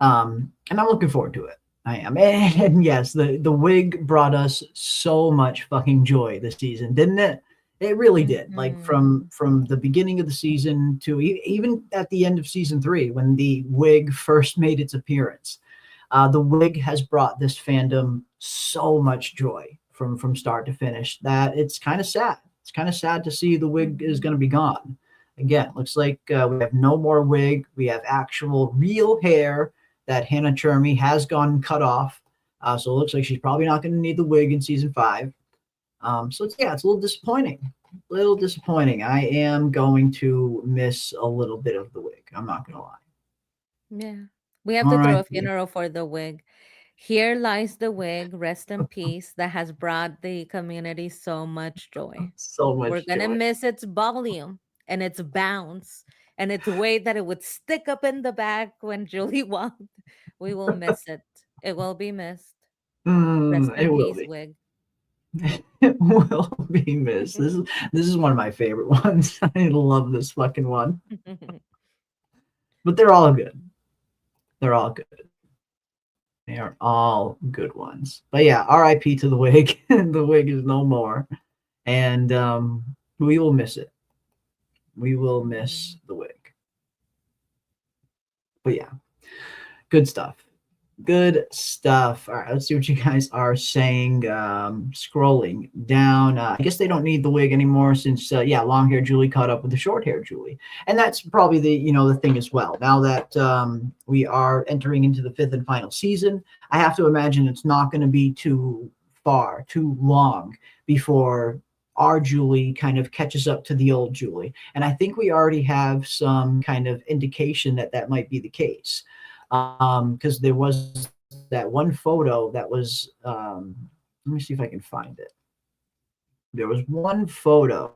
Speaker 7: And I'm looking forward to it. I am. And yes, the wig brought us so much fucking joy this season, didn't it? It really did. Like
Speaker 2: Mhm.
Speaker 7: from the beginning of the season to even at the end of season 3, when the wig first made its appearance. The wig has brought this fandom so much joy from start to finish that it's kind of sad. It's kind of sad to see the wig is
Speaker 2: Mhm.
Speaker 7: going to be gone. Again, looks like we have no more wig. We have actual real hair that Hannah Chermy has gone cut off. So it looks like she's probably not going to need the wig in season 5. So it's a little disappointing. Little disappointing. I am going to miss a little bit of the wig. I'm not going to lie.
Speaker 2: Yeah. We have
Speaker 7: All
Speaker 2: to throw
Speaker 7: right.
Speaker 2: a funeral for the wig. Here lies the wig, rest in peace, that has brought the community so much joy.
Speaker 7: So
Speaker 2: We're
Speaker 7: much
Speaker 2: gonna
Speaker 7: joy.
Speaker 2: miss its volume and its bounce and its way that it would stick up in the back when Julie walked. We will miss it. It will be missed. Rest
Speaker 7: It
Speaker 2: in
Speaker 7: will
Speaker 2: peace,
Speaker 7: be.
Speaker 2: wig.
Speaker 7: It will be missed. This is one of my favorite ones. I love this fucking one. But they're all good. They're all good. They are all good ones. But yeah, R.I.P. to the wig. The wig is no more, and we will miss it. We will miss the wig. But yeah, good stuff. Good stuff. All right, let's see what you guys are saying. Scrolling down, I guess they don't need the wig anymore since, long hair Julie caught up with the short hair Julie, and that's probably the thing as well. Now that we are entering into the 5th and final season, I have to imagine it's not going to be too long before our Julie kind of catches up to the old Julie, and I think we already have some kind of indication that that might be the case, because there was that one photo that was let me see if I can find it. There was one photo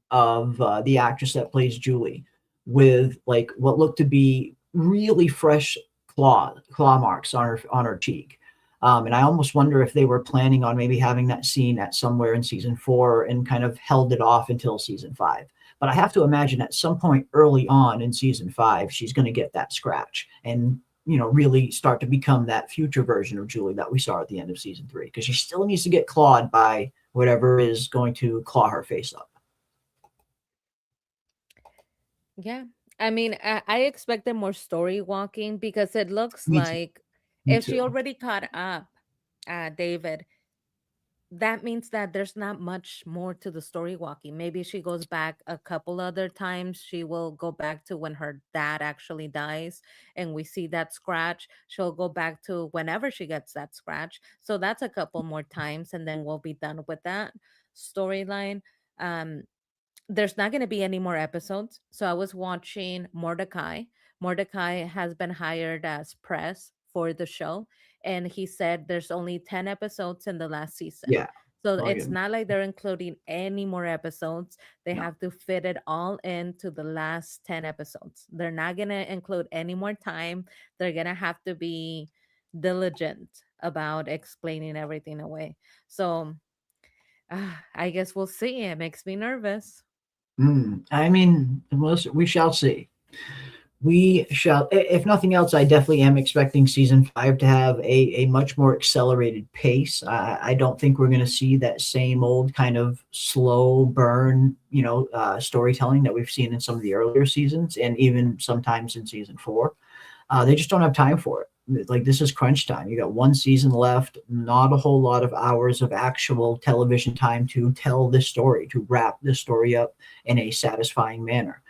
Speaker 7: of the actress that plays Julie with like what looked to be really fresh claw marks on her cheek. And I almost wonder if they were planning on maybe having that scene at somewhere in season 4 and kind of held it off until season 5. But I have to imagine at some point early on in season 5, she's going to get that scratch and really start to become that future version of Julie that we saw at the end of season 3, because she still needs to get clawed by whatever is going to claw her face up.
Speaker 2: Yeah. I mean, I expected more story walking, because it looks
Speaker 7: Me too.
Speaker 2: like
Speaker 7: Me
Speaker 2: if she
Speaker 7: too.
Speaker 2: already caught up, David, that means that there's not much more to the story walking. Maybe she goes back a couple other times. She will go back to when her dad actually dies and we see that scratch. She'll go back to whenever she gets that scratch. So that's a couple more times and then we'll be done with that storyline. Um there's not going to be any more episodes. So I was watching Mordecai. Mordecai has been hired as press for the show, and he said there's only 10 episodes in the last season.
Speaker 7: Yeah.
Speaker 2: So
Speaker 7: Oh, yeah.
Speaker 2: it's not like they're including any more episodes. They
Speaker 7: No.
Speaker 2: have to fit it all into the last 10 episodes. They're not going to include any more time. They're going to have to be diligent about explaining everything away. So I guess we'll see. It makes me nervous.
Speaker 7: I mean, we shall see. We shall, if nothing else, I definitely am expecting season 5 to have a much more accelerated pace. I don't think we're going to see that same old kind of slow burn, storytelling that we've seen in some of the earlier seasons and even sometimes in season 4. They just don't have time for it. Like, this is crunch time. You got one season left, not a whole lot of hours of actual television time to tell this story, to wrap this story up in a satisfying manner.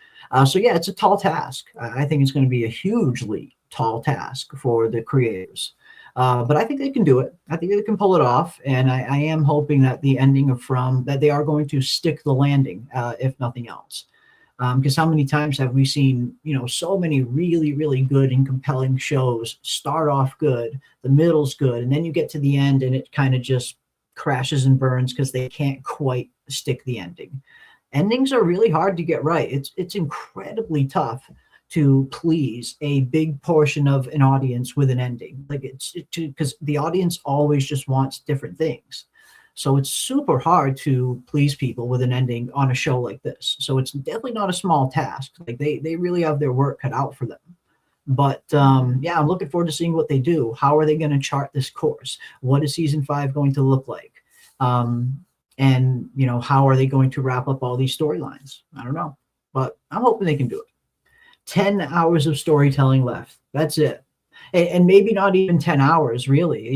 Speaker 7: So yeah, it's a tall task. I think it's going to be a hugely tall task for the creators. But I think they can do it. I think they can pull it off. And I am hoping that the ending of From, that they are going to stick the landing, if nothing else. Because how many times have we seen, so many really, really good and compelling shows start off good, the middle's good, and then you get to the end and it kind of just crashes and burns because they can't quite stick the ending. Endings are really hard to get right. It's incredibly tough to please a big portion of an audience with an ending. Like, because the audience always just wants different things. So it's super hard to please people with an ending on a show like this. So it's definitely not a small task. Like, they really have their work cut out for them. But yeah, I'm looking forward to seeing what they do. How are they going to chart this course? What is season 5 going to look like? And how are they going to wrap up all these storylines? I don't know, but I'm hoping they can do it. 10 hours of storytelling left. That's it. And maybe not even 10 hours, really.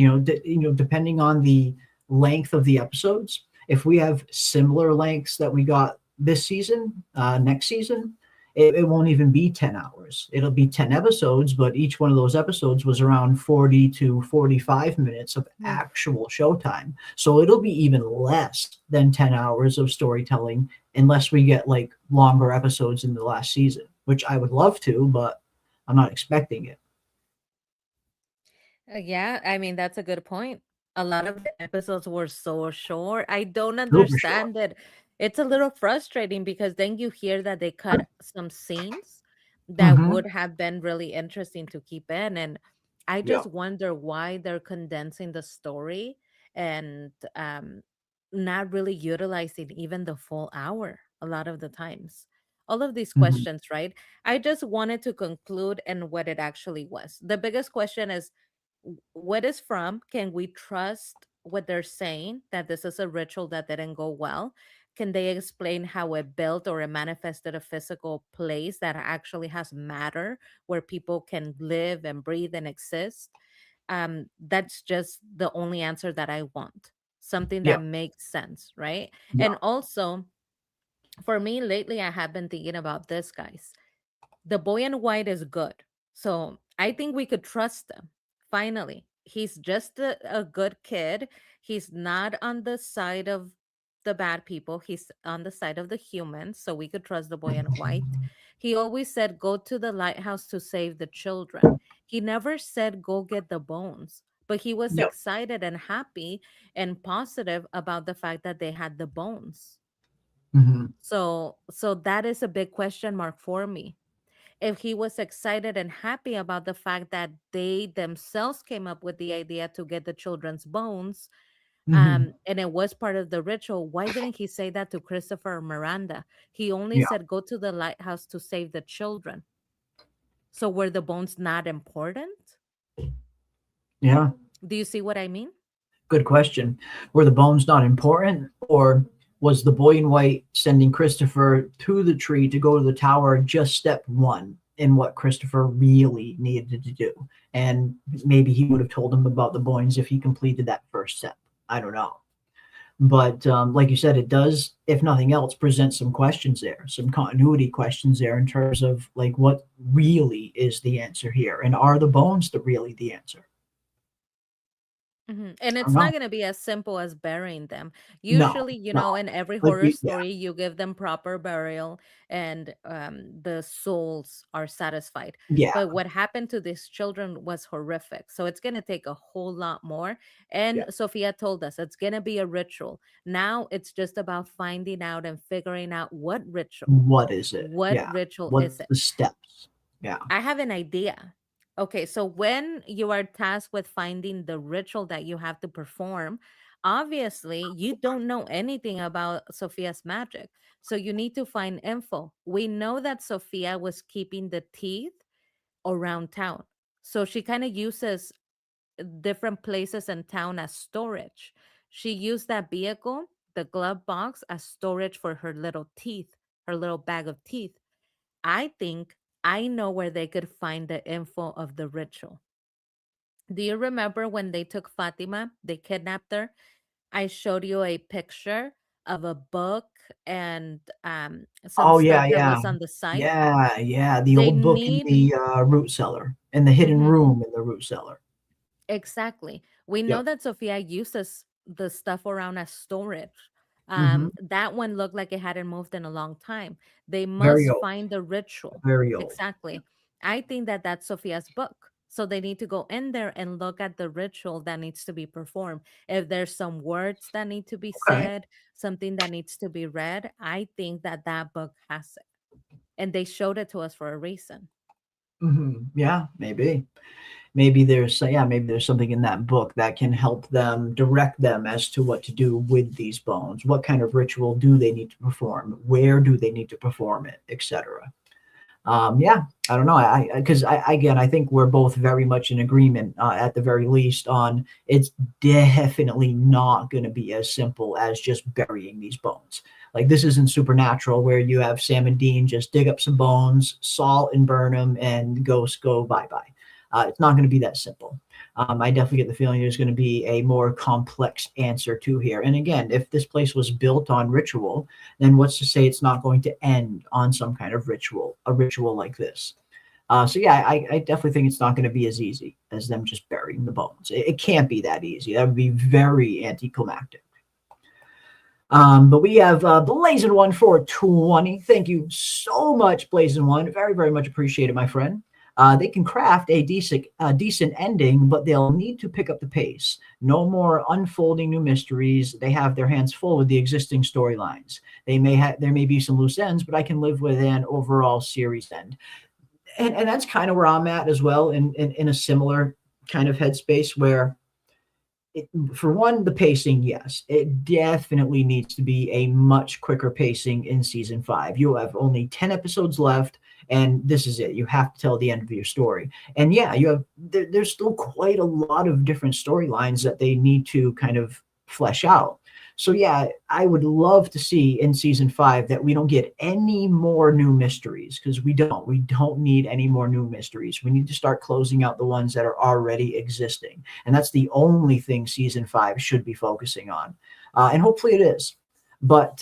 Speaker 7: Depending on the length of the episodes. If we have similar lengths that we got this season, next season, it won't even be 10 hours. It'll be 10 episodes, but each one of those episodes was around 40 to 45 minutes of actual showtime. So it'll be even less than 10 hours of storytelling unless we get like longer episodes in the last season, which I would love to, but I'm not expecting it.
Speaker 2: Yeah, I mean, that's a good point. A lot of the episodes were so short. I don't
Speaker 7: Super short.
Speaker 2: understand it. It's a little frustrating because then you hear that they cut some scenes that
Speaker 7: Mhm.
Speaker 2: would have been really interesting to keep in. And I
Speaker 7: Yeah.
Speaker 2: just wonder why they're condensing the story and not really utilizing even the full hour a lot of the times. All of these
Speaker 7: Mhm.
Speaker 2: questions, right? I just wanted to conclude and what it actually was. The biggest question is, what is From? Can we trust what they're saying, that this is a ritual that didn't go well? Can they explain how it built or it manifested a physical place that actually has matter where people can live and breathe and exist? That's just the only answer that I want. Something
Speaker 7: Yeah.
Speaker 2: that makes sense, right?
Speaker 7: Yeah.
Speaker 2: And also, for me, lately, I have been thinking about this, guys. The boy in white is good. So I think we could trust him. Finally, he's just a good kid. He's not on the side of the bad people, he's on the side of the humans. So we could trust the boy in white. He always said, go to the lighthouse to save the children. He never said, go get the bones. But he was
Speaker 7: Yeah.
Speaker 2: excited and happy and positive about the fact that they had the bones.
Speaker 7: Mhm.
Speaker 2: So that is a big question mark for me. If he was excited and happy about the fact that they themselves came up with the idea to get the children's bones,
Speaker 7: Mhm.
Speaker 2: and it was part of the ritual, why didn't he say that to Christopher or Miranda? He only
Speaker 7: Yeah.
Speaker 2: said, go to the lighthouse to save the children. So were the bones not important?
Speaker 7: Yeah.
Speaker 2: Do you see what I mean?
Speaker 7: Good question. Were the bones not important, or was the boy in white sending Christopher to the tree to go to the tower just step one in what Christopher really needed to do? And maybe he would have told him about the bones if he completed that first step. I don't know. But like you said, it does, if nothing else, present some questions there, some continuity questions there in terms of like what really is the answer here, and are the bones really the answer?
Speaker 2: And
Speaker 7: I don't
Speaker 2: it's not
Speaker 7: know.
Speaker 2: going to be as simple as burying them.
Speaker 7: No,
Speaker 2: Usually,
Speaker 7: no.
Speaker 2: in every
Speaker 7: Like
Speaker 2: horror
Speaker 7: yeah,
Speaker 2: story, you give them proper burial and the souls are satisfied.
Speaker 7: yeah,
Speaker 2: But what happened to these children was horrific. So it's going to take a whole lot more.
Speaker 7: yeah.
Speaker 2: And Sophia told us it's going to be a ritual. Now it's just about finding out and figuring out what ritual.
Speaker 7: What is it?
Speaker 2: What
Speaker 7: Yeah.
Speaker 2: ritual is
Speaker 7: What's
Speaker 2: it?
Speaker 7: the steps? Yeah.
Speaker 2: I have an idea. Okay, so when you are tasked with finding the ritual that you have to perform, obviously you don't know anything about Sophia's magic. So you need to find info. We know that Sophia was keeping the teeth around town. So she kind of uses different places in town as storage. She used that vehicle, the glove box, as storage for her little teeth, her little bag of teeth. I think I know where they could find the info of the ritual. Do you remember when they took Fatima? They kidnapped her. I showed you a picture of a book and some
Speaker 7: Oh yeah,
Speaker 2: stuff that
Speaker 7: yeah.
Speaker 2: was on the side.
Speaker 7: Yeah, yeah. The
Speaker 2: They
Speaker 7: old book in
Speaker 2: need
Speaker 7: the root cellar, in the hidden
Speaker 2: Mhm.
Speaker 7: room in the root cellar.
Speaker 2: Exactly. We know
Speaker 7: Yep.
Speaker 2: that Sophia uses the stuff around as storage.
Speaker 7: Hmm.
Speaker 2: That one looked like it hadn't moved in a long time. They
Speaker 7: Very
Speaker 2: must
Speaker 7: old.
Speaker 2: find the ritual.
Speaker 7: Very old.
Speaker 2: Exactly. I think that that's Sophia's book. So they need to go in there and look at the ritual that needs to be performed. If there's some words that need to be
Speaker 7: Okay.
Speaker 2: said, something that needs to be read, I think that that book has it. And they showed it to us for a reason.
Speaker 7: Yeah, maybe. Maybe there's something in that book that can help them direct them as to what to do with these bones. What kind of ritual do they need to perform? Where do they need to perform it, etc. Yeah, I don't know. I think we're both very much in agreement, at the very least, on it's definitely not going to be as simple as just burying these bones. Like this isn't Supernatural where you have Sam and Dean just dig up some bones, salt and burn them, and ghosts go bye bye. It's not going to be that simple. I definitely get the feeling there's going to be a more complex answer to here. And again, if this place was built on ritual, then what's to say it's not going to end on some kind of ritual, a ritual like this? So yeah, I definitely think it's not going to be as easy as them just burying the bones. It can't be that easy. That would be very anticlimactic. But we have Blazing One for 20. Thank you so much, Blazing One. Very, very much appreciated, my friend. They can craft a decent ending, but they'll need to pick up the pace. No more unfolding new mysteries. They have their hands full with the existing storylines. There may be some loose ends, but I can live with an overall series end. And that's kind of where I'm at as well, in a similar kind of headspace where for one, the pacing, yes, it definitely needs to be a much quicker pacing in season 5. You have only 10 episodes left, and this is it. You have to tell the end of your story. And yeah, there's still quite a lot of different storylines that they need to kind of flesh out. So yeah, I would love to see in season 5 that we don't get any more new mysteries, because we don't need any more new mysteries. We need to start closing out the ones that are already existing, and that's the only thing season 5 should be focusing on, and hopefully it is. But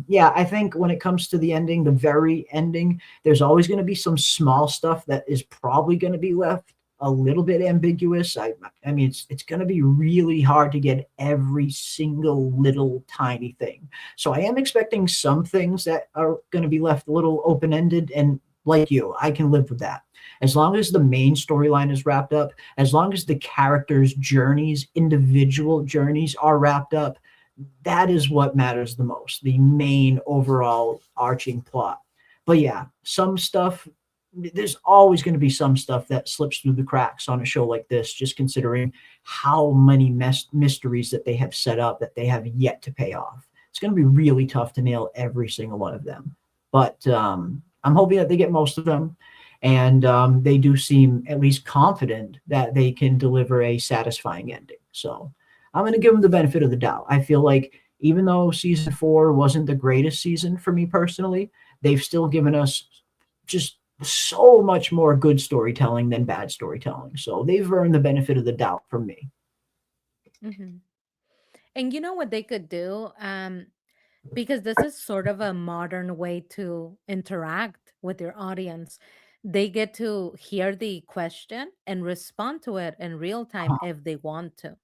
Speaker 7: yeah, I think when it comes to the ending, the very ending, there's always going to be some small stuff that is probably going to be left a little bit ambiguous. I mean, it's going to be really hard to get every single little tiny thing. So I am expecting some things that are going to be left a little open ended, and like you, I can live with that. As long as the main storyline is wrapped up, as long as the characters' journeys, individual journeys, are wrapped up, that is what matters the most. The main overall arching plot. But yeah, some stuff, there's always going to be some stuff that slips through the cracks on a show like this, just considering how many mysteries that they have set up that they have yet to pay off. It's going to be really tough to nail every single one of them. But I'm hoping that they get most of them. And they do seem at least confident that they can deliver a satisfying ending. So I'm going to give them the benefit of the doubt. I feel like even though season 4 wasn't the greatest season for me personally, they've still given us just so much more good storytelling than bad storytelling. So they've earned the benefit of the doubt from me.
Speaker 2: hmm And you know what they could do? Because this is sort of a modern way to interact with your audience. They get to hear the question and respond to it in real time
Speaker 7: Uh-huh.
Speaker 2: if they want to.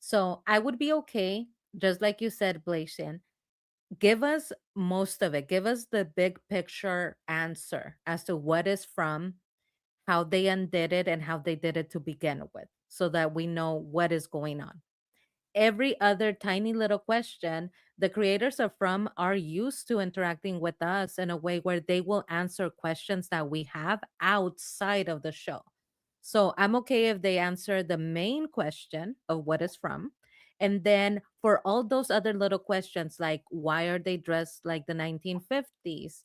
Speaker 2: So I would be okay, just like you said, Blasian. Give us most of it. Give us the big picture answer as to what is from, how they undid it, and how they did it to begin with, so that we know what is going on. Every other tiny little question, the creators of From are used to interacting with us in a way where they will answer questions that we have outside of the show. So I'm okay if they answer the main question of what is From. And then for all those other little questions, like why are they dressed like the 1950s?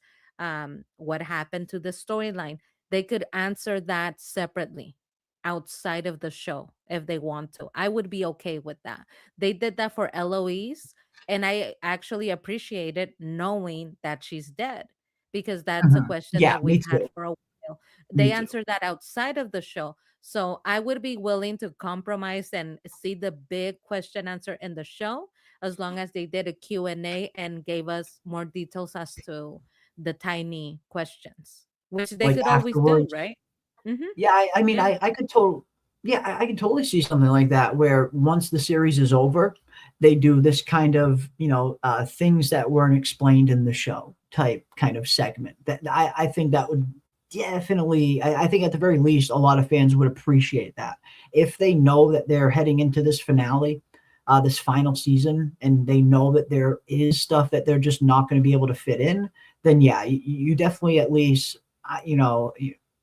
Speaker 2: What happened to the storyline? They could answer that separately outside of the show if they want to. I would be okay with that. They did that for Eloise, and I actually appreciate it knowing that she's dead, because that's a
Speaker 7: Mhm.
Speaker 2: question
Speaker 7: Yeah,
Speaker 2: that
Speaker 7: me
Speaker 2: we've had
Speaker 7: too.
Speaker 2: for a while.
Speaker 7: Me
Speaker 2: They
Speaker 7: too.
Speaker 2: answered that outside of the show. So I would be willing to compromise and see the big question answer in the show, as long as they did a Q&A and gave us more details as to the tiny questions, which they
Speaker 7: Like
Speaker 2: could always do,
Speaker 7: afterwards.
Speaker 2: right? Mm-hmm.
Speaker 7: Yeah, I mean,
Speaker 2: Yeah.
Speaker 7: I could totally, yeah, I could totally see something like that where once the series is over, they do this kind of, things that weren't explained in the show type kind of segment. That I think that would definitely, I think at the very least, a lot of fans would appreciate that if they know that they're heading into this finale, this final season, and they know that there is stuff that they're just not going to be able to fit in. Then yeah, you definitely at least,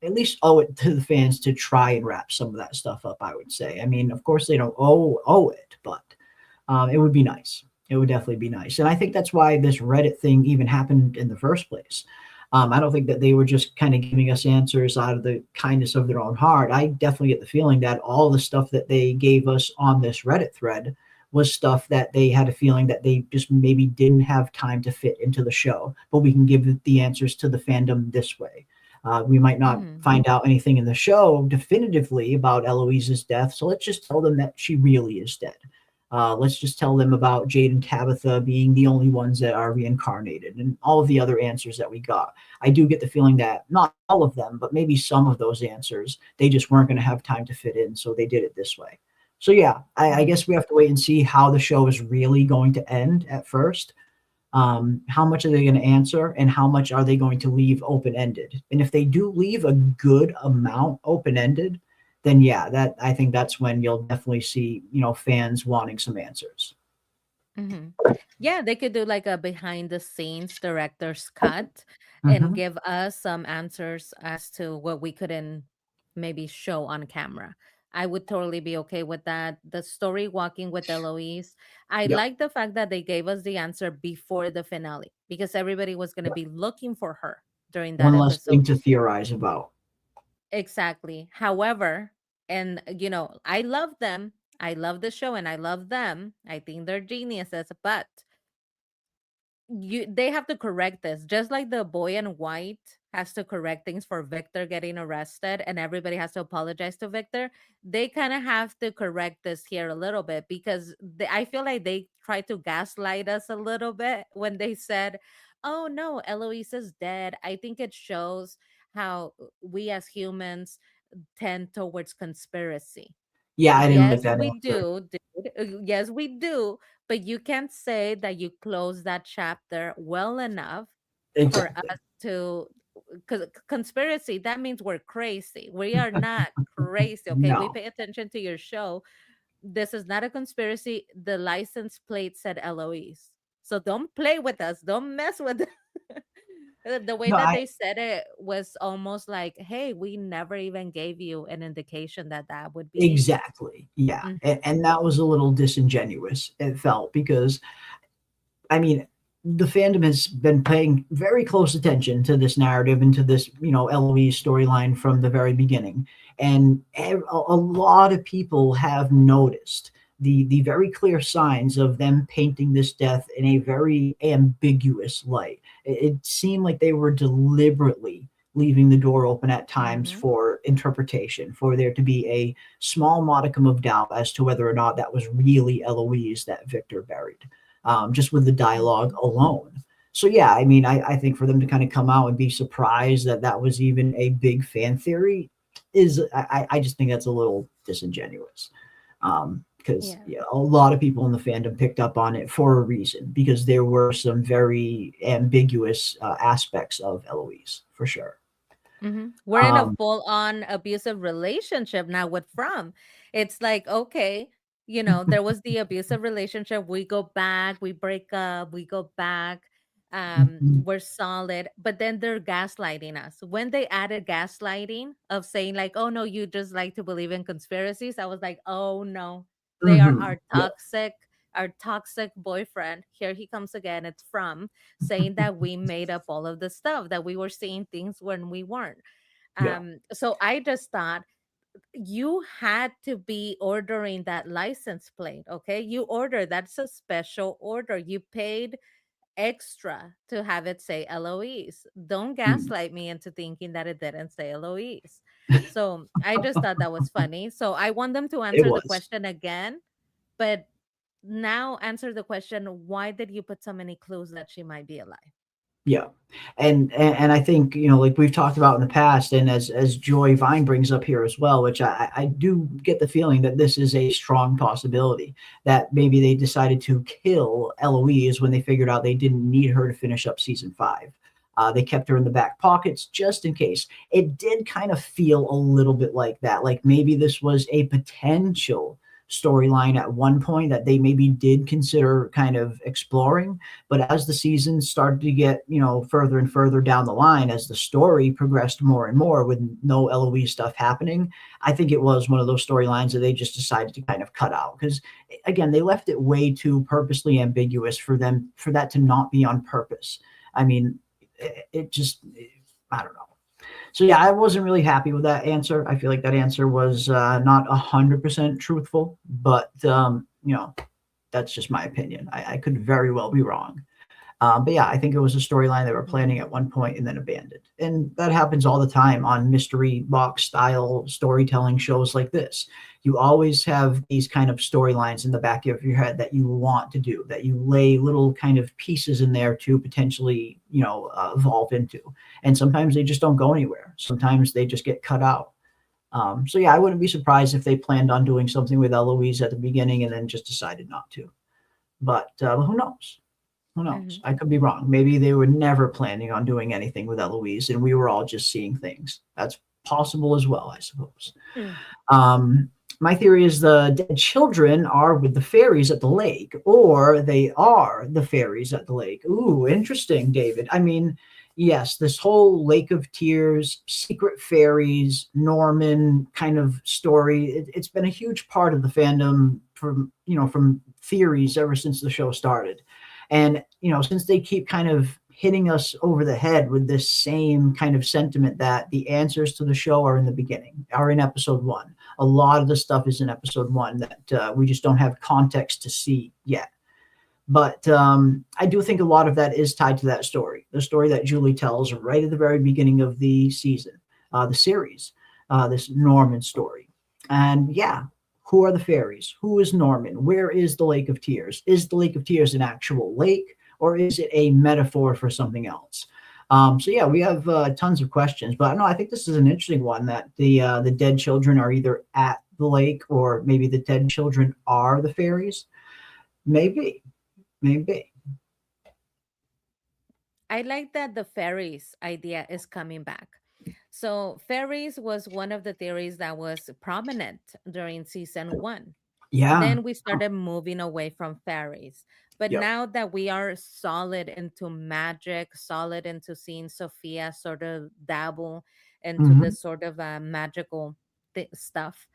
Speaker 7: at least owe it to the fans to try and wrap some of that stuff up, I would say. I mean, of course they don't owe it, but it would be nice. It would definitely be nice. And I think that's why this Reddit thing even happened in the first place. I don't think that they were just kind of giving us answers out of the kindness of their own heart. I definitely get the feeling that all the stuff that they gave us on this Reddit thread was stuff that they had a feeling that they just maybe didn't have time to fit into the show, but we can give the answers to the fandom this way. We might not
Speaker 2: Mm-hmm.
Speaker 7: find out anything in the show definitively about Eloise's death, so let's just tell them that she really is dead. Let's just tell them about Jade and Tabitha being the only ones that are reincarnated and all of the other answers that we got. I do get the feeling that not all of them, but maybe some of those answers, they just weren't going to have time to fit in, so they did it this way. So yeah, I
Speaker 2: Mm-hmm.
Speaker 7: guess we have to wait and see how the show is really going to end at first. How much are they going to answer, and how much are they going to leave open ended? And if they do leave a good amount open ended, then yeah, that I think that's when you'll definitely see fans wanting some answers.
Speaker 2: Mm-hmm. Yeah, they could do like a behind the scenes director's cut and
Speaker 7: Hmm.
Speaker 2: give us some answers as to what we couldn't maybe show on camera. I would totally be okay with that. The story walking with Eloise, I
Speaker 7: Yep.
Speaker 2: like the fact that they gave us the answer before the finale, because everybody was going to
Speaker 7: Yep.
Speaker 2: be looking for her during that
Speaker 7: One less thing
Speaker 2: episode.
Speaker 7: to theorize about.
Speaker 2: Exactly. However, and I love them. I love the show and I love them. I think they're geniuses, but they have to correct this, just like the boy in white has to correct things for Victor getting arrested and everybody has to apologize to Victor. They kind of have to correct this here a little bit, because I feel like they tried to gaslight us a little bit when they said, oh no, Eloise is dead. I think it shows how we as humans tend towards conspiracy.
Speaker 7: Yeah, I didn't like
Speaker 2: Yes,
Speaker 7: that
Speaker 2: we
Speaker 7: answer.
Speaker 2: do, dude. Yes, we do. But you can't say that you closed that chapter well enough for
Speaker 7: Exactly.
Speaker 2: us to, because conspiracy, that means we're crazy. We are not crazy, okay? We
Speaker 7: No.
Speaker 2: pay attention to your show. This is not a conspiracy. The license plate said Eloise. So don't play with us. Don't mess with the way
Speaker 7: No,
Speaker 2: that
Speaker 7: I
Speaker 2: they said it was almost like, hey, we never even gave you an indication that that would be.
Speaker 7: exactly. Yeah.
Speaker 2: Mhm.
Speaker 7: And that was a little disingenuous, it felt, because I mean, the fandom has been paying very close attention to this narrative and to this, Eloise storyline from the very beginning. And a lot of people have noticed the very clear signs of them painting this death in a very ambiguous light. It seemed like they were deliberately leaving the door open at times
Speaker 2: Mhm.
Speaker 7: for interpretation, for there to be a small modicum of doubt as to whether or not that was really Eloise that Victor buried, just with the dialogue
Speaker 2: Mhm.
Speaker 7: alone. So yeah, I mean, I think for them to kind of come out and be surprised that that was even a big fan theory is, I just think that's a little disingenuous. because
Speaker 2: Yeah.
Speaker 7: yeah, a lot of people in the fandom picked up on it for a reason because there were some very ambiguous aspects of Eloise for sure.
Speaker 2: We're in a
Speaker 7: Um,
Speaker 2: full on abusive relationship now with From. It's like, okay, there was the abusive relationship. We go back, we break up, we go back.
Speaker 7: mhm,
Speaker 2: We're solid, but then they're gaslighting us. When they added gaslighting of saying, like, oh no, you just like to believe in conspiracies, I was like, oh no, they are
Speaker 7: mhm, yeah,
Speaker 2: our toxic boyfriend. Here he comes again. It's From saying that we made up all of the stuff, that we were seeing things when we weren't.
Speaker 7: yeah,
Speaker 2: So I just thought you had to be ordering that license plate. Okay, you order, that's a special order. You paid extra to have it say Eloise. Don't
Speaker 7: mm,
Speaker 2: gaslight me into thinking that it didn't say Eloise. So I just thought that was funny. So I want them to
Speaker 7: it
Speaker 2: answer the
Speaker 7: was.
Speaker 2: question again, but now answer the question, why did you put so many clues that she might be alive?
Speaker 7: Yeah. And I think, like we've talked about in the past, and as Joy Vine brings up here as well, which I do get the feeling that this is a strong possibility that maybe they decided to kill Eloise when they figured out they didn't need her to finish up season 5. They kept her in the back pockets just in case. It did kind of feel a little bit like that. Like maybe this was a potential storyline at one point that they maybe did consider kind of exploring, but as the season started to get, further and further down the line, as the story progressed more and more with no Eloise stuff happening, I think it was one of those storylines that they just decided to kind of cut out. Because again, they left it way too purposely ambiguous for that to not be on purpose. I mean, it just, I don't know. So yeah, I wasn't really happy with that answer. I feel like that answer was not 100% truthful, but that's just my opinion. I could very well be wrong. But yeah, I think it was a storyline they were planning at one point and then abandoned. And that happens all the time on mystery box style storytelling shows like this. You always have these kind of storylines in the back of your head that you want to do, that you lay little kind of pieces in there to potentially, evolve into. And sometimes they just don't go anywhere. Sometimes they just get cut out. So yeah, I wouldn't be surprised if they planned on doing something with Eloise at the beginning and then just decided not to. But who knows? Who knows?
Speaker 2: Mhm.
Speaker 7: I could be wrong. Maybe they were never planning on doing anything with Eloise, and we were all just seeing things. That's possible as well, I suppose.
Speaker 2: Mm.
Speaker 7: Um, my theory is the dead children are with the fairies at the lake, or they are the fairies at the lake. Ooh, interesting, David. I mean, yes, this whole Lake of Tears, secret fairies, Norman kind of story. It's been a huge part of the fandom from theories ever since the show started. And, since they keep kind of hitting us over the head with this same kind of sentiment that the answers to the show are in the beginning, are in episode 1. A lot of the stuff is in episode 1 that we just don't have context to see yet. But I do think a lot of that is tied to that story, the story that Julie tells right at the very beginning of the season, the series, this Norman story. And yeah, who are the fairies? Who is Norman? Where is the Lake of Tears? Is the Lake of Tears an actual lake, or is it a metaphor for something else? So yeah, we have tons of questions, but no, I think this is an interesting one that the dead children are either at the lake, or maybe the dead children are the fairies. Maybe, maybe.
Speaker 2: I like that the fairies idea is coming back. So, fairies was one of the theories that was prominent during season 1.
Speaker 7: Yeah.
Speaker 2: Then we started moving away from fairies. But
Speaker 7: Yep.
Speaker 2: now that we are solid into magic, solid into seeing Sophia sort of dabble into
Speaker 7: Mhm.
Speaker 2: this sort of magical stuff,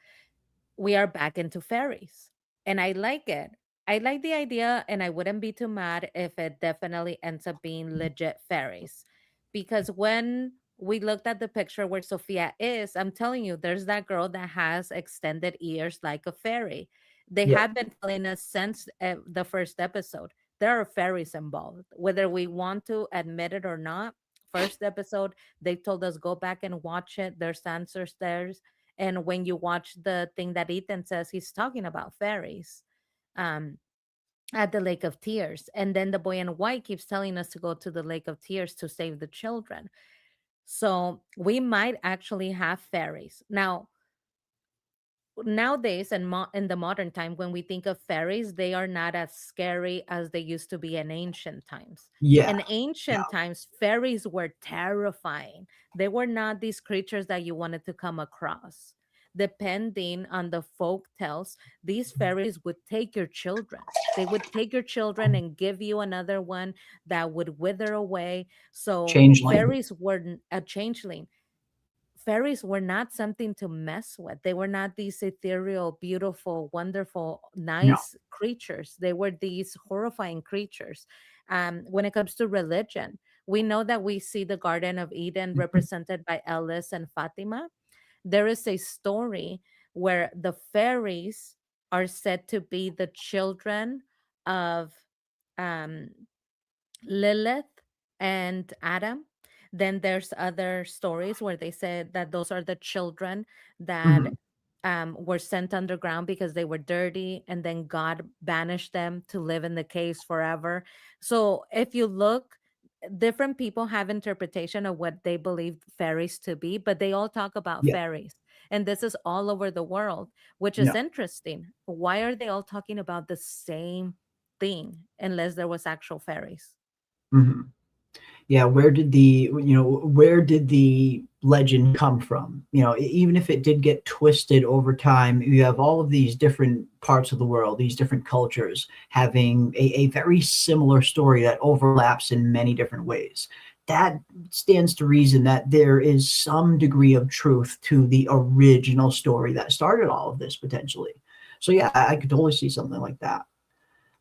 Speaker 2: we are back into fairies. And I like it. I like the idea, and I wouldn't be too mad if it definitely ends up being legit fairies. Because when we looked at the picture where Sophia is, I'm telling you, there's that girl that has extended ears like a fairy. They
Speaker 7: Yep.
Speaker 2: have been telling us since the first episode there are fairies involved, whether we want to admit it or not. First episode, they told us go back and watch it. There's answers there, and when you watch the thing that Ethan says, he's talking about fairies um, at the Lake of Tears. And then the boy in white keeps telling us to go to the Lake of Tears to save the children. So we might actually have fairies. Now, nowadays and in the modern time, when we think of fairies, they are not as scary as they used to be in ancient times.
Speaker 7: Yeah.
Speaker 2: In ancient times, fairies were terrifying. They were not these creatures that you wanted to come across. Depending on the folk tales, these fairies would take your children. They would take your children and give you another one that would wither away. So
Speaker 7: Changeling.
Speaker 2: fairies were a changeling. Fairies were not something to mess with. They were not these ethereal, beautiful, wonderful,
Speaker 7: No.
Speaker 2: nice creatures. They were these horrifying creatures. When it comes to religion, we know that we see the Garden of Eden represented by Ellis and Fatima. There is a story where the fairies are said to be the children of um, Lilith and Adam. Then there's other stories where they said that those are the children that were sent underground because they were dirty, and then God banished them to live in the caves forever. So if you look, different people have interpretation of what they believe fairies to be, but they all talk about
Speaker 7: Yeah.
Speaker 2: fairies. And this is all over the world, which is
Speaker 7: Yeah.
Speaker 2: interesting. Why are they all talking about the same thing unless there was actual fairies?
Speaker 7: hmm Yeah, where did the legend come from? Even if it did get twisted over time, you have all of these different parts of the world, these different cultures having a very similar story that overlaps in many different ways. That stands to reason that there is some degree of truth to the original story that started all of this potentially. So yeah, I could totally see something like that.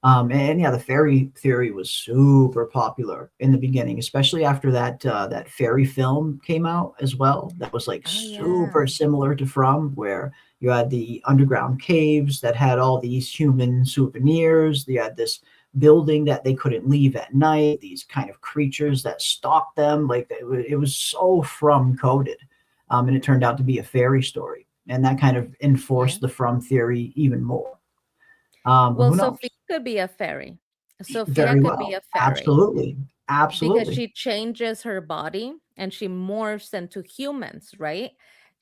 Speaker 7: And yeah, the fairy theory was super popular in the beginning, especially after that fairy film came out as well. That was like super similar to From, where you had the underground caves that had all these human souvenirs. You had this building that they couldn't leave at night. These kind of creatures that stalked them. Like it was so From coded, and it turned out to be a fairy story, and that kind of enforced the From theory even more.
Speaker 2: Well,
Speaker 7: Who knows?
Speaker 2: Sophia could be a fairy. Sophia
Speaker 7: Very
Speaker 2: could be
Speaker 7: well.
Speaker 2: a fairy
Speaker 7: Absolutely.
Speaker 2: because
Speaker 7: Absolutely.
Speaker 2: she changes her body and she morphs into humans, right?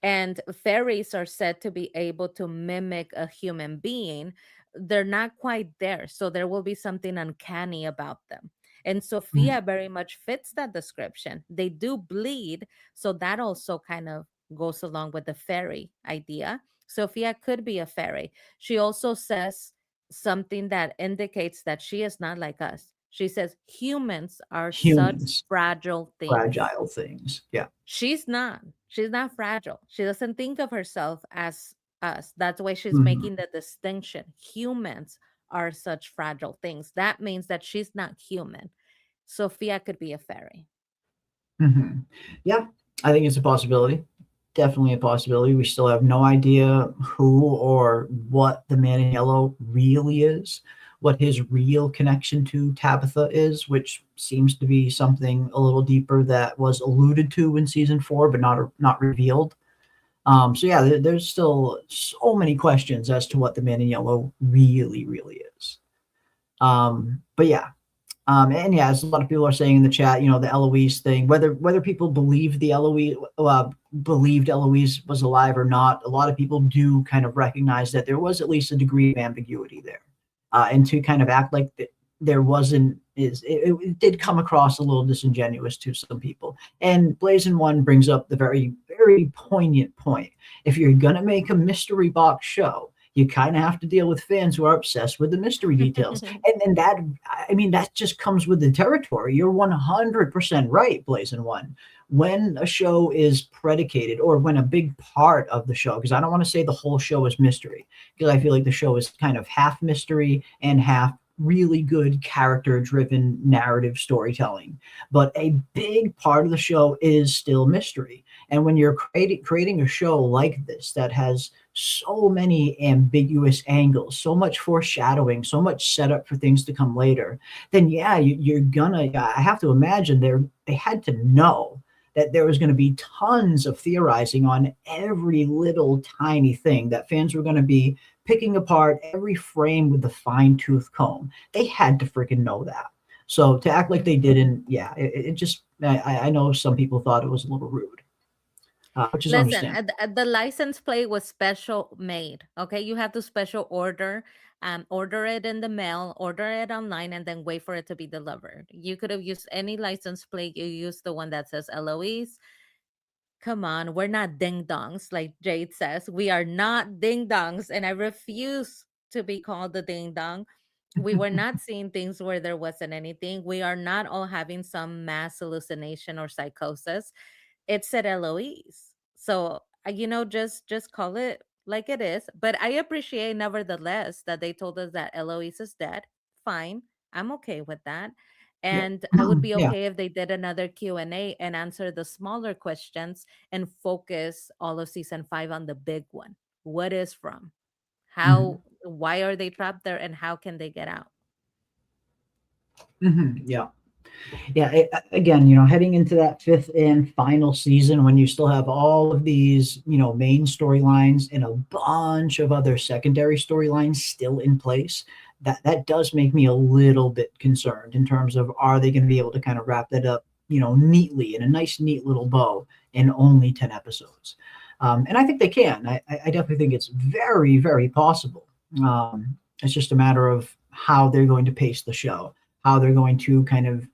Speaker 2: And fairies are said to be able to mimic a human being. They're not quite there, so there will be something uncanny about them. And Sophia very much fits that description. They do bleed, so that also kind of goes along with the fairy idea. Sophia could be a fairy. She also says something that indicates that she is not like us. She says humans are such
Speaker 7: Humans.
Speaker 2: fragile things.
Speaker 7: Fragile things. Yeah.
Speaker 2: She's not. She's not fragile. She doesn't think of herself as us. That's why she's
Speaker 7: Mhm.
Speaker 2: making the distinction. Humans are such fragile things. That means that she's not human. Sophia could be a fairy.
Speaker 7: Yeah, I think it's a possibility. Definitely a possibility. We still have no idea who or what the man in yellow really is, what his real connection to Tabitha is, which seems to be something a little deeper that was alluded to in season 4, but not revealed. So yeah, there's still so many questions as to what the man in yellow really is. But yeah. And yeah, as a lot of people are saying in the chat, the Eloise thing, whether people believe believed Eloise was alive or not, a lot of people do kind of recognize that there was at least a degree of ambiguity there, and to kind of act like there wasn't it did come across a little disingenuous to some people. And Blazing One brings up the very, very poignant point. If you're gonna make a mystery box show, you kind of have to deal with fans who are obsessed with the mystery details. and that, I mean, that just comes with the territory. You're 100% right, Blazing One. When a show is predicated, or when a big part of the show, because I don't want to say the whole show is mystery, because I feel like the show is kind of half mystery and half really good character-driven narrative storytelling. But a big part of the show is still mystery. And when you're creating a show like this that has so many ambiguous angles, so much foreshadowing, so much setup for things to come later, then yeah, you're gonna, I have to imagine they had to know that there was going to be tons of theorizing on every little tiny thing, that fans were going to be picking apart every frame with the fine-tooth comb. They had to freaking know that. So to act like they didn't, yeah, it just, I know some people thought it was a little rude. which is
Speaker 2: Listen,
Speaker 7: understandable.
Speaker 2: the license plate was special made. Okay, you have to special order it in the mail, order it online, and then wait for it to be delivered. You could have used any license plate. You used the one that says Eloise. Come on, we're not ding dongs, like Jade says. We are not ding dongs, and I refuse to be called the ding dong. We were not seeing things where there wasn't anything. We are not all having some mass hallucination or psychosis. It said Eloise. So just call it like it is. But I appreciate nevertheless that they told us that Eloise is dead. Fine. I'm okay with that.
Speaker 7: Yeah.
Speaker 2: And I would be
Speaker 7: Yeah.
Speaker 2: okay if they did another Q&A and answer the smaller questions and focus all of season 5 on the big one. What is from?
Speaker 7: Mhm.
Speaker 2: Why are they trapped there and how can they get out?
Speaker 7: Yeah. Yeah, again, heading into that fifth and final season when you still have all of these, main storylines and a bunch of other secondary storylines still in place, that does make me a little bit concerned in terms of, are they going to be able to kind of wrap that up, neatly in a nice, neat little bow in only 10 episodes. And I think they can. I definitely think it's very, very possible. It's just a matter of how they're going to pace the show, how they're going to kind of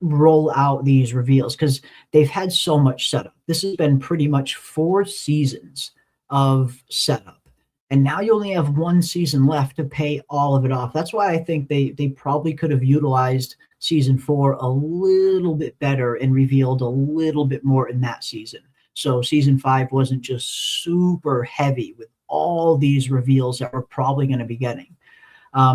Speaker 7: roll out these reveals, because they've had so much setup. This has been pretty much 4 seasons of setup, and now you only have 1 season left to pay all of it off. That's why I think they probably could have utilized season 4 a little bit better and revealed a little bit more in that season, so season 5 wasn't just super heavy with all these reveals that we're probably going to be getting.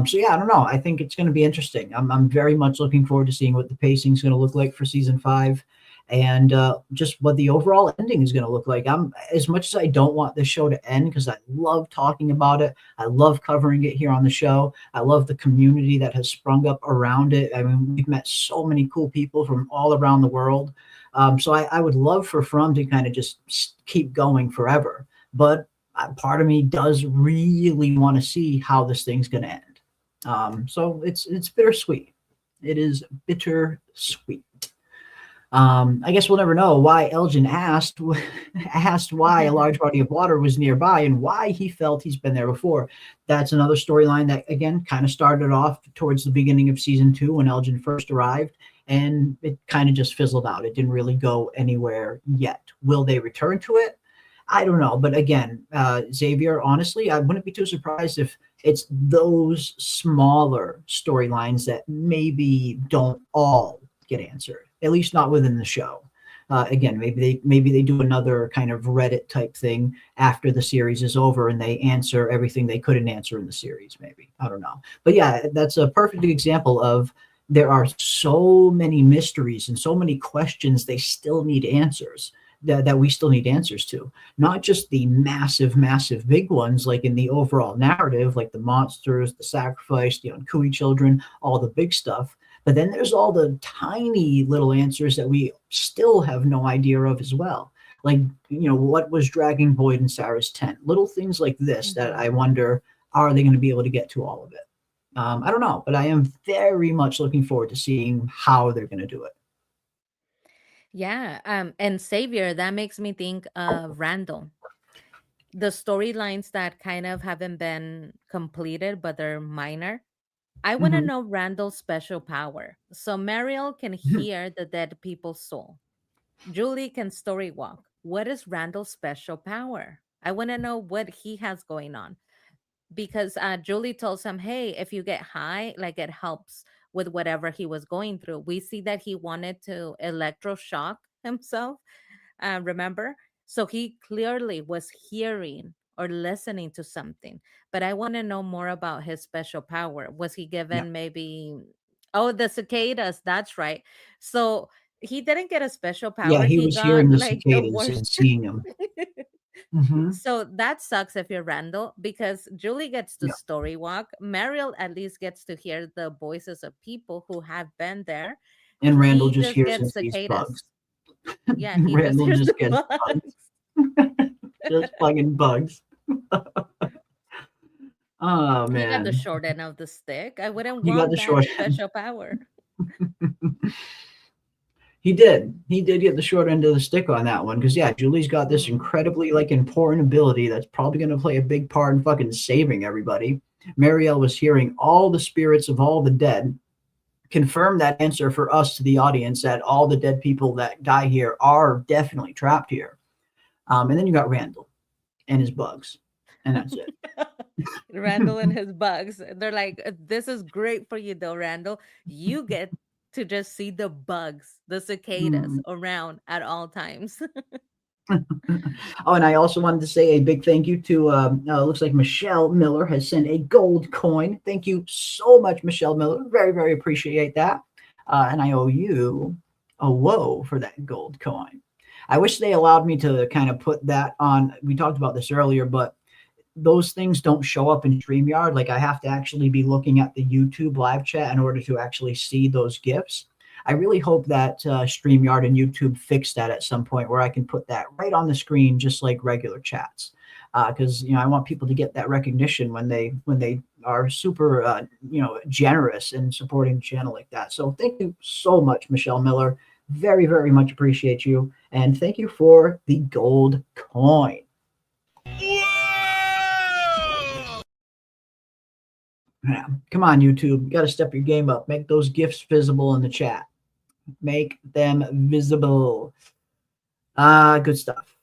Speaker 7: So yeah, I don't know. I think it's going to be interesting. I'm very much looking forward to seeing what the pacing is going to look like for season 5, and just what the overall ending is going to look like. As much as I don't want this show to end, because I love talking about it, I love covering it here on the show. I love the community that has sprung up around it. I mean, we've met so many cool people from all around the world. So I would love for From to kind of just keep going forever. But part of me does really want to see how this thing's going to end. So it's bittersweet. It is bittersweet. I guess we'll never know why Elgin asked why a large body of water was nearby and why he felt he's been there before. That's another storyline that, again, kind of started off towards the beginning of season 2 when Elgin first arrived, and it kind of just fizzled out. It didn't really go anywhere yet. Will they return to it? I don't know. But again, Xavier, honestly, I wouldn't be too surprised if it's those smaller storylines that maybe don't all get answered, at least not within the show. Again, maybe they do another kind of Reddit type thing after the series is over and they answer everything they couldn't answer in the series. Maybe, I don't know. But yeah, that's a perfect example of, there are so many mysteries and so many questions they still need answers, that we still need answers to. Not just the massive, massive big ones, like in the overall narrative, like the monsters, the sacrifice, the Unkui children, all the big stuff. But then there's all the tiny little answers that we still have no idea of as well. Like, what was dragging Boyd and Sarah's tent? Little things like this that I wonder, are they going to be able to get to all of it? I don't know, but I am very much looking forward to seeing how they're going to do it.
Speaker 2: Yeah, and Savior, that makes me think of Randall. The storylines that kind of haven't been completed, but they're minor. I want to
Speaker 7: Mhm.
Speaker 2: know Randall's special power. So Mariel can hear the dead people's soul. Julie can story walk. What is Randall's special power? I want to know what he has going on, because Julie tells him, "Hey, if you get high, like it helps with whatever he was going through." We see that he wanted to electroshock himself. Remember? So he clearly was hearing or listening to something. But I want to know more about his special power. Was he
Speaker 7: Yeah.
Speaker 2: given maybe, oh, the cicadas? That's right. So he didn't get a special
Speaker 7: Yeah,
Speaker 2: power.
Speaker 7: he
Speaker 2: He
Speaker 7: was
Speaker 2: got
Speaker 7: hearing the
Speaker 2: like the
Speaker 7: cicadas
Speaker 2: worst.
Speaker 7: and seeing them. Hmm.
Speaker 2: So that sucks if you're Randall, because Julie gets to
Speaker 7: Yeah.
Speaker 2: story walk. Mariel at least gets to hear the voices of people who have been there.
Speaker 7: And Randall
Speaker 2: He
Speaker 7: just
Speaker 2: just
Speaker 7: hears and
Speaker 2: gets
Speaker 7: sees bugs.
Speaker 2: cicadas. Yeah, he just
Speaker 7: Randall
Speaker 2: hears the
Speaker 7: just gets bugs.
Speaker 2: bugs.
Speaker 7: Just fucking bugs. Oh
Speaker 2: He got the
Speaker 7: man.
Speaker 2: short end of the stick. I wouldn't
Speaker 7: He got
Speaker 2: want
Speaker 7: the
Speaker 2: that
Speaker 7: short end.
Speaker 2: special power.
Speaker 7: He did. He did get the short end of the stick on that one because yeah, Julie's got this incredibly like important ability that's probably going to play a big part in fucking saving everybody. Marielle was hearing all the spirits of all the dead. Confirm that answer for us to the audience that all the dead people that die here are definitely trapped here. And then you got Randall and his bugs, and that's it.
Speaker 2: Randall and his bugs. They're like, this is great for you though, Randall. You get to just see the bugs, the cicadas around at all times.
Speaker 7: Oh, and I also wanted to say a big thank you to, looks like Michelle Miller has sent a gold coin. Thank you so much, Michelle Miller. Very, very appreciate that. And I owe you a whoa for that gold coin. I wish they allowed me to kind of put that on. We talked about this earlier, but those things don't show up in StreamYard. Like I have to actually be looking at the YouTube live chat in order to actually see those GIFs. I really hope that StreamYard and YouTube fix that at some point where I can put that right on the screen, just like regular chats. Because I want people to get that recognition when they are super generous in supporting the channel like that. So thank you so much, Michelle Miller. Very, very much appreciate you, and thank you for the gold coin. Yeah, come on, YouTube. You got to step your game up. Make those gifts visible in the chat. Make them visible. Good stuff.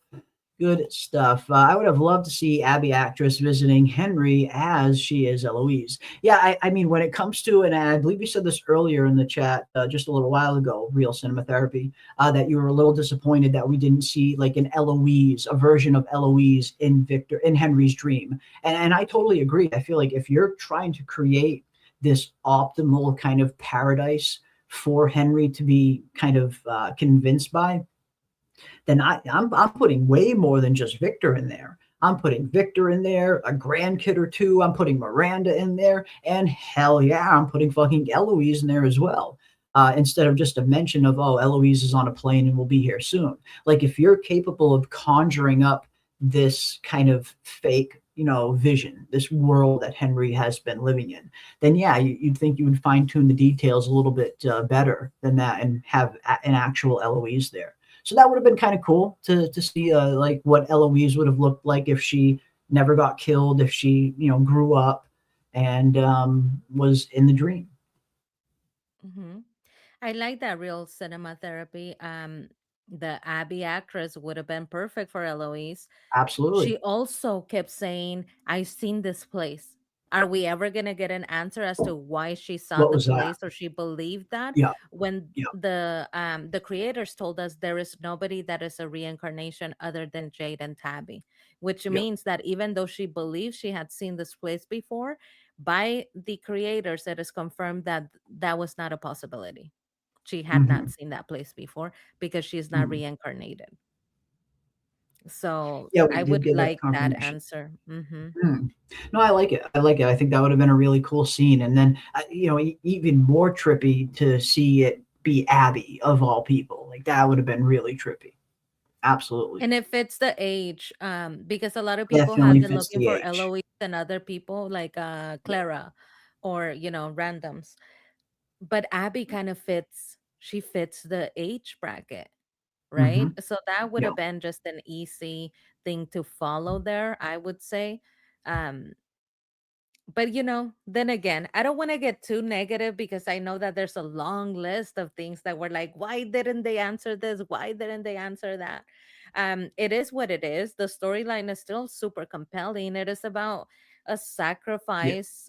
Speaker 7: Good stuff. I would have loved to see Abby actress visiting Henry as she is Eloise. Yeah, I mean, when it comes to, and I believe you said this earlier in the chat just a little while ago, Real Cinema Therapy, that you were a little disappointed that we didn't see like an Eloise, a version of Eloise in Henry's dream. And I totally agree. I feel like if you're trying to create this optimal kind of paradise for Henry to be kind of convinced by, then I'm putting way more than just Victor in there. I'm putting Victor in there, a grandkid or two. I'm putting Miranda in there, and hell yeah, I'm putting fucking Eloise in there as well. Instead of just a mention of, oh, Eloise is on a plane and will be here soon. Like if you're capable of conjuring up this kind of fake, vision, this world that Henry has been living in, then yeah, you'd think you would fine tune the details a little bit better than that and have an actual Eloise there. So that would have been kind of cool to see like what Eloise would have looked like if she never got killed, if she, grew up and was in the dream.
Speaker 2: Mm-hmm. I like that Real Cinema Therapy. The Abby actress would have been perfect for Eloise.
Speaker 7: Absolutely.
Speaker 2: She also kept saying, I've seen this place. Are we ever going to get an answer as to why she saw the place or she believed that?
Speaker 7: Yeah.
Speaker 2: When the creators told us there is nobody that is a reincarnation other than Jade and Tabby, which means that even though she believes she had seen this place before, by the creators, it is confirmed that that was not a possibility. She had not seen that place before because she is not reincarnated. So I would like that answer.
Speaker 7: No, I like it. I think that would have been a really cool scene. And then, even more trippy to see it be Abby of all people. Like that would have been really trippy. Absolutely.
Speaker 2: And it fits the age, because a lot of people have been looking for Eloise and other people like Clara or, randoms. But Abby kind of fits the age bracket. Right. So that would have been just an easy thing to follow there, I would say. But then again, I don't want to get too negative because I know that there's a long list of things that were like, why didn't they answer this? Why didn't they answer that? It is what it is. The storyline is still super compelling. It is about a sacrifice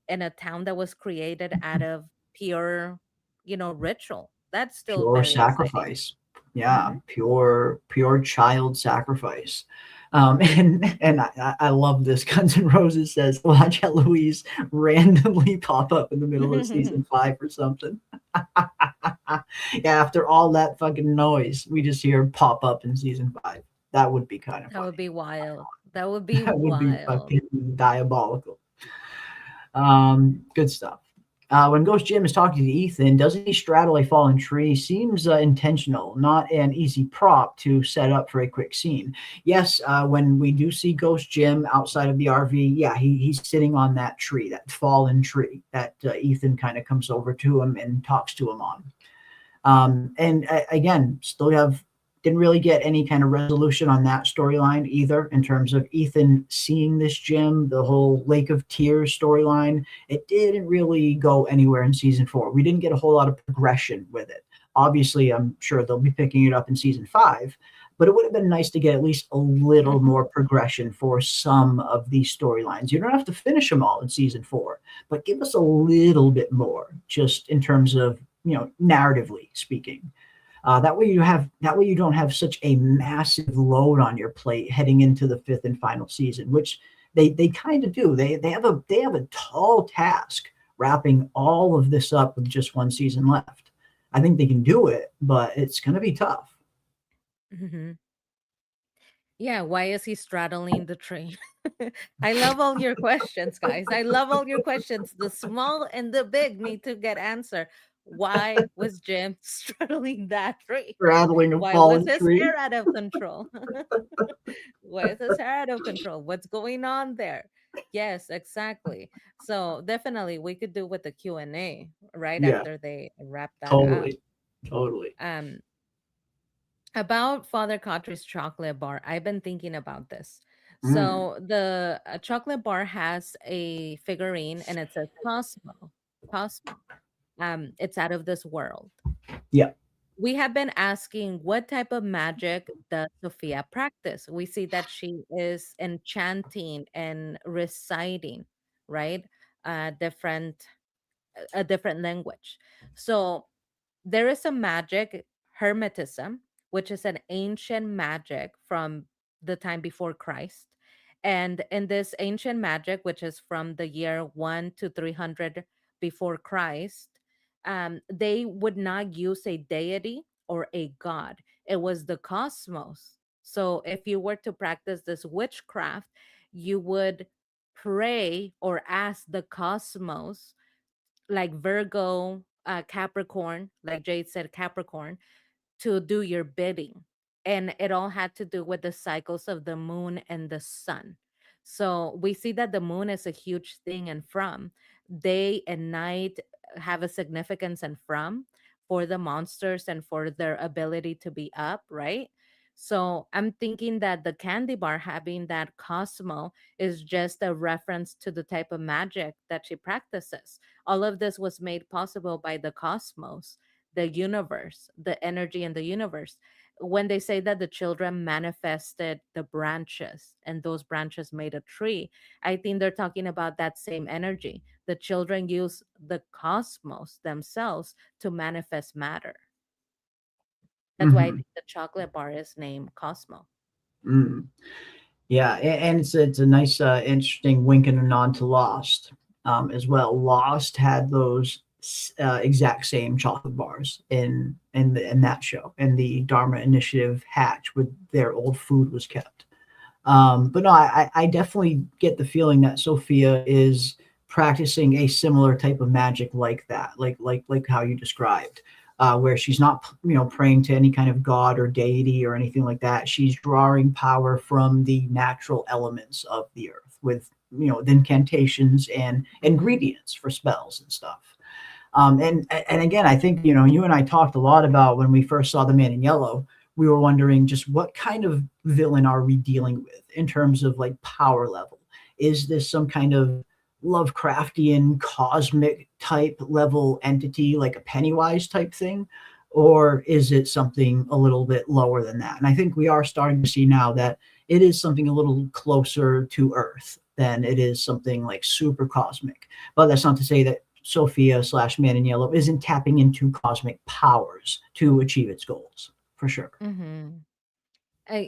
Speaker 2: in a town that was created out of pure, ritual. That's still
Speaker 7: pure sacrifice. Exciting. Yeah, pure child sacrifice. And I love this. Guns N' Roses says, watch Eloise randomly pop up in the middle of season 5 or something. Yeah, after all that fucking noise, we just hear pop up in season 5. That would be kind of funny.
Speaker 2: That would be wild. That would be
Speaker 7: fucking diabolical. Good stuff. When Ghost Jim is talking to Ethan, doesn't he straddle a fallen tree? Seems intentional, not an easy prop to set up for a quick scene. Yes, when we do see Ghost Jim outside of the RV, yeah, he's sitting on that tree, that fallen tree that Ethan kind of comes over to him and talks to him on. Again, didn't really get any kind of resolution on that storyline either, in terms of Ethan seeing this gym, the whole Lake of Tears storyline. It didn't really go anywhere in season 4. We didn't get a whole lot of progression with it. Obviously, I'm sure they'll be picking it up in season 5, but it would have been nice to get at least a little more progression for some of these storylines. You don't have to finish them all in season 4, but give us a little bit more, just in terms of, narratively speaking. That way you don't have such a massive load on your plate heading into the 5th and final season, which they kind of do. They have a tall task wrapping all of this up with just one season left. I think they can do it, but it's going to be tough.
Speaker 2: Hmm. Yeah, why is he straddling the tree? I love all your questions, guys. I love all your questions. The small and the big need to get answered. Why was Jim straddling that tree?
Speaker 7: Straddling a
Speaker 2: Why was
Speaker 7: fallen
Speaker 2: his
Speaker 7: tree.
Speaker 2: hair out of control? Why is his hair out of control? What's going on there? Yes, exactly. So definitely we could do with the Q&A right
Speaker 7: Yeah,
Speaker 2: after they wrap that up.
Speaker 7: totally.
Speaker 2: Um, about Father Cautry's chocolate bar, I've been thinking about this.
Speaker 7: Mm,
Speaker 2: So the chocolate bar has a figurine and it says Cosmo. Cosmo. It's out of this world.
Speaker 7: yeah.
Speaker 2: We have been asking what type of magic does Sophia practice? We see that she is enchanting and reciting, right? Different a different language. So there is a magic, Hermetism, which is an ancient magic from the time before Christ. And in this ancient magic, which is from the year 1 to 300 before Christ, they would not use a deity or a god. It was the cosmos. So if you were to practice this witchcraft, you would pray or ask the cosmos, like Virgo, Capricorn, like Jade said, Capricorn, to do your bidding. And it all had to do with the cycles of the moon and the sun. So we see that the moon is a huge thing, and from day and night have a significance, and from for the monsters and for their ability to be up, right? So I'm thinking that the candy bar having that Cosmo is just a reference to the type of magic that she practices. All of this was made possible by the cosmos, the universe, the energy in the universe. When they say that the children manifested the branches and those branches made a tree, I think they're talking about that same energy. The children use the cosmos themselves to manifest matter. That's why I
Speaker 7: Mhm.
Speaker 2: think the chocolate bar is named Cosmo.
Speaker 7: Mm. Yeah, and it's a nice, interesting wink and a nod to Lost, as well. Lost had those exact same chocolate bars in that show, in the Dharma Initiative hatch, with their old food was kept. But no, I definitely get the feeling that Sophia is practicing a similar type of magic like that, like how you described, where she's not, praying to any kind of god or deity or anything like that. She's drawing power from the natural elements of the earth with, the incantations and ingredients for spells and stuff. And again, I think, you and I talked a lot about when we first saw The Man in Yellow. We were wondering just what kind of villain are we dealing with in terms of like power level? Is this some kind of Lovecraftian cosmic type level entity, like a Pennywise type thing? Or is it something a little bit lower than that? And I think we are starting to see now that it is something a little closer to Earth than it is something like super cosmic. But that's not to say that Sophia / Man in Yellow isn't tapping into cosmic powers to achieve its goals, for sure.
Speaker 2: Mm-hmm.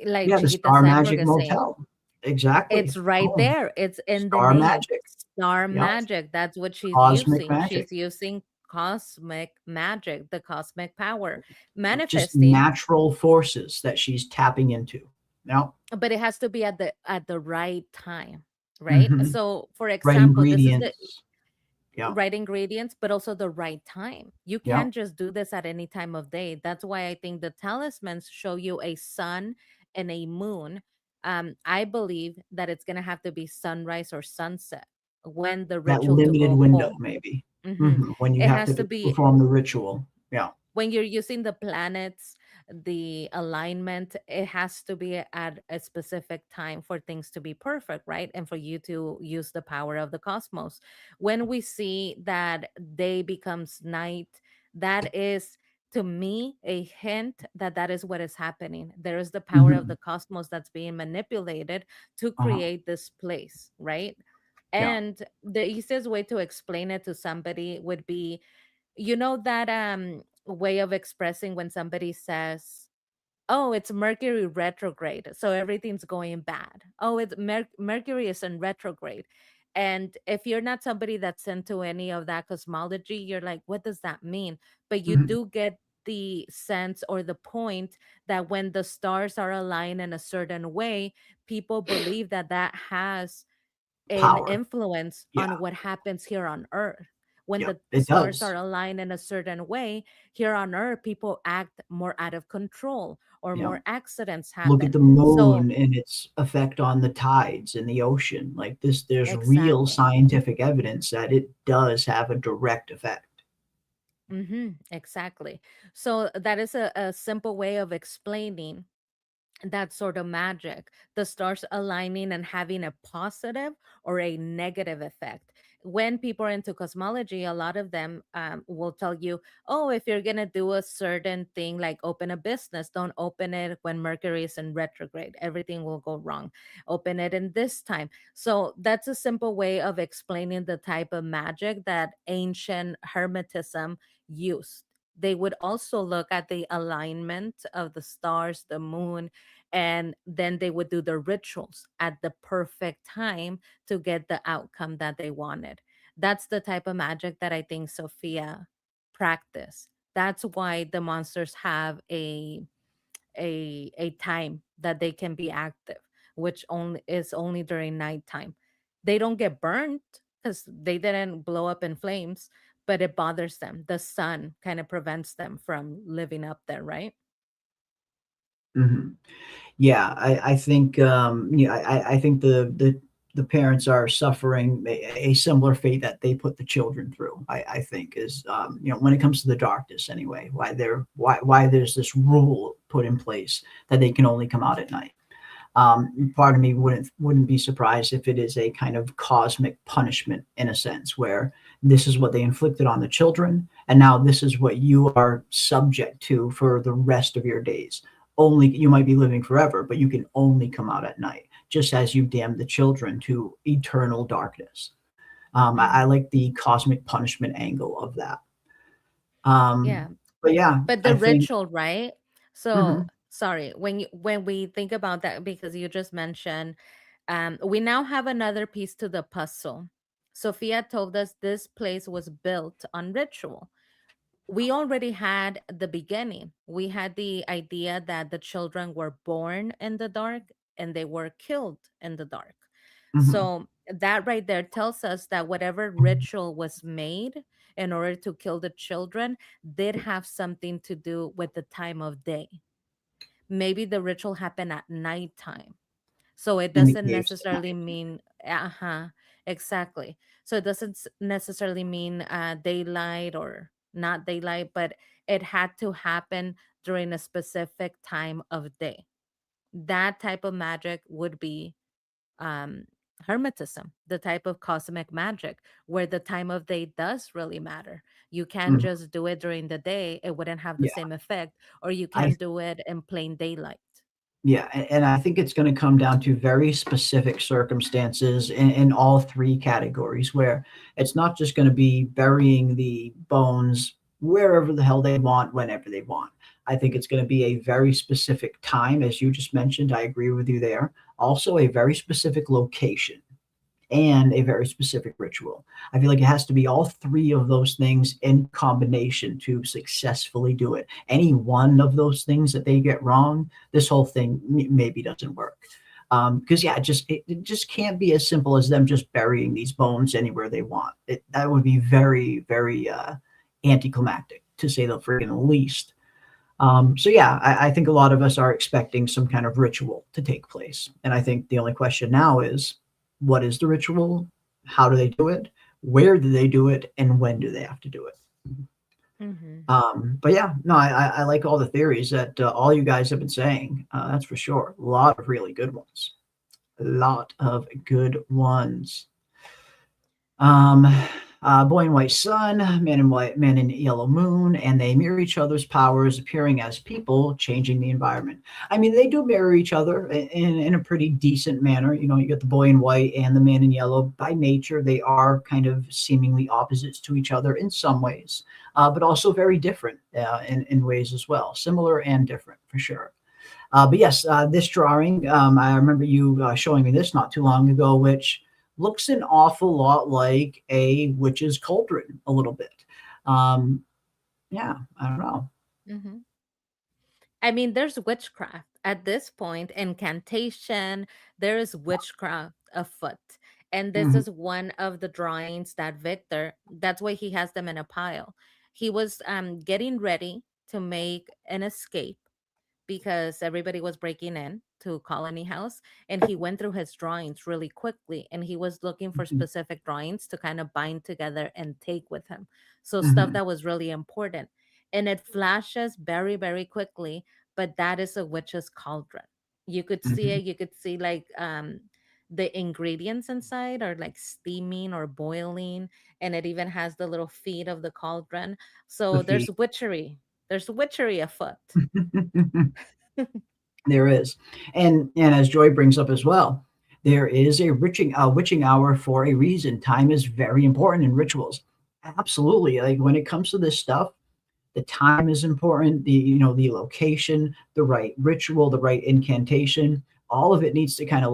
Speaker 2: Like
Speaker 7: Yeah, the
Speaker 2: Chiquita
Speaker 7: Star
Speaker 2: Sandberg
Speaker 7: Magic
Speaker 2: is saying,
Speaker 7: Motel. Exactly.
Speaker 2: it's right
Speaker 7: Oh,
Speaker 2: there. It's in the
Speaker 7: Star
Speaker 2: name.
Speaker 7: Magic.
Speaker 2: Star
Speaker 7: Yep.
Speaker 2: magic. That's what she's
Speaker 7: Cosmic
Speaker 2: using.
Speaker 7: magic.
Speaker 2: She's using cosmic magic, the cosmic power,
Speaker 7: Just
Speaker 2: manifesting.
Speaker 7: natural forces that she's tapping into. Now,
Speaker 2: But it has to be at the right time, right?
Speaker 7: mhm.
Speaker 2: So, for
Speaker 7: Right
Speaker 2: example, this is the
Speaker 7: ingredients. Yeah.
Speaker 2: right ingredients, but also the right time. You
Speaker 7: Yeah.
Speaker 2: can't just do this at any time of day. That's why I think the talismans show you a sun and a moon. I believe that it's gonna have to be sunrise or sunset when the
Speaker 7: That
Speaker 2: ritual to
Speaker 7: limited
Speaker 2: go
Speaker 7: window,
Speaker 2: home.
Speaker 7: maybe.
Speaker 2: Hmm.
Speaker 7: When you
Speaker 2: It
Speaker 7: have
Speaker 2: has to
Speaker 7: to
Speaker 2: be
Speaker 7: perform the ritual. Yeah.
Speaker 2: when you're using the planets, the alignment, it has to be at a specific time for things to be perfect, right? And for you to use the power of the cosmos. When we see that day becomes night, that is, to me, a hint that that is what is happening. There is the power of
Speaker 7: Mhm.
Speaker 2: the cosmos that's being manipulated to
Speaker 7: Uh-huh.
Speaker 2: create this place, right?
Speaker 7: Yeah.
Speaker 2: And the easiest way to explain it to somebody would be, that way of expressing when somebody says, oh, it's Mercury retrograde, so everything's going bad. Oh, it's Mercury is in retrograde. And if you're not somebody that's into any of that cosmology, you're like, what does that mean? But you
Speaker 7: Mhm.
Speaker 2: do get the sense or the point that when the stars are aligned in a certain way, people believe that that has an
Speaker 7: Power.
Speaker 2: influence
Speaker 7: Yeah.
Speaker 2: on what happens here on Earth. When
Speaker 7: Yep.
Speaker 2: the
Speaker 7: It
Speaker 2: stars are
Speaker 7: does.
Speaker 2: aligned in a certain way, here on Earth, people act more out of control or
Speaker 7: Yeah.
Speaker 2: more accidents
Speaker 7: Look at
Speaker 2: happen.
Speaker 7: the
Speaker 2: So,
Speaker 7: moon and its effect on the tides in the ocean. Like this, there's real
Speaker 2: exactly.
Speaker 7: scientific evidence that it does have a direct effect.
Speaker 2: Exactly. So, that is a simple way of explaining that sort of magic, the stars aligning and having a positive or a negative effect. When people are into cosmology, a lot of them will tell you, oh, if you're going to do a certain thing like open a business, don't open it when Mercury is in retrograde. Everything will go wrong. Open it in this time. So that's a simple way of explaining the type of magic that ancient Hermetism used. They would also look at the alignment of the stars, the moon, and then they would do the rituals at the perfect time to get the outcome that they wanted. That's the type of magic that I think Sophia practiced. That's why the monsters have a time that they can be active, which only during nighttime. They don't get burnt because they didn't blow up in flames, but it bothers them. The sun kind of prevents them from living up there, right?
Speaker 7: Mhm. Yeah, I think yeah, I think the parents are suffering a similar fate that they put the children through. I think is when it comes to the darkness anyway, why there's this rule put in place that they can only come out at night. Part of me wouldn't be surprised if it is a kind of cosmic punishment in a sense, where this is what they inflicted on the children, and now this is what you are subject to for the rest of your days. Only you might be living forever, but you can only come out at night, just as you damned the children to eternal darkness. I
Speaker 2: Hmm.
Speaker 7: like the cosmic punishment angle of that. Um,
Speaker 2: Yeah.
Speaker 7: but yeah,
Speaker 2: But
Speaker 7: I
Speaker 2: the
Speaker 7: think.
Speaker 2: ritual, right? So
Speaker 7: Mhm.
Speaker 2: sorry, when we think about that, because you just mentioned, we now have another piece to the puzzle. Sophia told us this place was built on ritual. We already had the beginning. We had the idea that the children were born in the dark and they were killed in the dark.
Speaker 7: Mhm.
Speaker 2: So that right there tells us that whatever ritual was made in order to kill the children did have something to do with the time of day. Maybe the ritual happened at nighttime. So it
Speaker 7: In the
Speaker 2: doesn't
Speaker 7: caves at
Speaker 2: necessarily
Speaker 7: night.
Speaker 2: mean, exactly. So it doesn't necessarily mean daylight or not daylight, but it had to happen during a specific time of day. That type of magic would be um, Hermetism, the type of cosmic magic where the time of day does really matter. You can't
Speaker 7: Mhm.
Speaker 2: just do it during the day, it wouldn't have the
Speaker 7: Yeah,
Speaker 2: same effect, or you
Speaker 7: I
Speaker 2: can't do it in plain daylight.
Speaker 7: Yeah, and I think it's going to come down to very specific circumstances in all three categories, where it's not just going to be burying the bones wherever the hell they want, whenever they want. I think it's going to be a very specific time, as you just mentioned. I agree with you there. Also, a very specific location and a very specific ritual. I feel like it has to be all three of those things in combination to successfully do it. Any one of those things that they get wrong, this whole thing maybe doesn't work. Because yeah, it just can't be as simple as them just burying these bones anywhere they want. That would be very very anticlimactic to say the freaking least. So yeah, I think a lot of us are expecting some kind of ritual to take place, and I think the only question now is, what is the ritual? How do they do it? Where do they do it? And when do they have to do it?
Speaker 2: Hmm.
Speaker 7: But yeah, no, I like all the theories that all you guys have been saying. That's for sure. A lot of really good ones. A lot of good ones. Um, Boy in White Sun, Man in Yellow Moon, and they mirror each other's powers, appearing as people, changing the environment. I mean, they do mirror each other in a pretty decent manner. You know, you get the Boy in White and the Man in Yellow. By nature, they are kind of seemingly opposites to each other in some ways, but also very different in ways as well. Similar and different, for sure. But yes, this drawing, I remember you showing me this not too long ago, which looks an awful lot like a witch's cauldron a little bit. Um, yeah, I don't know.
Speaker 2: Hmm. I mean, there's witchcraft at this point, incantation, there is witchcraft afoot. And this
Speaker 7: Mhm,
Speaker 2: is one of the drawings that Victor, that's why he has them in a pile. He was getting ready to make an escape because everybody was breaking in to Colony House, and he went through his drawings really quickly, and he was looking for
Speaker 7: mhm,
Speaker 2: specific drawings to kind of bind together and take with him, so stuff
Speaker 7: mhm,
Speaker 2: that was really important. And it flashes very very quickly, but that is a witch's cauldron. You could see
Speaker 7: mhm.
Speaker 2: it, you could see like the ingredients inside are like steaming or boiling, and it even has the little feet of the cauldron.
Speaker 7: The
Speaker 2: So
Speaker 7: feet.
Speaker 2: there's witchery afoot.
Speaker 7: There is, and as Joy brings up as well, there is a witching hour for a reason. Time is very important in rituals. Absolutely, like when it comes to this stuff, the time is important. The location, the right ritual, the right incantation, all of it needs to kind of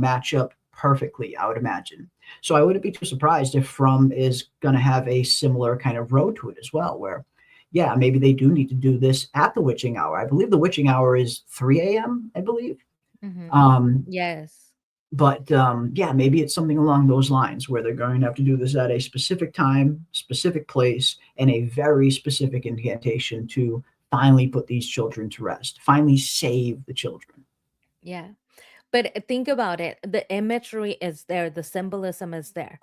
Speaker 7: match up perfectly, I would imagine. So I wouldn't be too surprised if From is going to have a similar kind of road to it as well, where yeah, maybe they do need to do this at the witching hour. I believe the witching hour is 3 a.m., I believe.
Speaker 2: Hmm.
Speaker 7: Um,
Speaker 2: Yes.
Speaker 7: but yeah, maybe it's something along those lines where they're going to have to do this at a specific time, specific place, and a very specific incantation to finally put these children to rest, finally save the children.
Speaker 2: Yeah. But think about it. The imagery is there, the symbolism is there.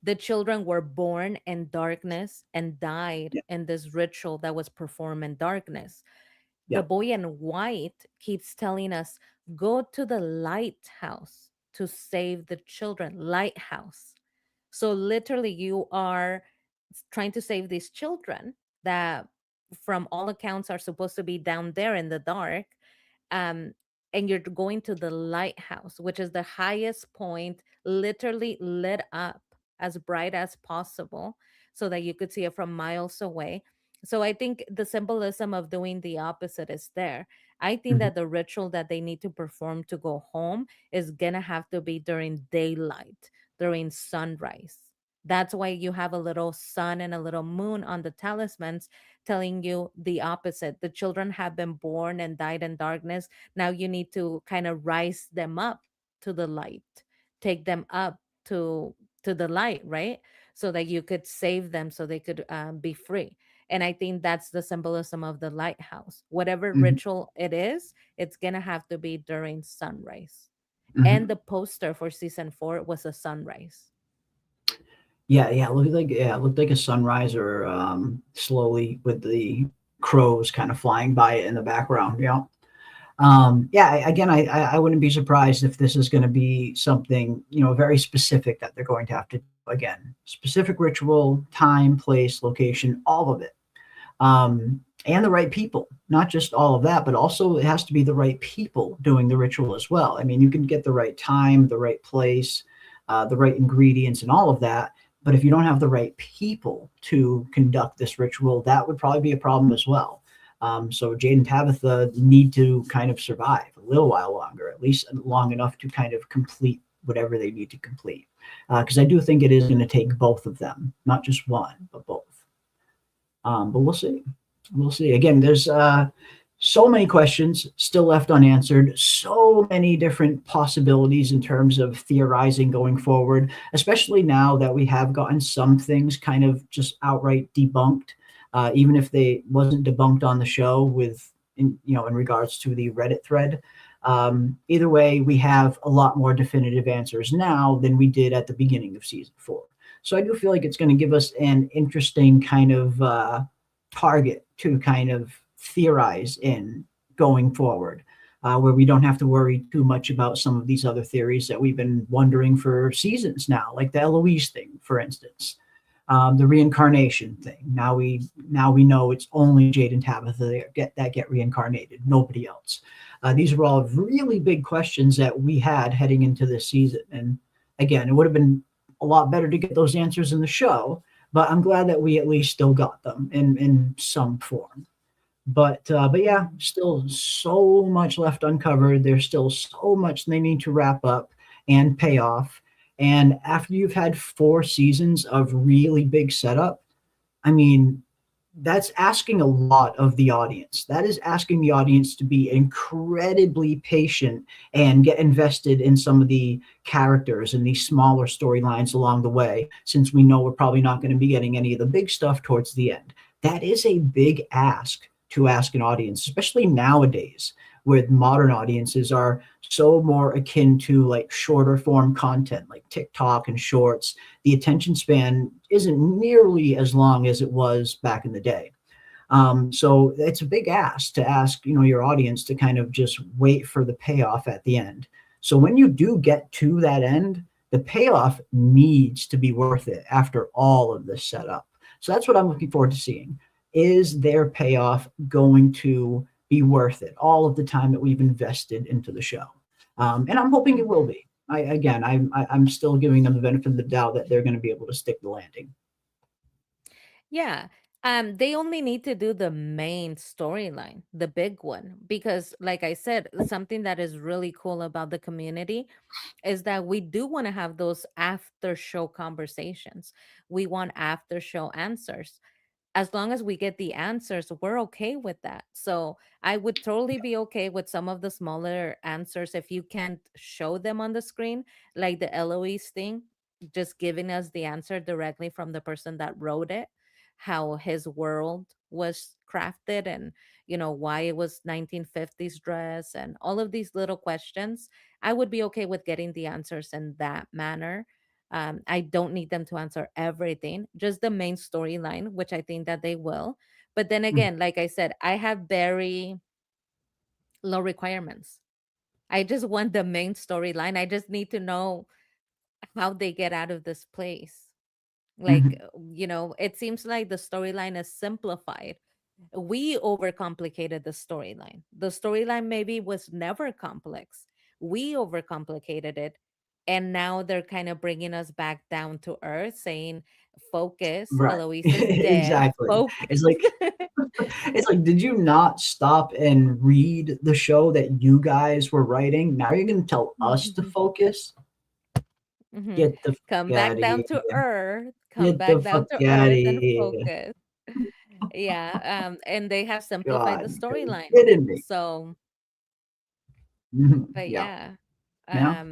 Speaker 2: The children were born in darkness and died
Speaker 7: Yeah,
Speaker 2: in this ritual that was performed in darkness. The
Speaker 7: yeah,
Speaker 2: boy in white keeps telling us, go to the lighthouse to save the children. Lighthouse. So literally, you are trying to save these children that, from all accounts, are supposed to be down there in the dark. Um, and you're going to the lighthouse, which is the highest point, literally lit up as bright as possible, so that you could see it from miles away. So I think the symbolism of doing the opposite is there. I think
Speaker 7: mhm,
Speaker 2: that the ritual that they need to perform to go home is gonna have to be during daylight, during sunrise. That's why you have a little sun and a little moon on the talismans, telling you the opposite. The children have been born and died in darkness. Now you need to kind of rise them up to the light, take them up to the light, right? So that you could save them, so they could be free. And I think that's the symbolism of the lighthouse. Whatever
Speaker 7: mhm,
Speaker 2: ritual it is, it's gonna have to be during sunrise. And
Speaker 7: mhm.
Speaker 2: the poster for season 4 was a sunrise.
Speaker 7: It looked like a sunrise or slowly with the crows kind of flying by it in the background. Yeah. Again, I wouldn't be surprised if this is going to be something, very specific that they're going to have to do. Again, specific ritual, time, place, location, all of it. And the right people, not just all of that, but also it has to be the right people doing the ritual as well. I mean, you can get the right time, the right place, the right ingredients, and all of that. But if you don't have the right people to conduct this ritual, that would probably be a problem as well. So Jade and Tabitha need to kind of survive a little while longer, at least long enough to kind of complete whatever they need to complete. Because I do think it is going to take both of them, not just one, but both. But we'll see. We'll see. Again, there's so many questions still left unanswered, so many different possibilities in terms of theorizing going forward, especially now that we have gotten some things kind of just outright debunked, even if they wasn't debunked on the show in regards to the Reddit thread. Either way, we have a lot more definitive answers now than we did at the beginning of season 4. So I do feel like it's going to give us an interesting kind of target to kind of theorize in going forward, where we don't have to worry too much about some of these other theories that we've been wondering for seasons now, like the Eloise thing, for instance, the reincarnation thing. Now we know it's only Jade and Tabitha that get reincarnated, nobody else. These were all really big questions that we had heading into this season, and again, it would have been a lot better to get those answers in the show, but I'm glad that we at least still got them in some form. But yeah, still so much left uncovered. There's still so much they need to wrap up and pay off. And after you've had 4 seasons of really big setup, I mean, that's asking a lot of the audience. That is asking the audience to be incredibly patient and get invested in some of the characters and these smaller storylines along the way, since we know we're probably not going to be getting any of the big stuff towards the end. That is a big ask to ask an audience, especially nowadays, where modern audiences are so more akin to like shorter form content like TikTok and shorts. The attention span isn't nearly as long as it was back in the day. So it's a big ask to ask, your audience to kind of just wait for the payoff at the end. So when you do get to that end, the payoff needs to be worth it after all of this setup. So that's what I'm looking forward to seeing. Is their payoff going to be worth it, all of the time that we've invested into the show? And I'm hoping it will be. I'm still giving them the benefit of the doubt that they're going to be able to stick the landing.
Speaker 2: Yeah. They only need to do the main storyline, the big one, because like I said, something that is really cool about the community is that we do want to have those after show conversations. We want after show answers. As long as we get the answers, we're okay with that. So I would totally be okay with some of the smaller answers if you can't show them on the screen, like the Eloise thing, just giving us the answer directly from the person that wrote it, how his world was crafted, and why it was 1950s dress, and all of these little questions. I would be okay with getting the answers in that manner. I don't need them to answer everything, just the main storyline, which I think that they will. But then again, like I said, I have very low requirements. I just want the main storyline. I just need to know how they get out of this place. Like, it seems like the storyline is simplified. We overcomplicated the storyline. The storyline maybe was never complex. We overcomplicated it. And now they're kind of bringing us back down to earth, saying, focus,
Speaker 7: Right.
Speaker 2: Eloise is dead.
Speaker 7: Exactly.
Speaker 2: Focus.
Speaker 7: It's like, did you not stop and read the show that you guys were writing? Now you're going to tell us to focus?
Speaker 2: Mhm.
Speaker 7: Get the
Speaker 2: Come
Speaker 7: fuck
Speaker 2: back
Speaker 7: outta
Speaker 2: down to
Speaker 7: here.
Speaker 2: earth. Come
Speaker 7: Get
Speaker 2: back
Speaker 7: the
Speaker 2: down
Speaker 7: fuck
Speaker 2: to
Speaker 7: outta
Speaker 2: earth and
Speaker 7: here.
Speaker 2: focus. Yeah. And they have simplified the
Speaker 7: God,
Speaker 2: storyline.
Speaker 7: you're kidding me.
Speaker 2: So, but
Speaker 7: Yeah.
Speaker 2: yeah.
Speaker 7: Yeah.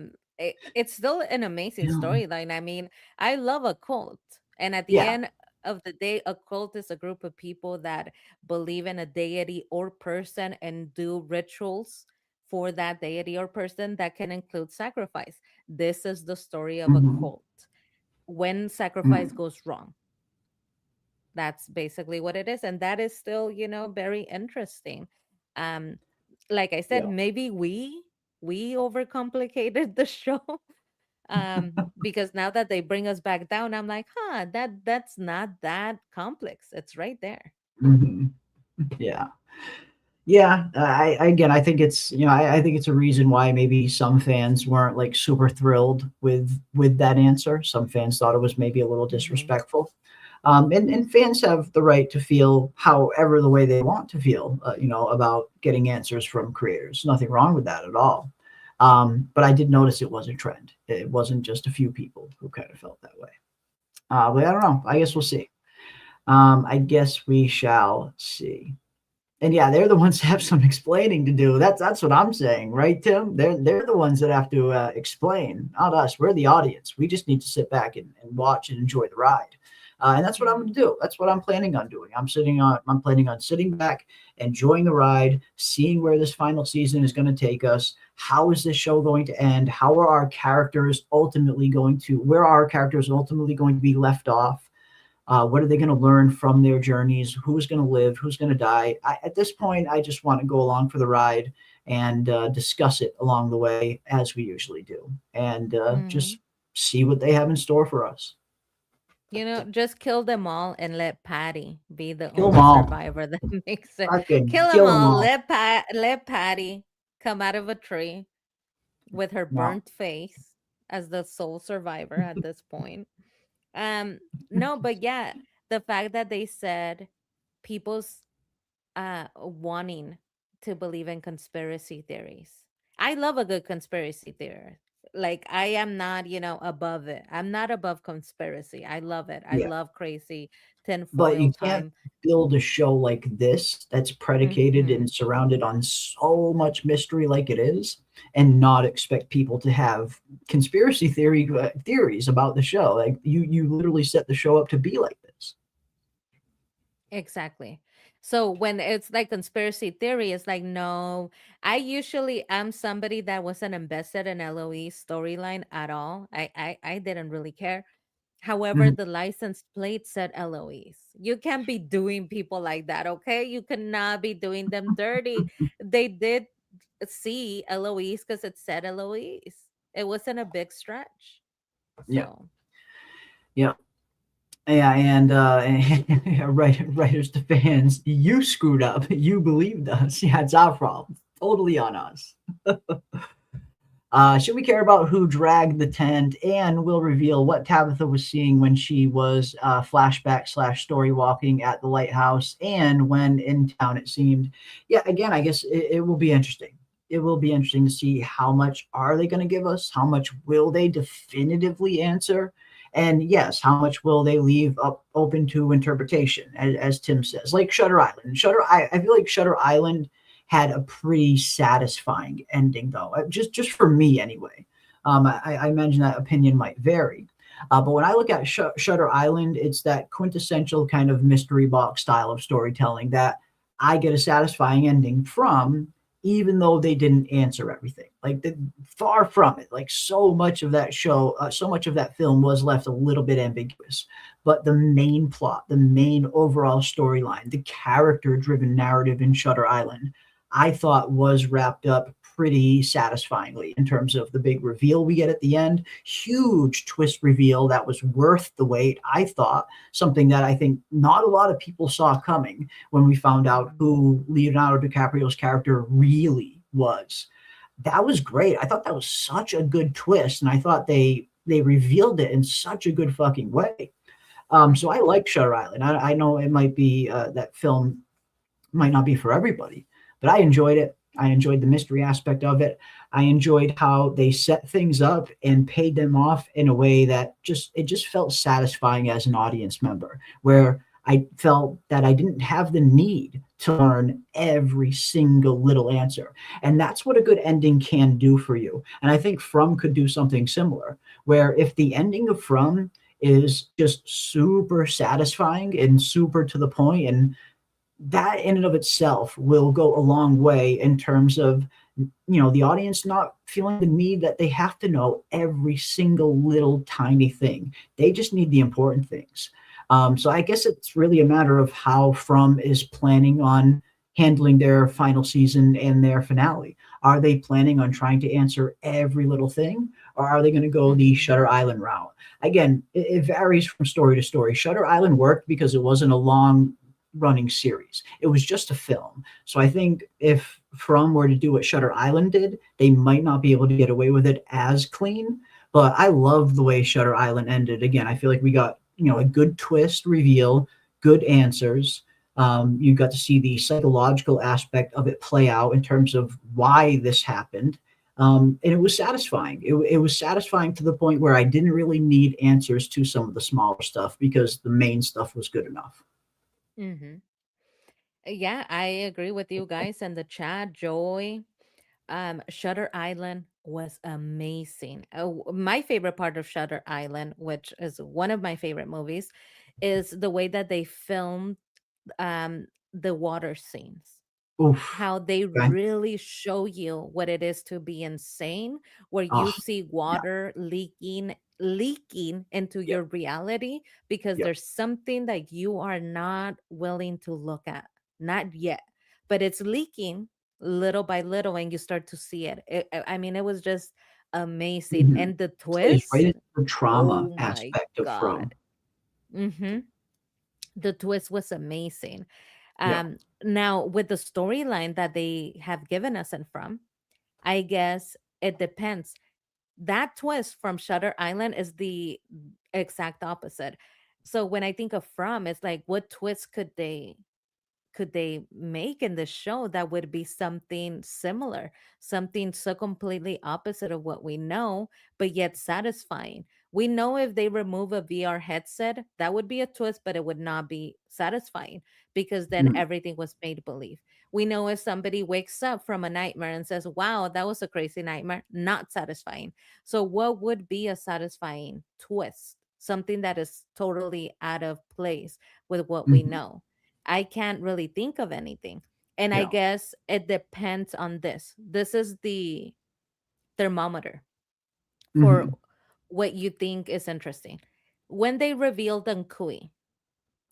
Speaker 2: It's still an amazing
Speaker 7: Yeah.
Speaker 2: storyline. I mean, I love a cult. And at the
Speaker 7: Yeah.
Speaker 2: end of the day, a cult is a group of people that believe in a deity or person and do rituals for that deity or person that can include sacrifice. This is the story of a
Speaker 7: Mhm.
Speaker 2: cult. When sacrifice
Speaker 7: Mhm.
Speaker 2: goes wrong, that's basically what it is. And that is still, very interesting. Um, like I said,
Speaker 7: Yeah.
Speaker 2: maybe we overcomplicated the show. Because now that they bring us back down, I'm like, that's not that complex. It's right there.
Speaker 7: Mhm. Yeah. Yeah, I think it's I think it's a reason why maybe some fans weren't like super thrilled with that answer. Some fans thought it was maybe a little
Speaker 2: Mhm.
Speaker 7: disrespectful. And fans have the right to feel however the way they want to feel, about getting answers from creators. Nothing wrong with that at all. But I did notice it was a trend. It wasn't just a few people who kind of felt that way. But I don't know. I guess we'll see. I guess we shall see. And yeah, they're the ones that have some explaining to do. That's what I'm saying, right, Tim? They're the ones that have to explain, not us. We're the audience. We just need to sit back and watch and enjoy the ride. And that's what I'm going to do. That's what I'm planning on doing. I'm planning on sitting back, enjoying the ride, seeing where this final season is going to take us. How is this show going to end? How are our characters ultimately going to? Where are our characters ultimately going to be left off? What are they going to learn from their journeys? Who's going to live? Who's going to die? At this point, I just want to go along for the ride and discuss it along the way as we usually do, and
Speaker 2: Hmm.
Speaker 7: just see what they have in store for us.
Speaker 2: Just kill them all and let Patty be the
Speaker 7: Kill them
Speaker 2: only
Speaker 7: all.
Speaker 2: survivor that makes it.
Speaker 7: Fucking
Speaker 2: Kill them
Speaker 7: kill them
Speaker 2: all.
Speaker 7: all.
Speaker 2: Let Patty come out of a tree with her
Speaker 7: No.
Speaker 2: burnt face as the sole survivor at this point. Um, no, but yeah, the fact that they said people's wanting to believe in conspiracy theories. I love a good conspiracy theory. Like I am not, above it. I'm not above conspiracy. I love it. I
Speaker 7: Yeah.
Speaker 2: love crazy
Speaker 7: But
Speaker 2: tinfoil
Speaker 7: you can't
Speaker 2: time.
Speaker 7: build a show like this that's predicated
Speaker 2: Hmm.
Speaker 7: and surrounded on so much mystery like it is, and not expect people to have conspiracy theories about the show. Like you literally set the show up to be like this.
Speaker 2: Exactly. So when it's like conspiracy theory, it's like, no, I usually am somebody that wasn't invested in LOE storyline at all. I didn't really care. However,
Speaker 7: Mhm.
Speaker 2: the license plate said LOEs. You can't be doing people like that, okay? You cannot be doing them dirty. They did see LOEs because it said LOEs. It wasn't a big stretch.
Speaker 7: Yeah,
Speaker 2: So,
Speaker 7: yeah, yeah, and writers to fans, you screwed up. You believed us. Yeah, it's our problem. Totally on us. Should we care about who dragged the tent? And will reveal what Tabitha was seeing when she was flashback slash story walking at the lighthouse and when in town, it seemed. Yeah, again, I guess it will be interesting. It will be interesting to see how much are they going to give us? How much will they definitively answer? And yes, how much will they leave up open to interpretation, as Tim says, like Shutter Island. I feel like Shutter Island had a pretty satisfying ending, though. Just for me, anyway. I imagine that opinion might vary. But when I look at Shutter Island, it's that quintessential kind of mystery box style of storytelling that I get a satisfying ending from, even though they didn't answer everything. Like far from it. Like so much of that show, so much of that film was left a little bit ambiguous. But the main plot, the main overall storyline, the character-driven narrative in Shutter Island, I thought was wrapped up pretty satisfyingly in terms of the big reveal we get at the end. Huge twist reveal that was worth the wait, I thought. Something that I think not a lot of people saw coming when we found out
Speaker 2: mhm.
Speaker 7: who Leonardo DiCaprio's character really was. That was great. I thought that was such a good twist, and I thought they revealed it in such a good fucking way. So I like Shutter Island. I know it might be that film might not be for everybody, but I enjoyed it. I enjoyed the mystery aspect of it. I enjoyed how they set things up and paid them off in a way that just felt satisfying as an audience member, where I felt that I didn't have the need to learn every single little answer. And that's what a good ending can do for you. And I think From could do something similar, where if the ending of From is just super satisfying and super to the point, and that in and of itself will go a long way in terms of the audience not feeling the need that they have to know every single little tiny thing. They just need the important things. So I guess it's really a matter of how From is planning on handling their final season and their finale. Are they planning on trying to answer every little thing, or are they going to go the
Speaker 2: Mhm.
Speaker 7: Shutter Island route? Again, it varies from story to story. Shutter Island worked because it wasn't a long running series. It was just a film. So I think if From were to do what Shutter Island did, they might not be able to get away with it as clean. But I love the way Shutter Island ended. Again, I feel like we got a good twist reveal, good answers. You got to see the psychological aspect of it play out in terms of why this happened. And it was satisfying. It was satisfying to the point where I didn't really need answers to some of the smaller stuff because the main stuff was good enough.
Speaker 2: Mhm. Yeah, I agree with you guys in the chat. Joy, Shutter Island was amazing. My favorite part of Shutter Island, which is one of my favorite movies, is the way that they filmed the water scenes.
Speaker 7: Oof.
Speaker 2: how they
Speaker 7: Okay.
Speaker 2: really show you what it is to be insane, where
Speaker 7: Oh,
Speaker 2: you see
Speaker 7: yeah.
Speaker 2: water leaking into
Speaker 7: Yep.
Speaker 2: your reality because
Speaker 7: Yep.
Speaker 2: there's something that you are not willing to look at, not yet, but it's leaking little by little and you start to see it. I mean, it was just amazing.
Speaker 7: Mhm.
Speaker 2: And the
Speaker 7: Plays right
Speaker 2: twist,
Speaker 7: into the trauma
Speaker 2: oh my
Speaker 7: aspect of From.
Speaker 2: God. Hmm. The twist was amazing.
Speaker 7: Yeah.
Speaker 2: Now, with the storyline that they have given us and From, I guess it depends. That twist from Shutter Island is the exact opposite. So when I think of From, it's like, what twist could they make in the show that would be something similar, something so completely opposite of what we know, but yet satisfying? We know if they remove a VR headset, that would be a twist, but it would not be satisfying because then
Speaker 7: Mhm.
Speaker 2: everything was made believe. We know if somebody wakes up from a nightmare and says, wow, that was a crazy nightmare, not satisfying. So, what would be a satisfying twist? Something that is totally out of place with what we
Speaker 7: Mhm.
Speaker 2: know. I can't really think of anything. And I
Speaker 7: Yeah.
Speaker 2: guess it depends on this. This is the thermometer for
Speaker 7: Mhm.
Speaker 2: what you think is interesting. When they revealed Nkui,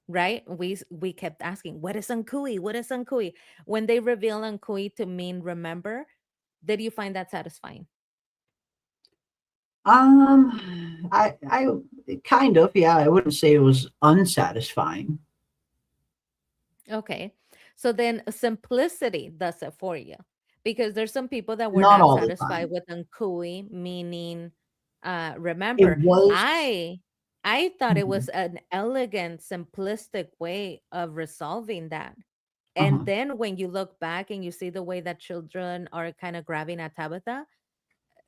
Speaker 2: right? We kept asking, what is Nkui? What is Nkui? When they reveal Nkui to mean remember, did you find that satisfying?
Speaker 7: I kind of, yeah, I wouldn't say it was unsatisfying.
Speaker 2: Okay. So then simplicity does it for you because there's some people that were
Speaker 7: Not
Speaker 2: not
Speaker 7: all the
Speaker 2: satisfied
Speaker 7: time.
Speaker 2: with Nkui meaning
Speaker 7: It
Speaker 2: remember.
Speaker 7: was
Speaker 2: I thought it
Speaker 7: Mhm.
Speaker 2: was an elegant, simplistic way of resolving that. And
Speaker 7: Uh-huh.
Speaker 2: then when you look back and you see the way that children are kind of grabbing at Tabitha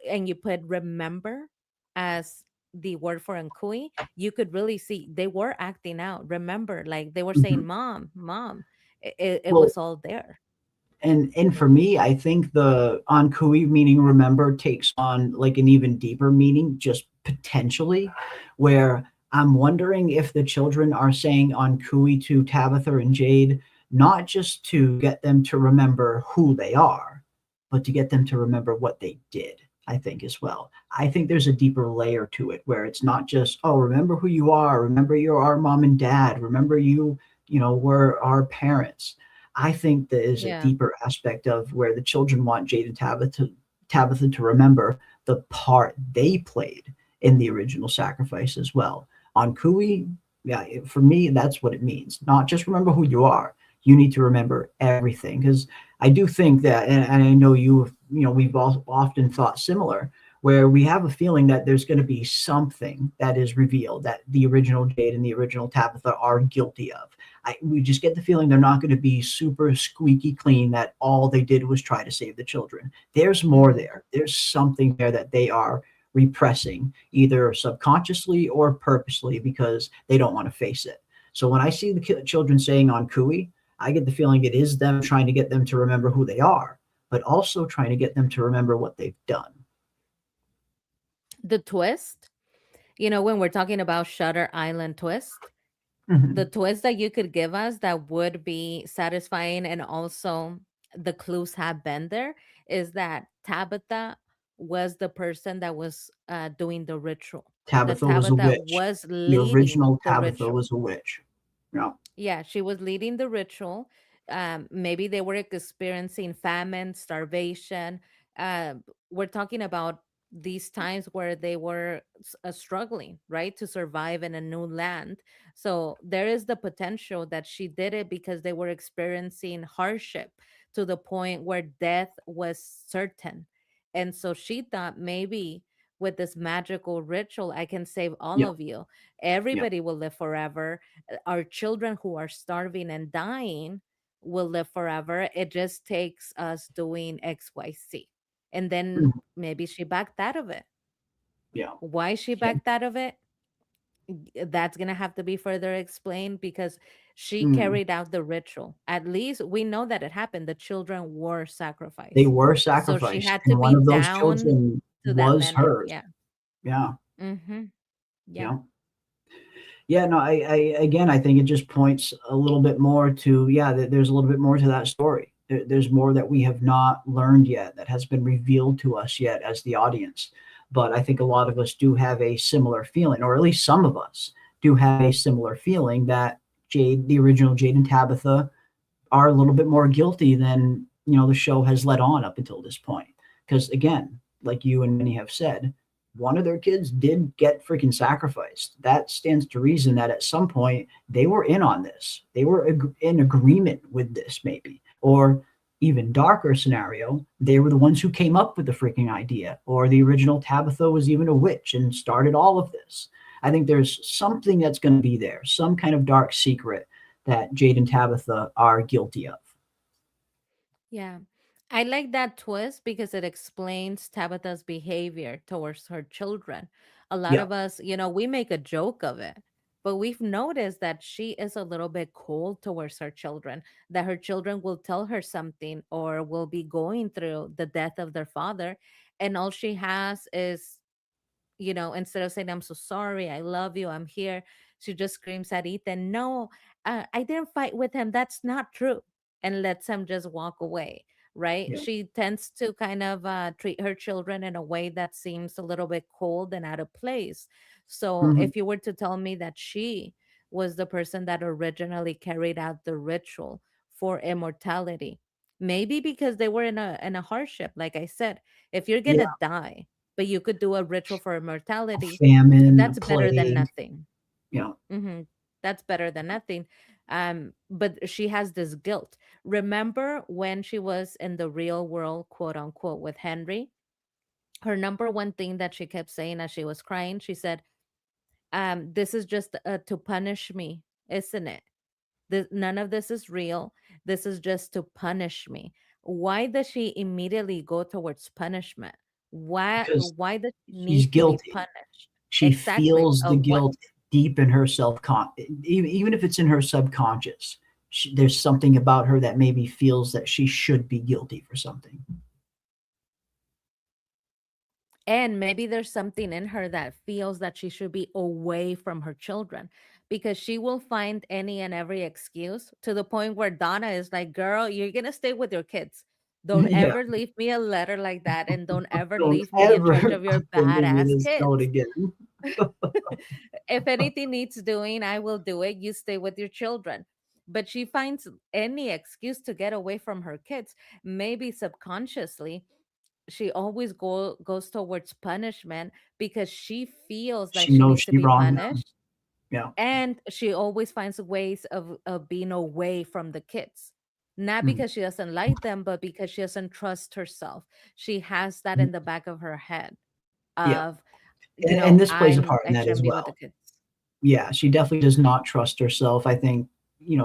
Speaker 2: and you put remember as the word for Nkui, you could really see they were acting out. Remember, like they were saying,
Speaker 7: Mhm.
Speaker 2: Mom, Mom. It
Speaker 7: Well,
Speaker 2: was all there.
Speaker 7: and for me, I think the Ankui meaning remember takes on like an even deeper meaning, just potentially, where I'm wondering if the children are saying Ankui to Tabitha and Jade, not just to get them to remember who they are, but to get them to remember what they did. I think as well. I think there's a deeper layer to it where it's not just, oh, remember who you are, remember you're our mom and dad, remember were our parents. I think there is a
Speaker 2: Yeah.
Speaker 7: deeper aspect of where the children want Jade and Tabitha to remember the part they played in the original sacrifice as well. On Kui, yeah, for me, that's what it means. Not just remember who you are. You need to remember everything. Because I do think that, and I know we've all often thought similar, where we have a feeling that there's going to be something that is revealed that the original Jade and the original Tabitha are guilty of. We just get the feeling they're not going to be super squeaky clean, that all they did was try to save the children. There's more
Speaker 2: Mhm.
Speaker 7: there. There's something there that they are repressing, either subconsciously or purposely, because they don't want to face it. So when I see the children saying on Kui, I get the feeling it is them trying to get them to remember who they are, but also trying to get them to remember what they've done.
Speaker 2: The twist, when we're talking about Shutter Island twist, the
Speaker 7: Mhm.
Speaker 2: twist that you could give us that would be satisfying and also the clues have been there is that Tabitha was the person that was doing the ritual. That
Speaker 7: Tabitha was a
Speaker 2: Tabitha
Speaker 7: witch.
Speaker 2: was
Speaker 7: The
Speaker 2: leading
Speaker 7: original
Speaker 2: the
Speaker 7: Tabitha
Speaker 2: ritual.
Speaker 7: was a witch. Yeah.
Speaker 2: Yeah, she was leading the ritual. Maybe they were experiencing famine, starvation. Uh, we're talking about these times where they were struggling, right, to survive in a new land. So there is the potential that she did it because they were experiencing hardship to the point where death was certain. And so she thought maybe with this magical ritual, I can save all
Speaker 7: Yeah.
Speaker 2: of you.
Speaker 7: Yeah.
Speaker 2: Everybody will live forever. Our children who are starving and dying will live forever. It just takes us doing XYZ. And then
Speaker 7: Mhm.
Speaker 2: maybe she backed out of it.
Speaker 7: Yeah.
Speaker 2: Why she
Speaker 7: Yeah.
Speaker 2: backed out of it? That's going to have to be further explained because she
Speaker 7: Mm.
Speaker 2: carried out the ritual. At least we know that it happened. The children were
Speaker 7: They
Speaker 2: sacrificed.
Speaker 7: were
Speaker 2: So she
Speaker 7: sacrificed,
Speaker 2: had to
Speaker 7: and one
Speaker 2: be
Speaker 7: of those
Speaker 2: down
Speaker 7: children
Speaker 2: to that
Speaker 7: was
Speaker 2: minute.
Speaker 7: hers.
Speaker 2: Yeah.
Speaker 7: Yeah.
Speaker 2: Mm-hmm. Yeah.
Speaker 7: Yeah. Yeah, no, I again, I think it just points a little bit more to, yeah, there's a little bit more to that story. There's more that we have not learned yet, that has been revealed to us yet as the audience. But I think a lot of us do have a similar feeling, or at least some of us do have a similar feeling that Jade, the original Jade and Tabitha, are a little bit more guilty than the show has let on up until this point. Because again, like you and many have said, one of their kids did get freaking sacrificed. That stands to reason that at some point they were in on this. They were in agreement with this, maybe. Or even darker scenario, they were the ones who came up with the freaking idea. Or the original Tabitha was even a witch and started all of this. I think there's something that's going to be there, some kind of dark secret that Jade and Tabitha are guilty of.
Speaker 2: Yeah. I like that twist because it explains Tabitha's behavior towards her children. A lot
Speaker 7: Yeah.
Speaker 2: of us, we make a joke of it, but we've noticed that she is a little bit cold towards her children, that her children will tell her something or will be going through the death of their father. And all she has is, instead of saying, I'm so sorry, I love you, I'm here, she just screams at Ethan, no, I didn't fight with him. That's not true. And lets him just walk away, right?
Speaker 7: Yeah.
Speaker 2: She tends to kind of treat her children in a way that seems a little bit cold and out of place. So
Speaker 7: Mhm.
Speaker 2: if you were to tell me that she was the person that originally carried out the ritual for immortality, maybe because they were in a hardship, like I said, if you're
Speaker 7: Yeah.
Speaker 2: gonna die but you could do a ritual for immortality,
Speaker 7: Famine, a
Speaker 2: that's better than
Speaker 7: plague.
Speaker 2: nothing.
Speaker 7: Yeah.
Speaker 2: hmm That's better than nothing. But she has this guilt. Remember when she was in the real world, quote unquote, with Henry? Her number one thing that she kept saying as she was crying, she said, this is just to punish me, isn't it? None of this is real. This is just to punish me. Why does she immediately go towards punishment? Why
Speaker 7: Because
Speaker 2: why does she
Speaker 7: she's
Speaker 2: need to be
Speaker 7: guilty.
Speaker 2: punished?
Speaker 7: She
Speaker 2: Exactly.
Speaker 7: feels the
Speaker 2: Of what?
Speaker 7: guilt deep in her even if it's in her subconscious. There's something about her that maybe feels that she should be guilty for something.
Speaker 2: And maybe there's something in her that feels that she should be away from her children because she will find any and every excuse to the point where Donna is like, girl, you're going to stay with your kids. Don't
Speaker 7: Yeah.
Speaker 2: ever leave me a letter like that. And don't ever
Speaker 7: Don't
Speaker 2: leave me in
Speaker 7: ever
Speaker 2: charge of your
Speaker 7: send me
Speaker 2: badass
Speaker 7: this note
Speaker 2: kids.
Speaker 7: again.
Speaker 2: If anything needs doing, I will do it. You stay with your children. But she finds any excuse to get away from her kids. Maybe subconsciously, she always goes towards punishment because she feels like
Speaker 7: She
Speaker 2: she
Speaker 7: knows
Speaker 2: needs to
Speaker 7: she
Speaker 2: be
Speaker 7: wronged them.
Speaker 2: punished.
Speaker 7: Yeah.
Speaker 2: And she always finds ways of being away from the kids. Not
Speaker 7: Mhm.
Speaker 2: because she doesn't like them, but because she doesn't trust herself. She has that in the back of her head
Speaker 7: Yeah.
Speaker 2: of,
Speaker 7: And this plays a part
Speaker 2: I
Speaker 7: in that as
Speaker 2: shouldn't be with the
Speaker 7: well.
Speaker 2: kids.
Speaker 7: Yeah, she definitely does not trust herself. I think,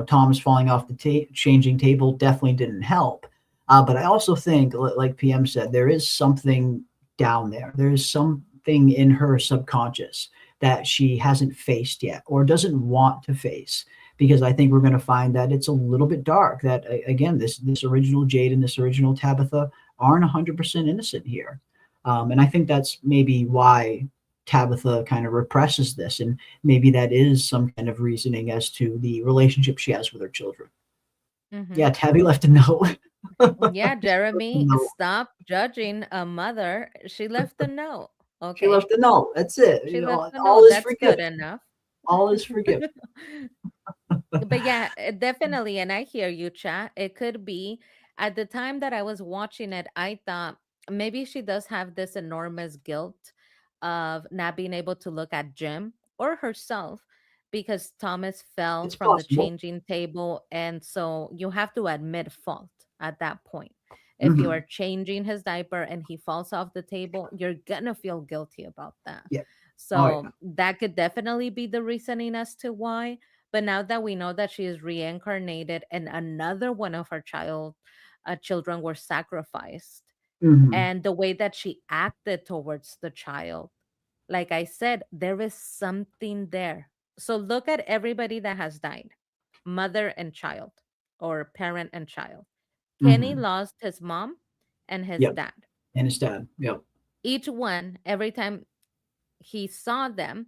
Speaker 7: Thomas falling off the changing table definitely didn't help. But I also think, like PM said, there is something down there. There is something in her subconscious that she hasn't faced yet or doesn't want to face. Because I think we're going to find that it's a little bit dark. That again, this original Jade and this original Tabitha aren't 100% innocent here, and I think that's maybe why Tabitha kind of represses this, and maybe that is some kind of reasoning as to the relationship she has with her children.
Speaker 2: hmm
Speaker 7: Yeah, Tabby left a note.
Speaker 2: Yeah, Jeremy,
Speaker 7: No,
Speaker 2: stop judging a mother. She left a note.
Speaker 7: she
Speaker 2: Okay.
Speaker 7: left a note. That's it.
Speaker 2: She left a
Speaker 7: All
Speaker 2: note.
Speaker 7: is
Speaker 2: That's good
Speaker 7: forgiven.
Speaker 2: enough.
Speaker 7: All is forgiven.
Speaker 2: But yeah, definitely. And I hear you, chat. It could be at the time that I was watching it, I thought maybe she does have this enormous guilt of not being able to look at Jim or herself because Thomas fell
Speaker 7: It's
Speaker 2: from the
Speaker 7: possible.
Speaker 2: changing table. And so you have to admit fault at that point. If you
Speaker 7: Mhm.
Speaker 2: are changing his diaper and he falls off the table, you're gonna feel guilty about that.
Speaker 7: Yeah. Oh, yeah.
Speaker 2: So that could definitely be the reasoning as to why. But now that we know that she is reincarnated and another one of her children were sacrificed,
Speaker 7: Mhm.
Speaker 2: and the way that she acted towards the child, like I said, there is something there. So look at everybody that has died, mother and child, or parent and child. Kenny
Speaker 7: Mhm.
Speaker 2: lost his mom and his
Speaker 7: Yep.
Speaker 2: dad.
Speaker 7: And his dad. Yep.
Speaker 2: Each one, every time he saw them,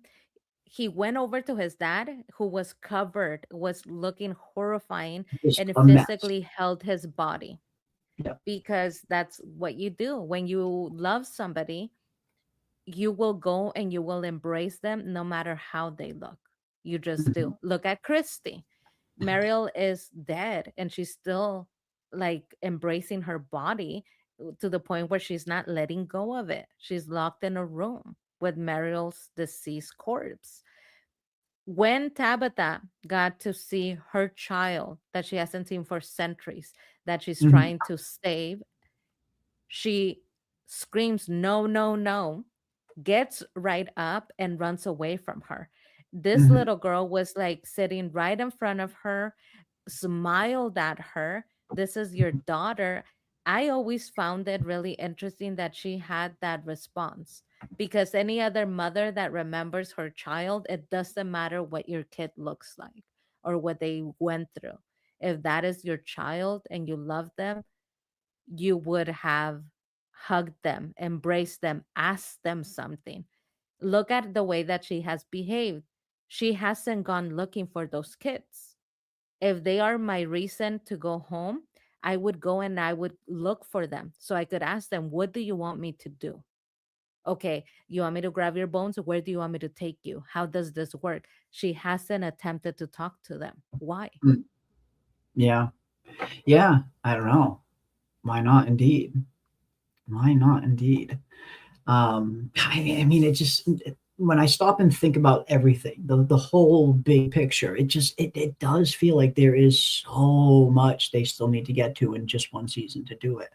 Speaker 2: he went over to his dad, who was covered, was looking horrifying,
Speaker 7: Just
Speaker 2: and
Speaker 7: a mess.
Speaker 2: physically held his body.
Speaker 7: Yeah.
Speaker 2: because that's what you do when you love somebody. You will go and you will embrace them no matter how they look. You just
Speaker 7: Mhm.
Speaker 2: do. Look at Christy. Mariel is dead and she's still like embracing her body to the point where she's not letting go of it. She's locked in a room with Mariel's deceased corpse. When Tabitha got to see her child that she hasn't seen for centuries, that she's
Speaker 7: Mhm.
Speaker 2: trying to save, she screams, "No, no, no," gets right up and runs away from her. This
Speaker 7: Mhm.
Speaker 2: little girl was like sitting right in front of her, smiled at her. "This is your daughter." I always found it really interesting that she had that response, because any other mother that remembers her child, it doesn't matter what your kid looks like or what they went through. If that is your child and you love them, you would have hugged them, embraced them, asked them something. Look at the way that she has behaved. She hasn't gone looking for those kids. If they are my reason to go home, I would go and I would look for them so I could ask them, "What do you want me to do? Okay, you want me to grab your bones? Where do you want me to take you? How does this work?" She hasn't attempted to talk to them. Why?
Speaker 7: Mm. Yeah. Yeah. I don't know. Why not? Indeed. Why not? Indeed. I mean, when I stop and think about everything, the whole big picture, it does feel like there is so much they still need to get to in just one season to do it.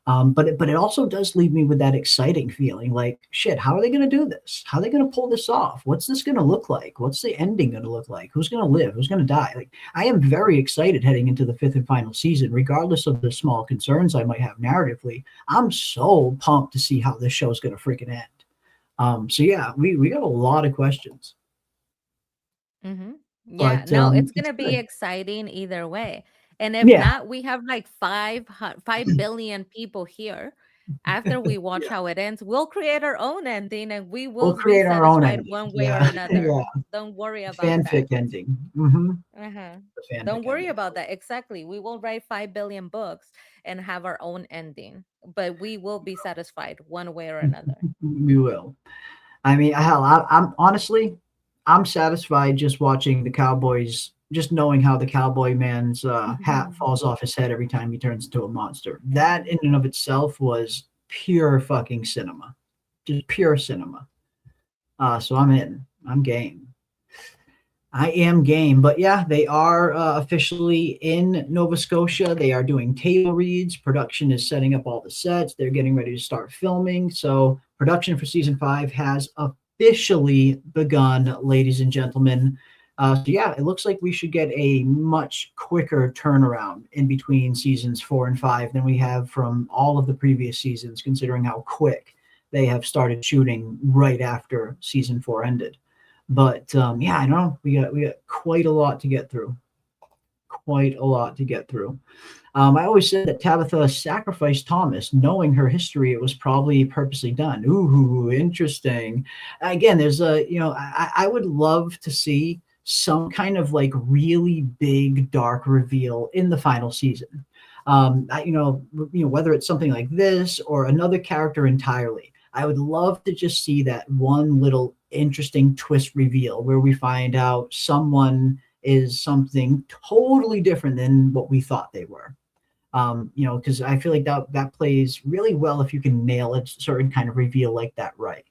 Speaker 7: But it also does leave me with that exciting feeling, like shit. How are they going to do this? How are they going to pull this off? What's this going to look like? What's the ending going to look like? Who's going to live? Who's going to die? Like I am very excited heading into the fifth and final season, regardless of the small concerns I might have narratively. I'm so pumped to see how this show is going to freaking end. So yeah, we got a lot of questions,
Speaker 2: Mm-hmm. Yeah,
Speaker 7: but
Speaker 2: no, it's
Speaker 7: it's
Speaker 2: gonna be
Speaker 7: good.
Speaker 2: exciting either way. And if
Speaker 7: Yeah,
Speaker 2: not, we have like 5 billion people here. After we watch
Speaker 7: yeah.
Speaker 2: how it ends, we'll create our own ending and we
Speaker 7: We'll
Speaker 2: will be
Speaker 7: create our own
Speaker 2: satisfied
Speaker 7: ending.
Speaker 2: one way or
Speaker 7: Yeah,
Speaker 2: another.
Speaker 7: yeah.
Speaker 2: Don't worry about that.
Speaker 7: Fanfic ending. Mm-hmm.
Speaker 2: Uh-huh.
Speaker 7: The
Speaker 2: Don't
Speaker 7: fanfic
Speaker 2: worry
Speaker 7: ending.
Speaker 2: about that. Exactly. We will write 5 billion books and have our own ending, but we will be satisfied one way or another.
Speaker 7: We will. I mean, hell, I'm honestly, I'm satisfied just watching the Cowboys, just knowing how the Cowboy man's hat falls off his head every time he turns into a monster. That in and of itself was pure fucking cinema, just pure cinema. So I'm in. I'm game. I am game. But yeah, they are officially in Nova Scotia. They are doing table reads. Production is setting up all the sets. They're getting ready to start filming. So production for season 5 has officially begun, ladies and gentlemen. So yeah, it looks like we should get a much quicker turnaround in between seasons 4 and 5 than we have from all of the previous seasons, considering how quick they have started shooting right after season 4 ended. But yeah, I know we got quite a lot to get through. Quite a lot to get through. I always said that Tabitha sacrificed Thomas, knowing her history. It was probably purposely done. Ooh, interesting. Again, there's I would love to see some kind of like really big dark reveal in the final season. Whether it's something like this or another character entirely. I would love to just see that one little interesting twist reveal where we find out someone is something totally different than what we thought they were. Because I feel like that plays really well if you can nail a certain kind of reveal like that right.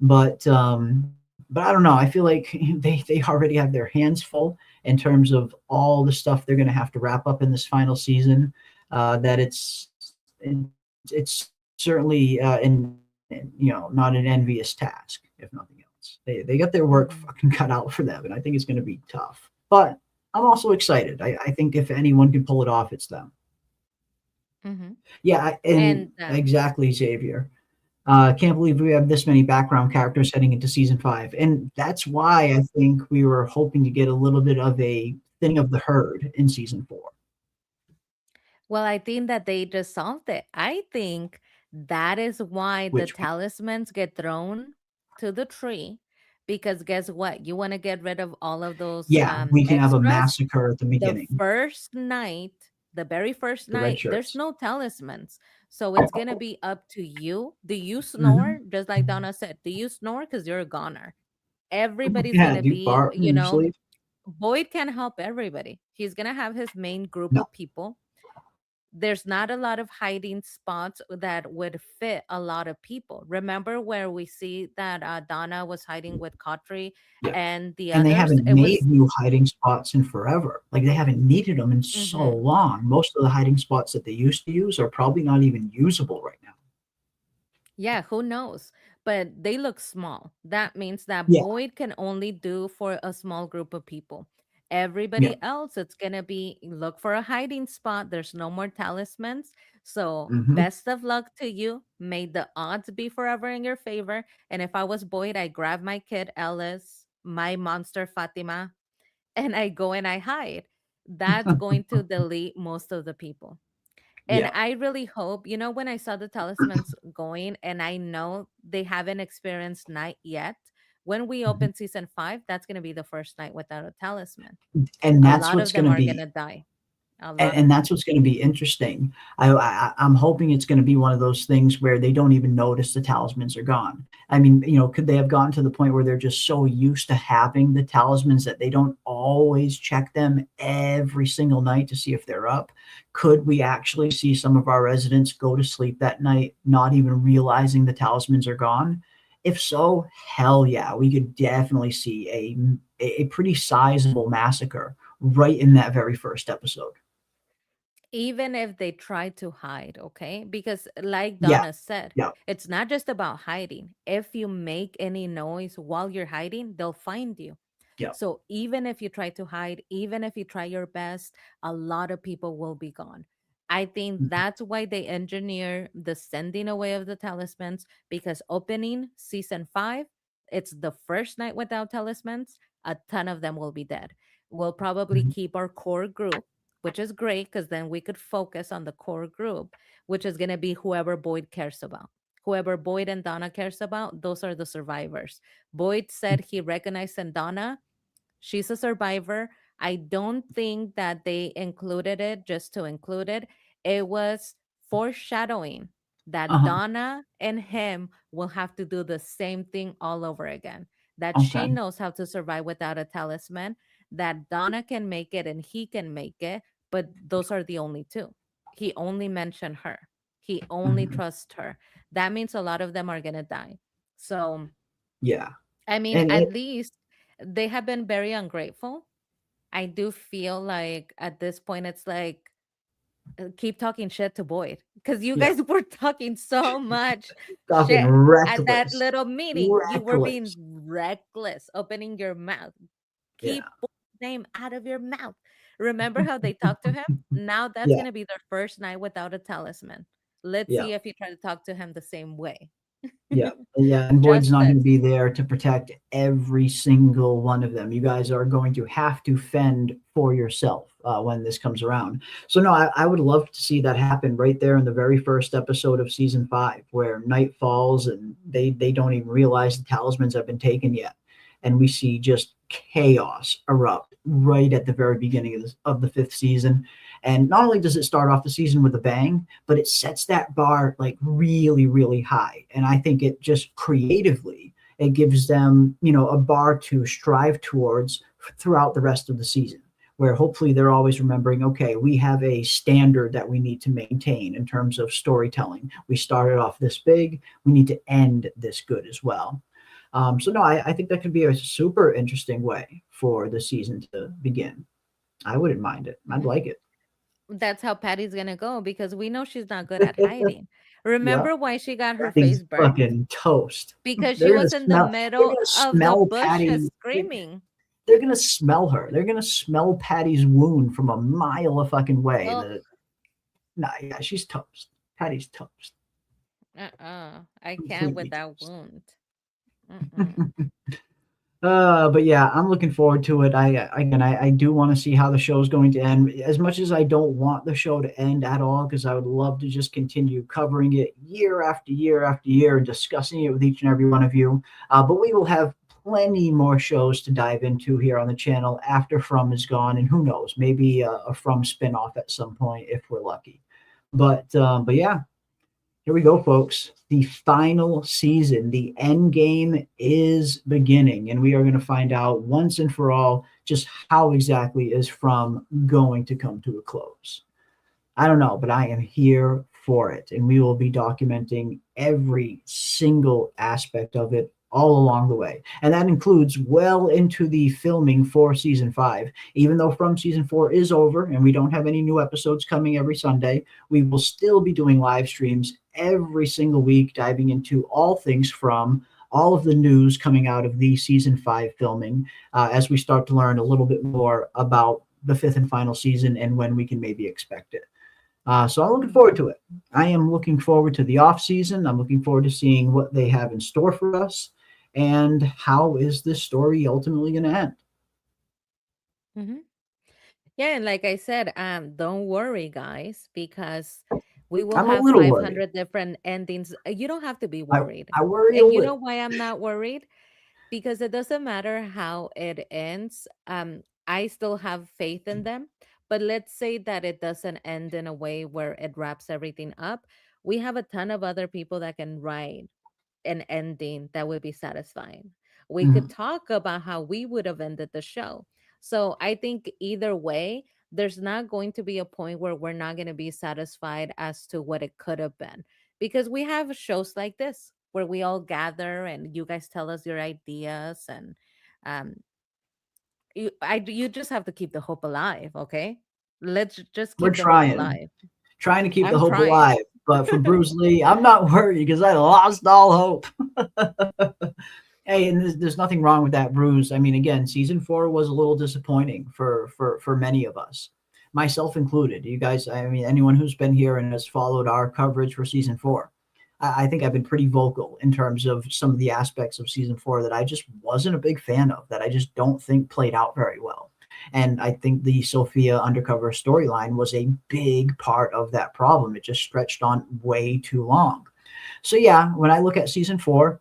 Speaker 7: But I don't know. I feel like they already have their hands full in terms of all the stuff they're going to have to wrap up in this final season. That it's certainly not an envious task, if nothing else. They got their work
Speaker 2: Mhm.
Speaker 7: fucking cut out for them, and I think it's going to be tough. But I'm also excited. I think if anyone can pull it off, it's them.
Speaker 2: Mhm.
Speaker 7: Yeah, and
Speaker 2: And
Speaker 7: exactly, Xavier. Can't believe we have this many background characters heading into season 5, and that's why I think we were hoping to get a little bit of a thinning of the herd in season 4.
Speaker 2: well, I think that they just solved it. I think that is why the
Speaker 7: Which
Speaker 2: talismans get thrown to the tree, because guess what? You want to get rid of all of those
Speaker 7: yeah, we can have a
Speaker 2: extras
Speaker 7: massacre at the
Speaker 2: the
Speaker 7: beginning.
Speaker 2: first night The very first
Speaker 7: The red
Speaker 2: night, there's
Speaker 7: shirts.
Speaker 2: no talismans. So it's going to be up to you. Do you
Speaker 7: Mhm.
Speaker 2: snore? Just like Donna said, do you snore? Because you're a goner. Everybody's going
Speaker 7: Yeah,
Speaker 2: to
Speaker 7: do you
Speaker 2: be,
Speaker 7: fart when you sleep?
Speaker 2: Boyd can help everybody. He's going to have his main group
Speaker 7: No.
Speaker 2: of people. There's not a lot of hiding spots that would fit a lot of people. Remember where we see that Donna was hiding with Cautry
Speaker 7: Yeah.
Speaker 2: and the
Speaker 7: And they
Speaker 2: others?
Speaker 7: haven't
Speaker 2: It
Speaker 7: made
Speaker 2: was
Speaker 7: new hiding spots in forever. Like, they haven't needed them in so
Speaker 2: mhm.
Speaker 7: long. Most of the hiding spots that they used to use are probably not even usable right now.
Speaker 2: Yeah, who knows? But they look small. That means that
Speaker 7: Yeah.
Speaker 2: Boyd can only do for a small group of people.
Speaker 7: Yeah.
Speaker 2: Everybody else, it's gonna be look for a hiding spot. There's no more talismans. So
Speaker 7: Mhm.
Speaker 2: best of luck to you. May the odds be forever in your favor. And if I was Boyd, I grab my kid Ellis, my monster Fatima, and I go and I hide. That's going to delete most of the people. And
Speaker 7: Yeah.
Speaker 2: I really hope, when I saw the talismans going, and I know they haven't experienced night yet, when we
Speaker 7: Mhm.
Speaker 2: open season 5, that's going to be the first night without a talisman.
Speaker 7: And
Speaker 2: A
Speaker 7: that's
Speaker 2: lot
Speaker 7: what's
Speaker 2: of them
Speaker 7: gonna
Speaker 2: are going
Speaker 7: be
Speaker 2: to die. A
Speaker 7: and,
Speaker 2: lot of
Speaker 7: and
Speaker 2: them.
Speaker 7: that's what's going to be interesting. I'm hoping it's going to be one of those things where they don't even notice the talismans are gone. I mean, could they have gotten to the point where they're just so used to having the talismans that they don't always check them every single night to see if they're up? Could we actually see some of our residents go to sleep that night not even realizing the talismans are gone? If so, hell yeah, we could definitely see a pretty sizable massacre right in that very first episode.
Speaker 2: Even if they try to hide, okay? Because, like
Speaker 7: Yeah,
Speaker 2: Donna said,
Speaker 7: yeah,
Speaker 2: it's not just about hiding. If you make any noise while you're hiding, they'll find you.
Speaker 7: yeah.
Speaker 2: So even if you try to hide, even if you try your best, a lot of people will be gone. I think
Speaker 7: Mhm,
Speaker 2: that's why they engineer the sending away of the talismans, because opening season 5, it's the first night without talismans. A ton of them will be dead. We'll probably
Speaker 7: mhm,
Speaker 2: keep our core group, which is great because then we could focus on the core group, which is going to be whoever Boyd cares about. Whoever Boyd and Donna cares about, those are the survivors. Boyd said he recognized in Donna, she's a survivor. I don't think that they included it just to include it. It was foreshadowing that
Speaker 7: uh-huh,
Speaker 2: Donna and him will have to do the same thing all over again. That she
Speaker 7: okay,
Speaker 2: knows how to survive without a talisman, that Donna can make it and he can make it, but those are the only two. He only mentioned her. He only
Speaker 7: mhm,
Speaker 2: trusts her. That means a lot of them are going to die. So,
Speaker 7: yeah,
Speaker 2: I mean,
Speaker 7: and
Speaker 2: at least they have been very ungrateful. I do feel like at this point, it's like, keep talking shit to Boyd because you
Speaker 7: yeah,
Speaker 2: guys were talking so much
Speaker 7: talking
Speaker 2: shit at that
Speaker 7: reckless,
Speaker 2: little meeting. You were being
Speaker 7: reckless,
Speaker 2: reckless, opening your mouth.
Speaker 7: yeah,
Speaker 2: Keep Boyd's name out of your mouth. Remember how they talked to him? Now that's
Speaker 7: yeah,
Speaker 2: going to be their first night without a talisman. Let's
Speaker 7: yeah.
Speaker 2: see if you try to talk to him the same way.
Speaker 7: Yeah, yeah, and Boyd's not going to
Speaker 2: Justice.
Speaker 7: be there to protect every single one of them. You guys are going to have to fend for yourself when this comes around. So no, I would love to see that happen right there in the very first episode of season 5, where night falls and they don't even realize the talismans have been taken yet, and we see just chaos erupt right at the very beginning of the 5th season. And not only does it start off the season with a bang, but it sets that bar like really, really high. And I think it just creatively, it gives them, a bar to strive towards throughout the rest of the season, where hopefully they're always remembering, okay, we have a standard that we need to maintain in terms of storytelling. We started off this big, we need to end this good as well. So no, I think that could be a super interesting way for the season to begin. I wouldn't mind it. I'd like it.
Speaker 2: That's how Patty's gonna go because we know she's not good at hiding.
Speaker 7: Yeah,
Speaker 2: Remember why she got her
Speaker 7: Patty's
Speaker 2: face burned?
Speaker 7: fucking toast.
Speaker 2: Because she
Speaker 7: They're gonna
Speaker 2: was in the
Speaker 7: smell. They're
Speaker 2: middle
Speaker 7: gonna
Speaker 2: of the
Speaker 7: smell
Speaker 2: bushes
Speaker 7: Patty.
Speaker 2: screaming.
Speaker 7: They're gonna smell her. They're gonna smell Patty's wound from a mile a fucking way.
Speaker 2: Oh,
Speaker 7: Nah, yeah, she's toast. Patty's toast.
Speaker 2: I can't with
Speaker 7: Completely
Speaker 2: that
Speaker 7: toast.
Speaker 2: wound. Mm-mm.
Speaker 7: But yeah, I'm looking forward to it. I do want to see how the show is going to end. As much as I don't want the show to end at all, because I would love to just continue covering it year after year after year and discussing it with each and every one of you. But we will have plenty more shows to dive into here on the channel after From is gone, and who knows, maybe a From spinoff at some point if we're lucky. But yeah, here we go, folks. The final season, the end game is beginning, and we are going to find out once and for all just how exactly is From going to come to a close. I don't know, but I am here for it, and we will be documenting every single aspect of it all along the way. And that includes well into the filming for season 5. Even though From season 4 is over and we don't have any new episodes coming every Sunday, we will still be doing live streams every single week, diving into all things From, all of the news coming out of the season 5 filming, as we start to learn a little bit more about the 5th and final season and when we can maybe expect it. So I'm looking forward to it. I am looking forward to the off season. I'm looking forward to seeing what they have in store for us and how is this story ultimately going to end.
Speaker 2: Hmm. Yeah, and like I said, don't worry, guys, because we will
Speaker 7: I'm a
Speaker 2: have
Speaker 7: little worried.
Speaker 2: 500 different endings. You don't have to be
Speaker 7: I,
Speaker 2: worried.
Speaker 7: I worry a
Speaker 2: And you know
Speaker 7: little.
Speaker 2: why I'm not worried? Because it doesn't matter how it ends. I still have faith in them. But let's say that it doesn't end in a way where it wraps everything up. We have a ton of other people that can write an ending that would be satisfying. We could
Speaker 7: Mhm.
Speaker 2: talk about how we would have ended the show. So I think either way, there's not going to be a point where we're not going to be satisfied as to what it could have been. Because we have shows like this where we all gather and you guys tell us your ideas, and um you just have to keep the hope alive, okay? Let's just
Speaker 7: We're
Speaker 2: keep the hope
Speaker 7: trying.
Speaker 2: alive.
Speaker 7: Trying to keep the
Speaker 2: I'm
Speaker 7: hope
Speaker 2: trying.
Speaker 7: alive. But for Bruce Lee, I'm not worried because I lost all hope. Hey, and there's nothing wrong with that, Bruce. I mean, again, season 4 was a little disappointing for many of us, myself included. You guys, I mean, anyone who's been here and has followed our coverage for season 4, I think I've been pretty vocal in terms of some of the aspects of season 4 that I just wasn't a big fan of, that I just don't think played out very well. And I think the Sophia undercover storyline was a big part of that problem. It just stretched on way too long. So yeah, when I look at season 4,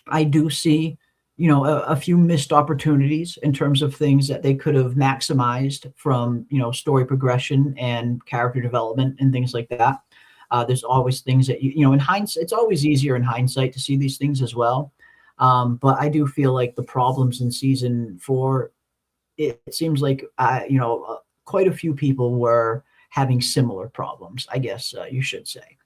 Speaker 7: I do see, a few missed opportunities in terms of things that they could have maximized from, story progression and character development and things like that. There's always things that in hindsight, it's always easier in hindsight to see these things as well. But I do feel like the problems in season 4, it seems like, quite a few people were having similar problems, I guess you should say.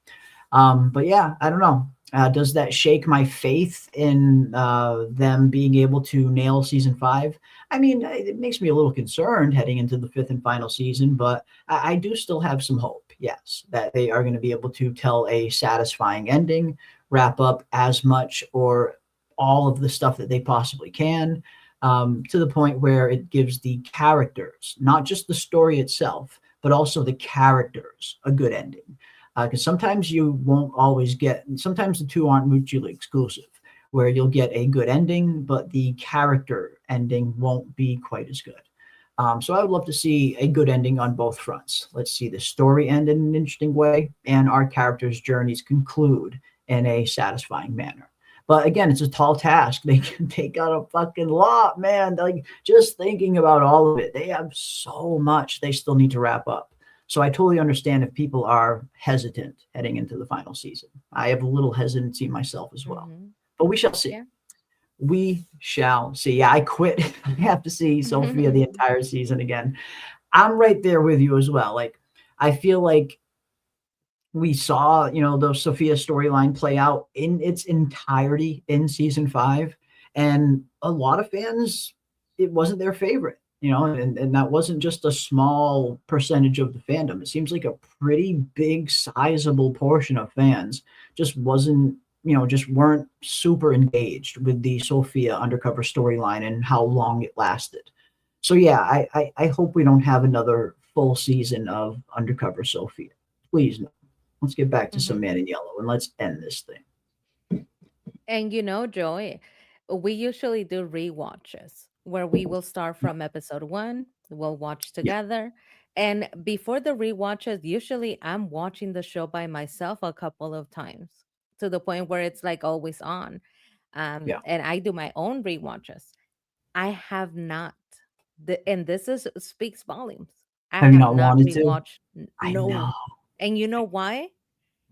Speaker 7: But yeah, I don't know. Does that shake my faith in them being able to nail season 5? I mean, it makes me a little concerned heading into the 5th and final season, but I do still have some hope, yes, that they are going to be able to tell a satisfying ending, wrap up as much or all of the stuff that they possibly can, to the point where it gives the characters, not just the story itself, but also the characters, a good ending. Because sometimes you won't always get, sometimes the two aren't mutually exclusive, where you'll get a good ending, but the character ending won't be quite as good. So I would love to see a good ending on both fronts. Let's see the story end in an interesting way, and our characters' journeys conclude in a satisfying manner. But again, it's a tall task. They can take out a fucking lot, man. Like, just thinking about all of it, they have so much they still need to wrap up. So I totally understand if people are hesitant heading into the final season. I have a little hesitancy myself as well.
Speaker 2: Mhm.
Speaker 7: But we shall see.
Speaker 2: Yeah.
Speaker 7: We shall see. Yeah, I quit. I have to see Sophia the entire season again. I'm right there with you as well. Like, I feel like we saw, the Sophia storyline play out in its entirety in season 5. And a lot of fans, it wasn't their favorite, and that wasn't just a small percentage of the fandom. It seems like a pretty big, sizable portion of fans just weren't super engaged with the Sophia undercover storyline and how long it lasted. So yeah, I hope we don't have another full season of undercover Sophia. Please no. Let's get back to some
Speaker 2: Mhm.
Speaker 7: Man in Yellow and let's end this thing.
Speaker 2: And Joy, we usually do rewatches where we will start from episode 1, we'll watch
Speaker 7: Yeah.
Speaker 2: together. And before the rewatches, usually I'm watching the show by myself a couple of times to the point where it's like always on.
Speaker 7: Yeah.
Speaker 2: and I do my own rewatches. I have not, and this is speaks volumes. I
Speaker 7: Have you
Speaker 2: have
Speaker 7: not
Speaker 2: not
Speaker 7: wanted to?
Speaker 2: rewatched.
Speaker 7: I know.
Speaker 2: No, and you know why?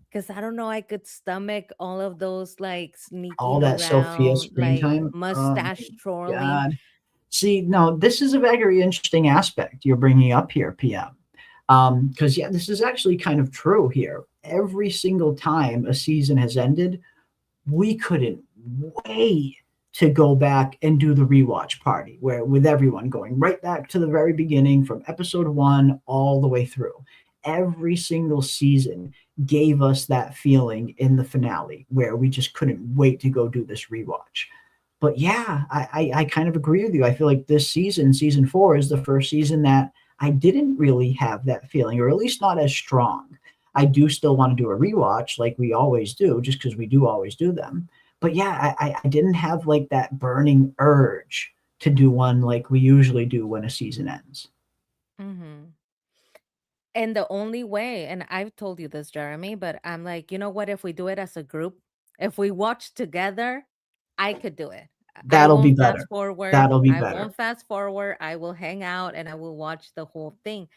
Speaker 2: Because I don't know, I could stomach all of those like
Speaker 7: All
Speaker 2: sneaking
Speaker 7: that Sophia
Speaker 2: around,
Speaker 7: screen
Speaker 2: like
Speaker 7: time. Oh
Speaker 2: mustache
Speaker 7: my
Speaker 2: twirling.
Speaker 7: God. See, no, this is a very interesting aspect you're bringing up here, PM. Because, yeah, this is actually kind of true here. Every single time a season has ended, we couldn't wait to go back and do the rewatch party where with everyone going right back to the very beginning from episode 1 all the way through. Every single season gave us that feeling in the finale where we just couldn't wait to go do this rewatch. But yeah, I kind of agree with you. I feel like this season, season 4, is the first season that I didn't really have that feeling, or at least not as strong. I do still want to do a rewatch like we always do, just because we do always do them. But yeah, I didn't have like that burning urge to do one like we usually do when a season ends.
Speaker 2: Hmm. And the only way, and I've told you this, Jeremy, but I'm like, you know what? If we do it as a group, if we watch together, I could do it. I
Speaker 7: That'll be
Speaker 2: won't
Speaker 7: better.
Speaker 2: fast forward.
Speaker 7: That'll be
Speaker 2: I
Speaker 7: better.
Speaker 2: won't fast forward. I will hang out and I will watch the whole thing.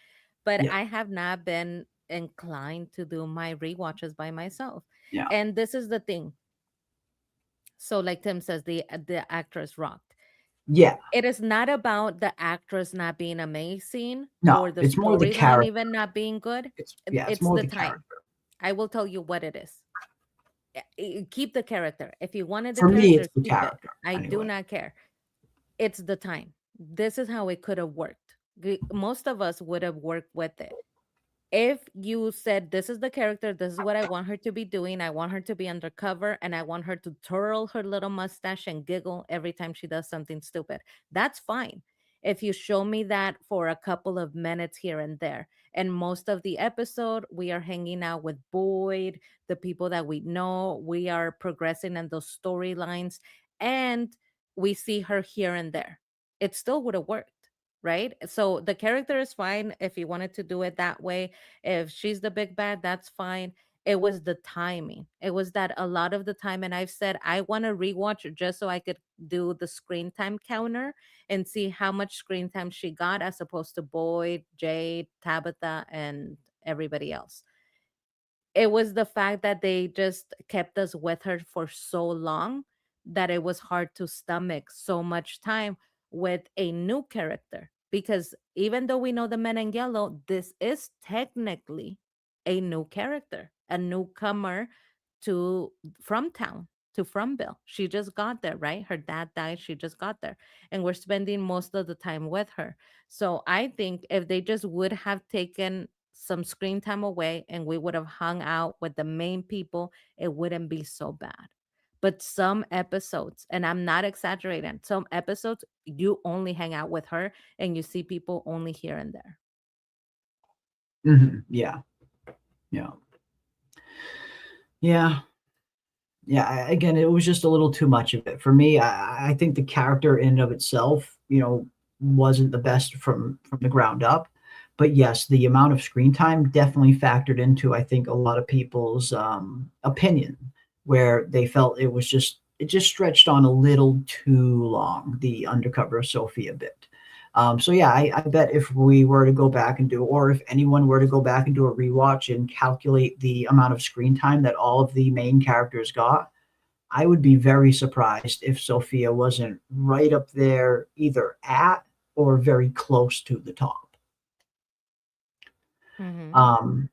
Speaker 2: But
Speaker 7: Yeah,
Speaker 2: I have not been inclined to do my rewatches by myself.
Speaker 7: yeah,
Speaker 2: And this is the thing. So, like Tim says, the actress rocked.
Speaker 7: yeah.
Speaker 2: It is not about the actress not being amazing
Speaker 7: No,
Speaker 2: or the
Speaker 7: it's more the
Speaker 2: storyline
Speaker 7: character.
Speaker 2: even not being good.
Speaker 7: It's
Speaker 2: It's
Speaker 7: more
Speaker 2: the
Speaker 7: the
Speaker 2: time.
Speaker 7: character.
Speaker 2: I will tell you what it is. Keep the character. If you wanted the
Speaker 7: For me, it's
Speaker 2: character,
Speaker 7: the
Speaker 2: keep it.
Speaker 7: character.
Speaker 2: I do
Speaker 7: Anyway.
Speaker 2: not care. It's the time. This is how it could have worked. Most of us would have worked with it. If you said, this is the character, this is what I want her to be doing, I want her to be undercover, and I want her to twirl her little mustache and giggle every time she does something stupid, that's fine. If you show me that for a couple of minutes here and there, and most of the episode, we are hanging out with Boyd, the people that we know, we are progressing in those storylines, and we see her here and there, it still would have worked. Right. So the character is fine if you wanted to do it that way. If she's the big bad, that's fine. It was the timing. It was that a lot of the time, and I've said I want to rewatch just so I could do the screen time counter and see how much screen time she got as opposed to Boyd, Jade, Tabitha, and everybody else. It was the fact that they just kept us with her for so long that it was hard to stomach so much time with a new character, because even though we know the men in yellow, this is technically a new character, a newcomer to from town, to Fromville. She just got there, right? Her dad died, she just got there, and we're spending most of the time with her. So I think if they just would have taken some screen time away and we would have hung out with the main people, it wouldn't be so bad. But some episodes, and I'm not exaggerating, some episodes you only hang out with her and you see people only here and there.
Speaker 7: Yeah, yeah, yeah. Yeah, again, it was just a little too much of it for me. I think the character in and of itself, wasn't the best from the ground up. But yes, the amount of screen time definitely factored into, I think, a lot of people's opinion, where they felt it just stretched on a little too long, the undercover Sophia bit. So yeah, I bet if we were to go back and do, or if anyone were to go back and do a rewatch and calculate the amount of screen time that all of the main characters got, I would be very surprised if Sophia wasn't right up there, either at or very close to the top.
Speaker 2: Mm-hmm.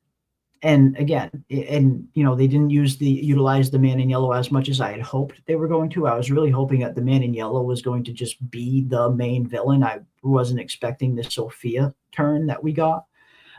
Speaker 7: And again, they didn't utilize the man in yellow as much as I had hoped they were going to. I was really hoping that the man in yellow was going to just be the main villain. I wasn't expecting the Sophia turn that we got.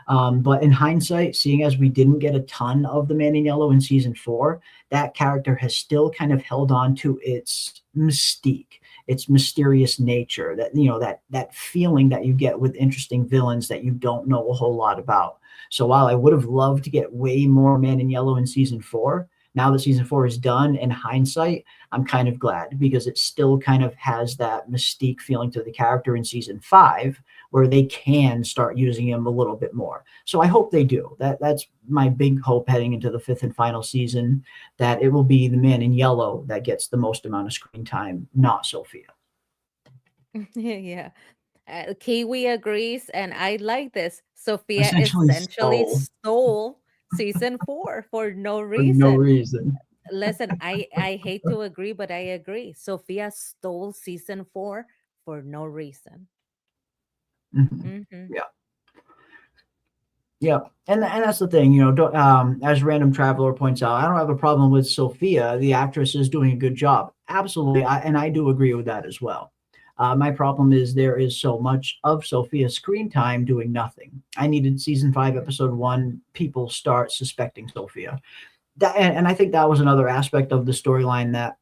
Speaker 7: But in hindsight, seeing as we didn't get a ton of the man in yellow in season 4, that character has still kind of held on to its mystique, its mysterious nature, that feeling that you get with interesting villains that you don't know a whole lot about. So while I would have loved to get way more man in yellow in season 4, now that season 4 is done, in hindsight, I'm kind of glad, because it still kind of has that mystique feeling to the character in season 5, where they can start using him a little bit more. So I hope they do. That's my big hope heading into the 5th and final season, that it will be the Man in Yellow that gets the most amount of screen time, not Sophia.
Speaker 2: Yeah. Kiwi agrees, and I like this. Sophia
Speaker 7: Essentially
Speaker 2: essentially
Speaker 7: stole.
Speaker 2: stole season 4 for no
Speaker 7: For no
Speaker 2: reason.
Speaker 7: reason.
Speaker 2: Listen, I hate to agree, but I agree. Sophia stole season 4 for no reason.
Speaker 7: Mhm.
Speaker 2: Hmm.
Speaker 7: Yeah. Yeah, and that's the thing, as Random Traveler points out, I don't have a problem with Sophia. The actress is doing a good job. Absolutely, and I do agree with that as well. My problem is there is so much of Sophia's screen time doing nothing. I needed season 5, episode 1, people start suspecting Sophia. And I think that was another aspect of the storyline that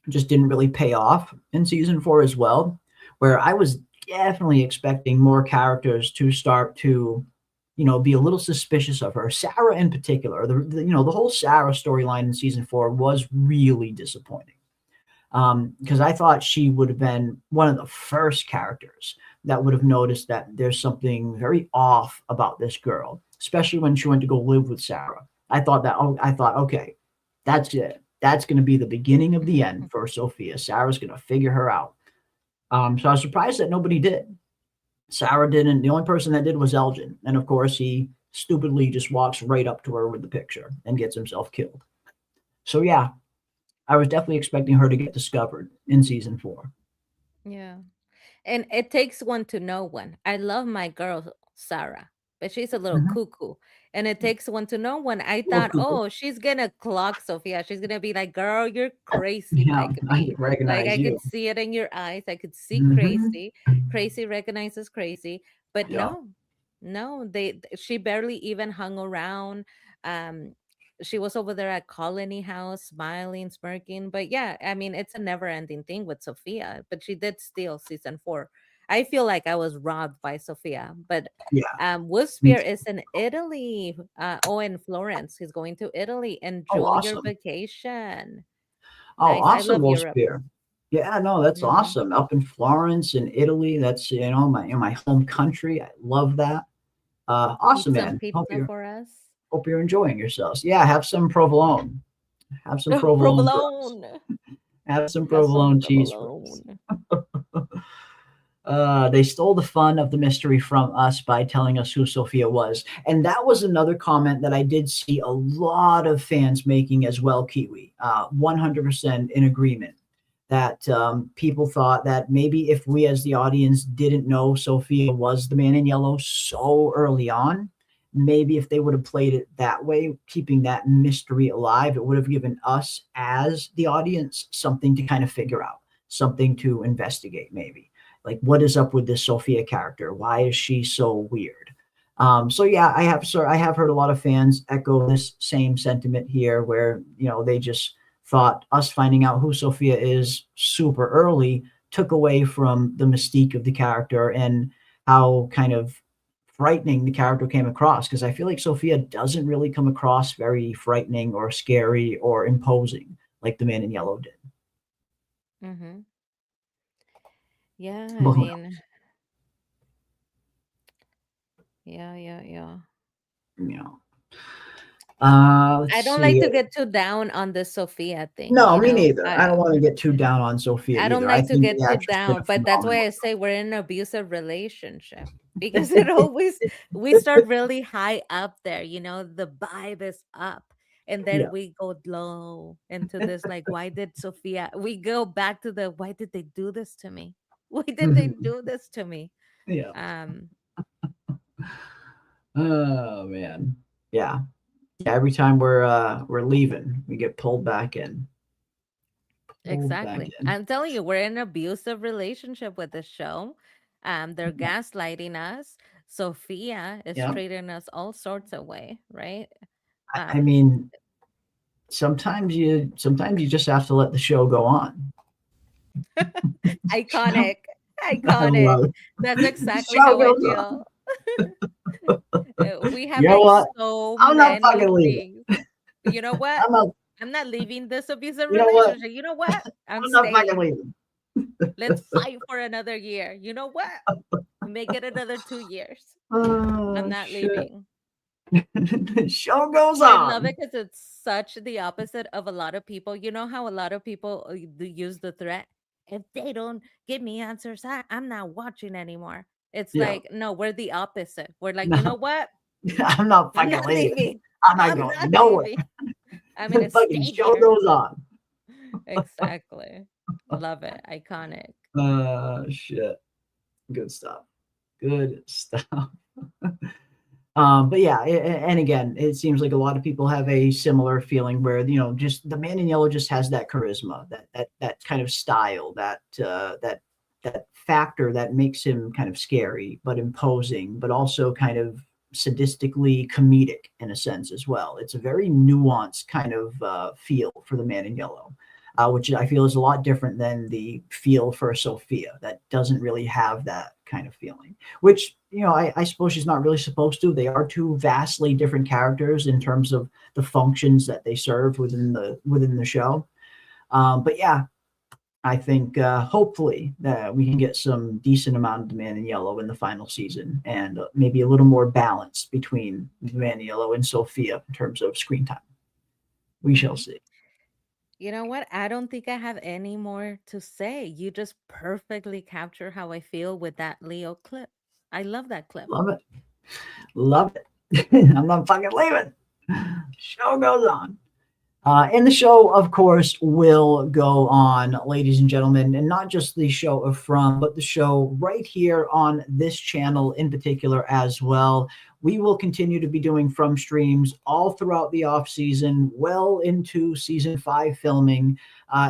Speaker 7: just didn't really pay off in season 4 as well, where I was definitely expecting more characters to start to be a little suspicious of her. Sarah in particular, the whole Sarah storyline in season 4 was really disappointing. Because I thought she would have been one of the first characters that would have noticed that there's something very off about this girl, especially when she went to go live with Sarah. I thought, okay, that's it. That's going to be the beginning of the end for Sophia. Sarah's going to figure her out. So I was surprised that nobody did. Sarah didn't. The only person that did was Elgin. And of course, he stupidly just walks right up to her with the picture and gets himself killed. So yeah, I was definitely expecting her to get discovered in season 4.
Speaker 2: Yeah. And it takes one to know one. I love my girl, Sarah, but she's a little
Speaker 7: Mhm.
Speaker 2: cuckoo. And it takes one to know one. I
Speaker 7: Little
Speaker 2: thought,
Speaker 7: cuckoo.
Speaker 2: oh, she's gonna clock Sophia. She's gonna be like, girl, you're crazy
Speaker 7: Yeah,
Speaker 2: like
Speaker 7: I
Speaker 2: me. Like
Speaker 7: recognize
Speaker 2: I
Speaker 7: you.
Speaker 2: could see it in your eyes. I could see
Speaker 7: Mhm.
Speaker 2: crazy. Crazy recognizes crazy. But
Speaker 7: Yeah.
Speaker 2: no, she barely even hung around. Um, she was over there at Colony House, smiling, smirking. But yeah, I mean, it's a never-ending thing with Sophia. But she did steal season 4. I feel like I was robbed by Sophia. But
Speaker 7: Yeah. Me
Speaker 2: Woodspear
Speaker 7: too.
Speaker 2: is in Italy. In Florence. He's going to Italy.
Speaker 7: Oh,
Speaker 2: Enjoy your
Speaker 7: awesome.
Speaker 2: vacation.
Speaker 7: Oh,
Speaker 2: Nice. I
Speaker 7: awesome,
Speaker 2: love Europe.
Speaker 7: Wolfspear. Yeah, no, that's
Speaker 2: Hmm.
Speaker 7: awesome. Up in Florence in Italy, that's my home country. I love that.
Speaker 2: Eat
Speaker 7: Awesome,
Speaker 2: some
Speaker 7: man.
Speaker 2: pizza for us.
Speaker 7: Hope you're enjoying yourselves. Yeah, have some provolone. Have some provolone for us.
Speaker 2: Provolone.
Speaker 7: Have some
Speaker 2: Have some
Speaker 7: provolone cheese for us.
Speaker 2: provolone.
Speaker 7: They stole the fun of the mystery from us by telling us who Sophia was. And that was another comment that I did see a lot of fans making as well, Kiwi. 100% in agreement that people thought that maybe if we as the audience didn't know Sophia was the Man in Yellow so early on, maybe if they would have played it that way, keeping that mystery alive, it would have given us as the audience something to kind of figure out, something to investigate maybe. Like, what is up with this Sophia character? Why is she so weird? So yeah, I have heard a lot of fans echo this same sentiment here, where they just thought us finding out who Sophia is super early took away from the mystique of the character and how kind of frightening the character came across. Because I feel like Sophia doesn't really come across very frightening or scary or imposing like the Man in Yellow did.
Speaker 2: Mm-hmm. Yeah, I
Speaker 7: But who
Speaker 2: mean, yeah.
Speaker 7: knows?
Speaker 2: I
Speaker 7: Let's
Speaker 2: don't like
Speaker 7: see.
Speaker 2: to get too down on the Sophia thing,
Speaker 7: No, me neither. I don't want to
Speaker 2: I
Speaker 7: get too down on Sophia
Speaker 2: don't
Speaker 7: either. I
Speaker 2: like to
Speaker 7: think
Speaker 2: get
Speaker 7: the
Speaker 2: too
Speaker 7: actress did
Speaker 2: down,
Speaker 7: a
Speaker 2: but that's why
Speaker 7: phenomenal
Speaker 2: I say we're in an abusive relationship because it always we start really high up there, the vibe is up. And
Speaker 7: Yeah.
Speaker 2: then we go low into this, like, why did Sophia? We go back to the why did they do this to me? Why did they do this to me?
Speaker 7: Yeah.
Speaker 2: Um,
Speaker 7: Oh man. Yeah. Yeah. Every time we're leaving, we get pulled back in. Pulled back
Speaker 2: exactly.
Speaker 7: in.
Speaker 2: I'm telling you, we're in an abusive relationship with the show. They're gaslighting us. Sophia is
Speaker 7: Yeah.
Speaker 2: treating us all sorts of way, right?
Speaker 7: I
Speaker 2: Um,
Speaker 7: mean, sometimes you just have to let the show go on.
Speaker 2: iconic,
Speaker 7: I
Speaker 2: iconic.
Speaker 7: love it.
Speaker 2: That's
Speaker 7: The
Speaker 2: exactly
Speaker 7: show
Speaker 2: how I
Speaker 7: goes on.
Speaker 2: feel. We have
Speaker 7: You know
Speaker 2: like
Speaker 7: what?
Speaker 2: so
Speaker 7: I'm not
Speaker 2: many
Speaker 7: fucking leaving.
Speaker 2: things. You know what?
Speaker 7: I'm not.
Speaker 2: I'm not leaving this abusive
Speaker 7: You know what?
Speaker 2: relationship. You know what? I'm
Speaker 7: I'm not fucking
Speaker 2: staying.
Speaker 7: leaving.
Speaker 2: Let's fight for another year. You know what? Make it another 2 years.
Speaker 7: Oh
Speaker 2: I'm not
Speaker 7: shit.
Speaker 2: leaving.
Speaker 7: The show goes
Speaker 2: I love
Speaker 7: on.
Speaker 2: it because it's such the opposite of a lot of people. You know how a lot of people use the threat? If they don't give me answers, I'm not watching anymore. It's
Speaker 7: Yeah.
Speaker 2: like, no, we're the opposite. We're like, you
Speaker 7: No,
Speaker 2: know what?
Speaker 7: I'm not
Speaker 2: I'm
Speaker 7: fucking
Speaker 2: not
Speaker 7: leaving.
Speaker 2: leaving.
Speaker 7: I'm not
Speaker 2: I'm
Speaker 7: going
Speaker 2: not
Speaker 7: nowhere.
Speaker 2: leaving. I'm
Speaker 7: The
Speaker 2: gonna
Speaker 7: fucking
Speaker 2: stay
Speaker 7: show
Speaker 2: here.
Speaker 7: goes on.
Speaker 2: Exactly. Love it. Iconic.
Speaker 7: Shit. Good stuff. Good stuff. But yeah, and again, it seems like a lot of people have a similar feeling where, just the Man in Yellow just has that charisma, that kind of style, that factor that makes him kind of scary but imposing, but also kind of sadistically comedic in a sense as well. It's a very nuanced kind of feel for the Man in Yellow, which I feel is a lot different than the feel for Sophia. That doesn't really have that kind of feeling, which, I suppose she's not really supposed to. They are two vastly different characters in terms of the functions that they serve within the show. But yeah, I think hopefully that we can get some decent amount of The Man in Yellow in the final season, and maybe a little more balance between The Man in Yellow and Sophia in terms of screen time. We shall see.
Speaker 2: You know what? I don't think I have any more to say. You just perfectly capture how I feel with that Leo clip. I love that clip.
Speaker 7: Love it. Love it. I'm not fucking leaving. Show goes on. And the show, of course, will go on, ladies and gentlemen, and not just the show of From, but the show right here on this channel in particular as well. We will continue to be doing From streams all throughout the off season, well into season 5 filming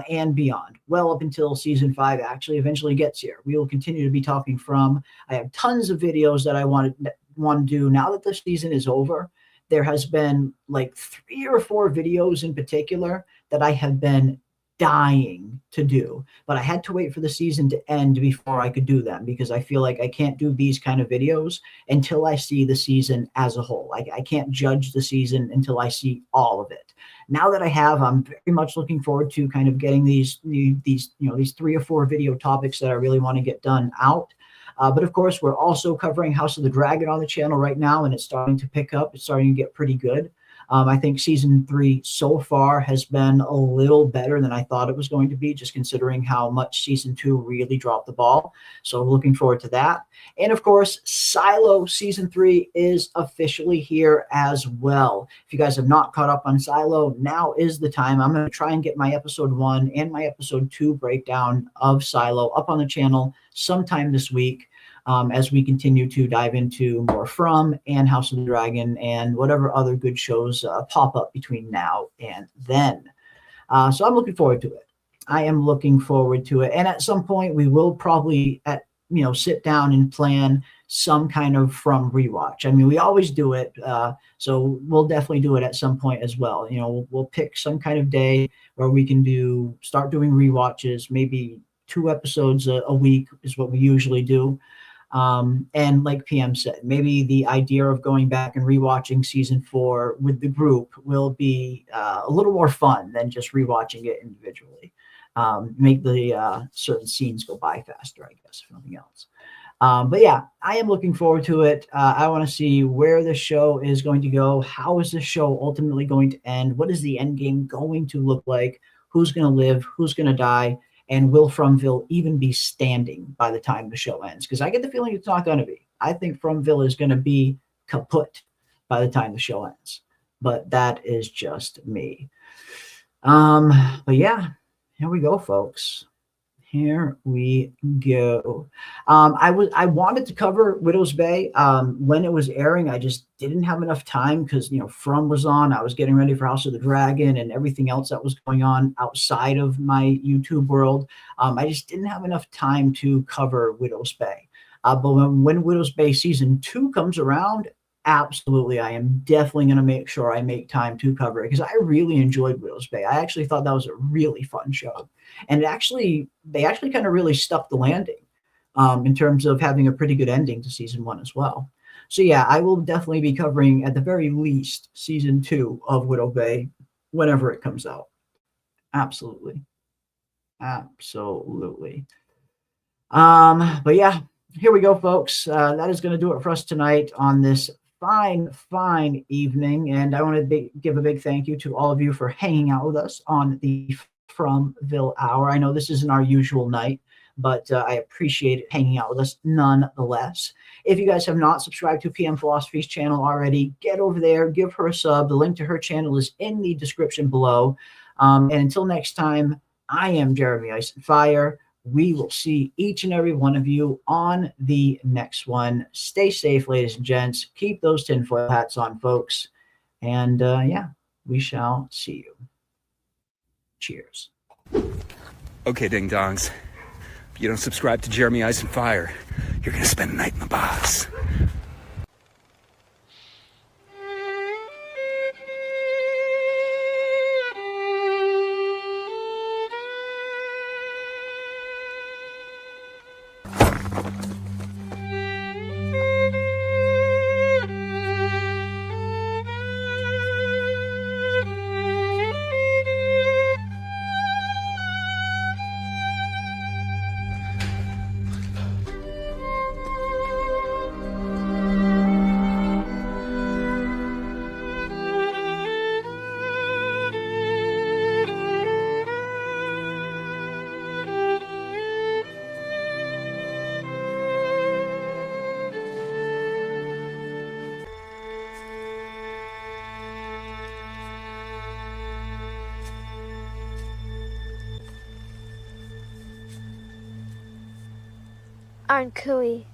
Speaker 7: and beyond, well up until season 5 actually eventually gets here. We will continue to be talking From. I have tons of videos that I want to do now that the season is over. There has been like 3 or 4 videos in particular that I have been dying to do, but I had to wait for the season to end before I could do them, because I feel like I can't do these kind of videos until I see the season as a whole. I can't judge the season until I see all of it. Now that I have, I'm very much looking forward to kind of getting these 3 or 4 video topics that I really want to get done out. But of course, we're also covering House of the Dragon on the channel right now, and it's starting to pick up. It's starting to get pretty good. I think season 3 so far has been a little better than I thought it was going to be, just considering how much season 2 really dropped the ball. So looking forward to that. And of course, Silo season 3 is officially here as well. If you guys have not caught up on Silo, now is the time. I'm going to try and get my episode 1 and my episode 2 breakdown of Silo up on the channel sometime this week. As we continue to dive into more From and House of the Dragon and whatever other good shows pop up between now and then. So I'm looking forward to it. I am looking forward to it. And at some point, we will probably sit down and plan some kind of From rewatch. I mean, we always do it. So we'll definitely do it at some point as well. We'll pick some kind of day where we can start doing rewatches, maybe 2 episodes a week is what we usually do. And like PM said, maybe the idea of going back and rewatching season 4 with the group will be a little more fun than just rewatching it individually. Make the certain scenes go by faster, I guess, if nothing else. But yeah, I am looking forward to it. I want to see where the show is going to go. How is the show ultimately going to end? What is the end game going to look like? Who's going to live? Who's going to die? And will Fromville even be standing by the time the show ends? Because I get the feeling it's not going to be. I think Fromville is going to be kaput by the time the show ends. But that is just me. But yeah, here we go, folks. Here we go. I wanted to cover Widow's Bay when it was airing. I just didn't have enough time because From was on. I was getting ready for House of the Dragon and everything else that was going on outside of my YouTube world. I just didn't have enough time to cover Widow's Bay. But when Widow's Bay season 2 comes around, absolutely, I am definitely going to make sure I make time to cover it, because I really enjoyed Widow's Bay. I actually thought that was a really fun show. And they actually kind of really stuck the landing in terms of having a pretty good ending to season 1 as well. So yeah, I will definitely be covering at the very least season 2 of Widow Bay whenever it comes out. Absolutely. Absolutely. But yeah, here we go, folks. That is going to do it for us tonight on this fine evening. And I want to give a big thank you to all of you for hanging out with us on the Fromville Hour. I know this isn't our usual night, but I appreciate it hanging out with us nonetheless. If you guys have not subscribed to PM Philosophy's channel already, get over there, give her a sub. The link to her channel is in the description below. And until next time, I am Jeremy Ice and Fire. We will see each and every one of you on the next one. Stay safe, ladies and gents. Keep those tinfoil hats on, folks. And yeah, we shall see you. Cheers.
Speaker 1: Okay, ding dongs. If you don't subscribe to Jeremy Ice and Fire, you're gonna spend the night in the box.
Speaker 8: Aren't Cooey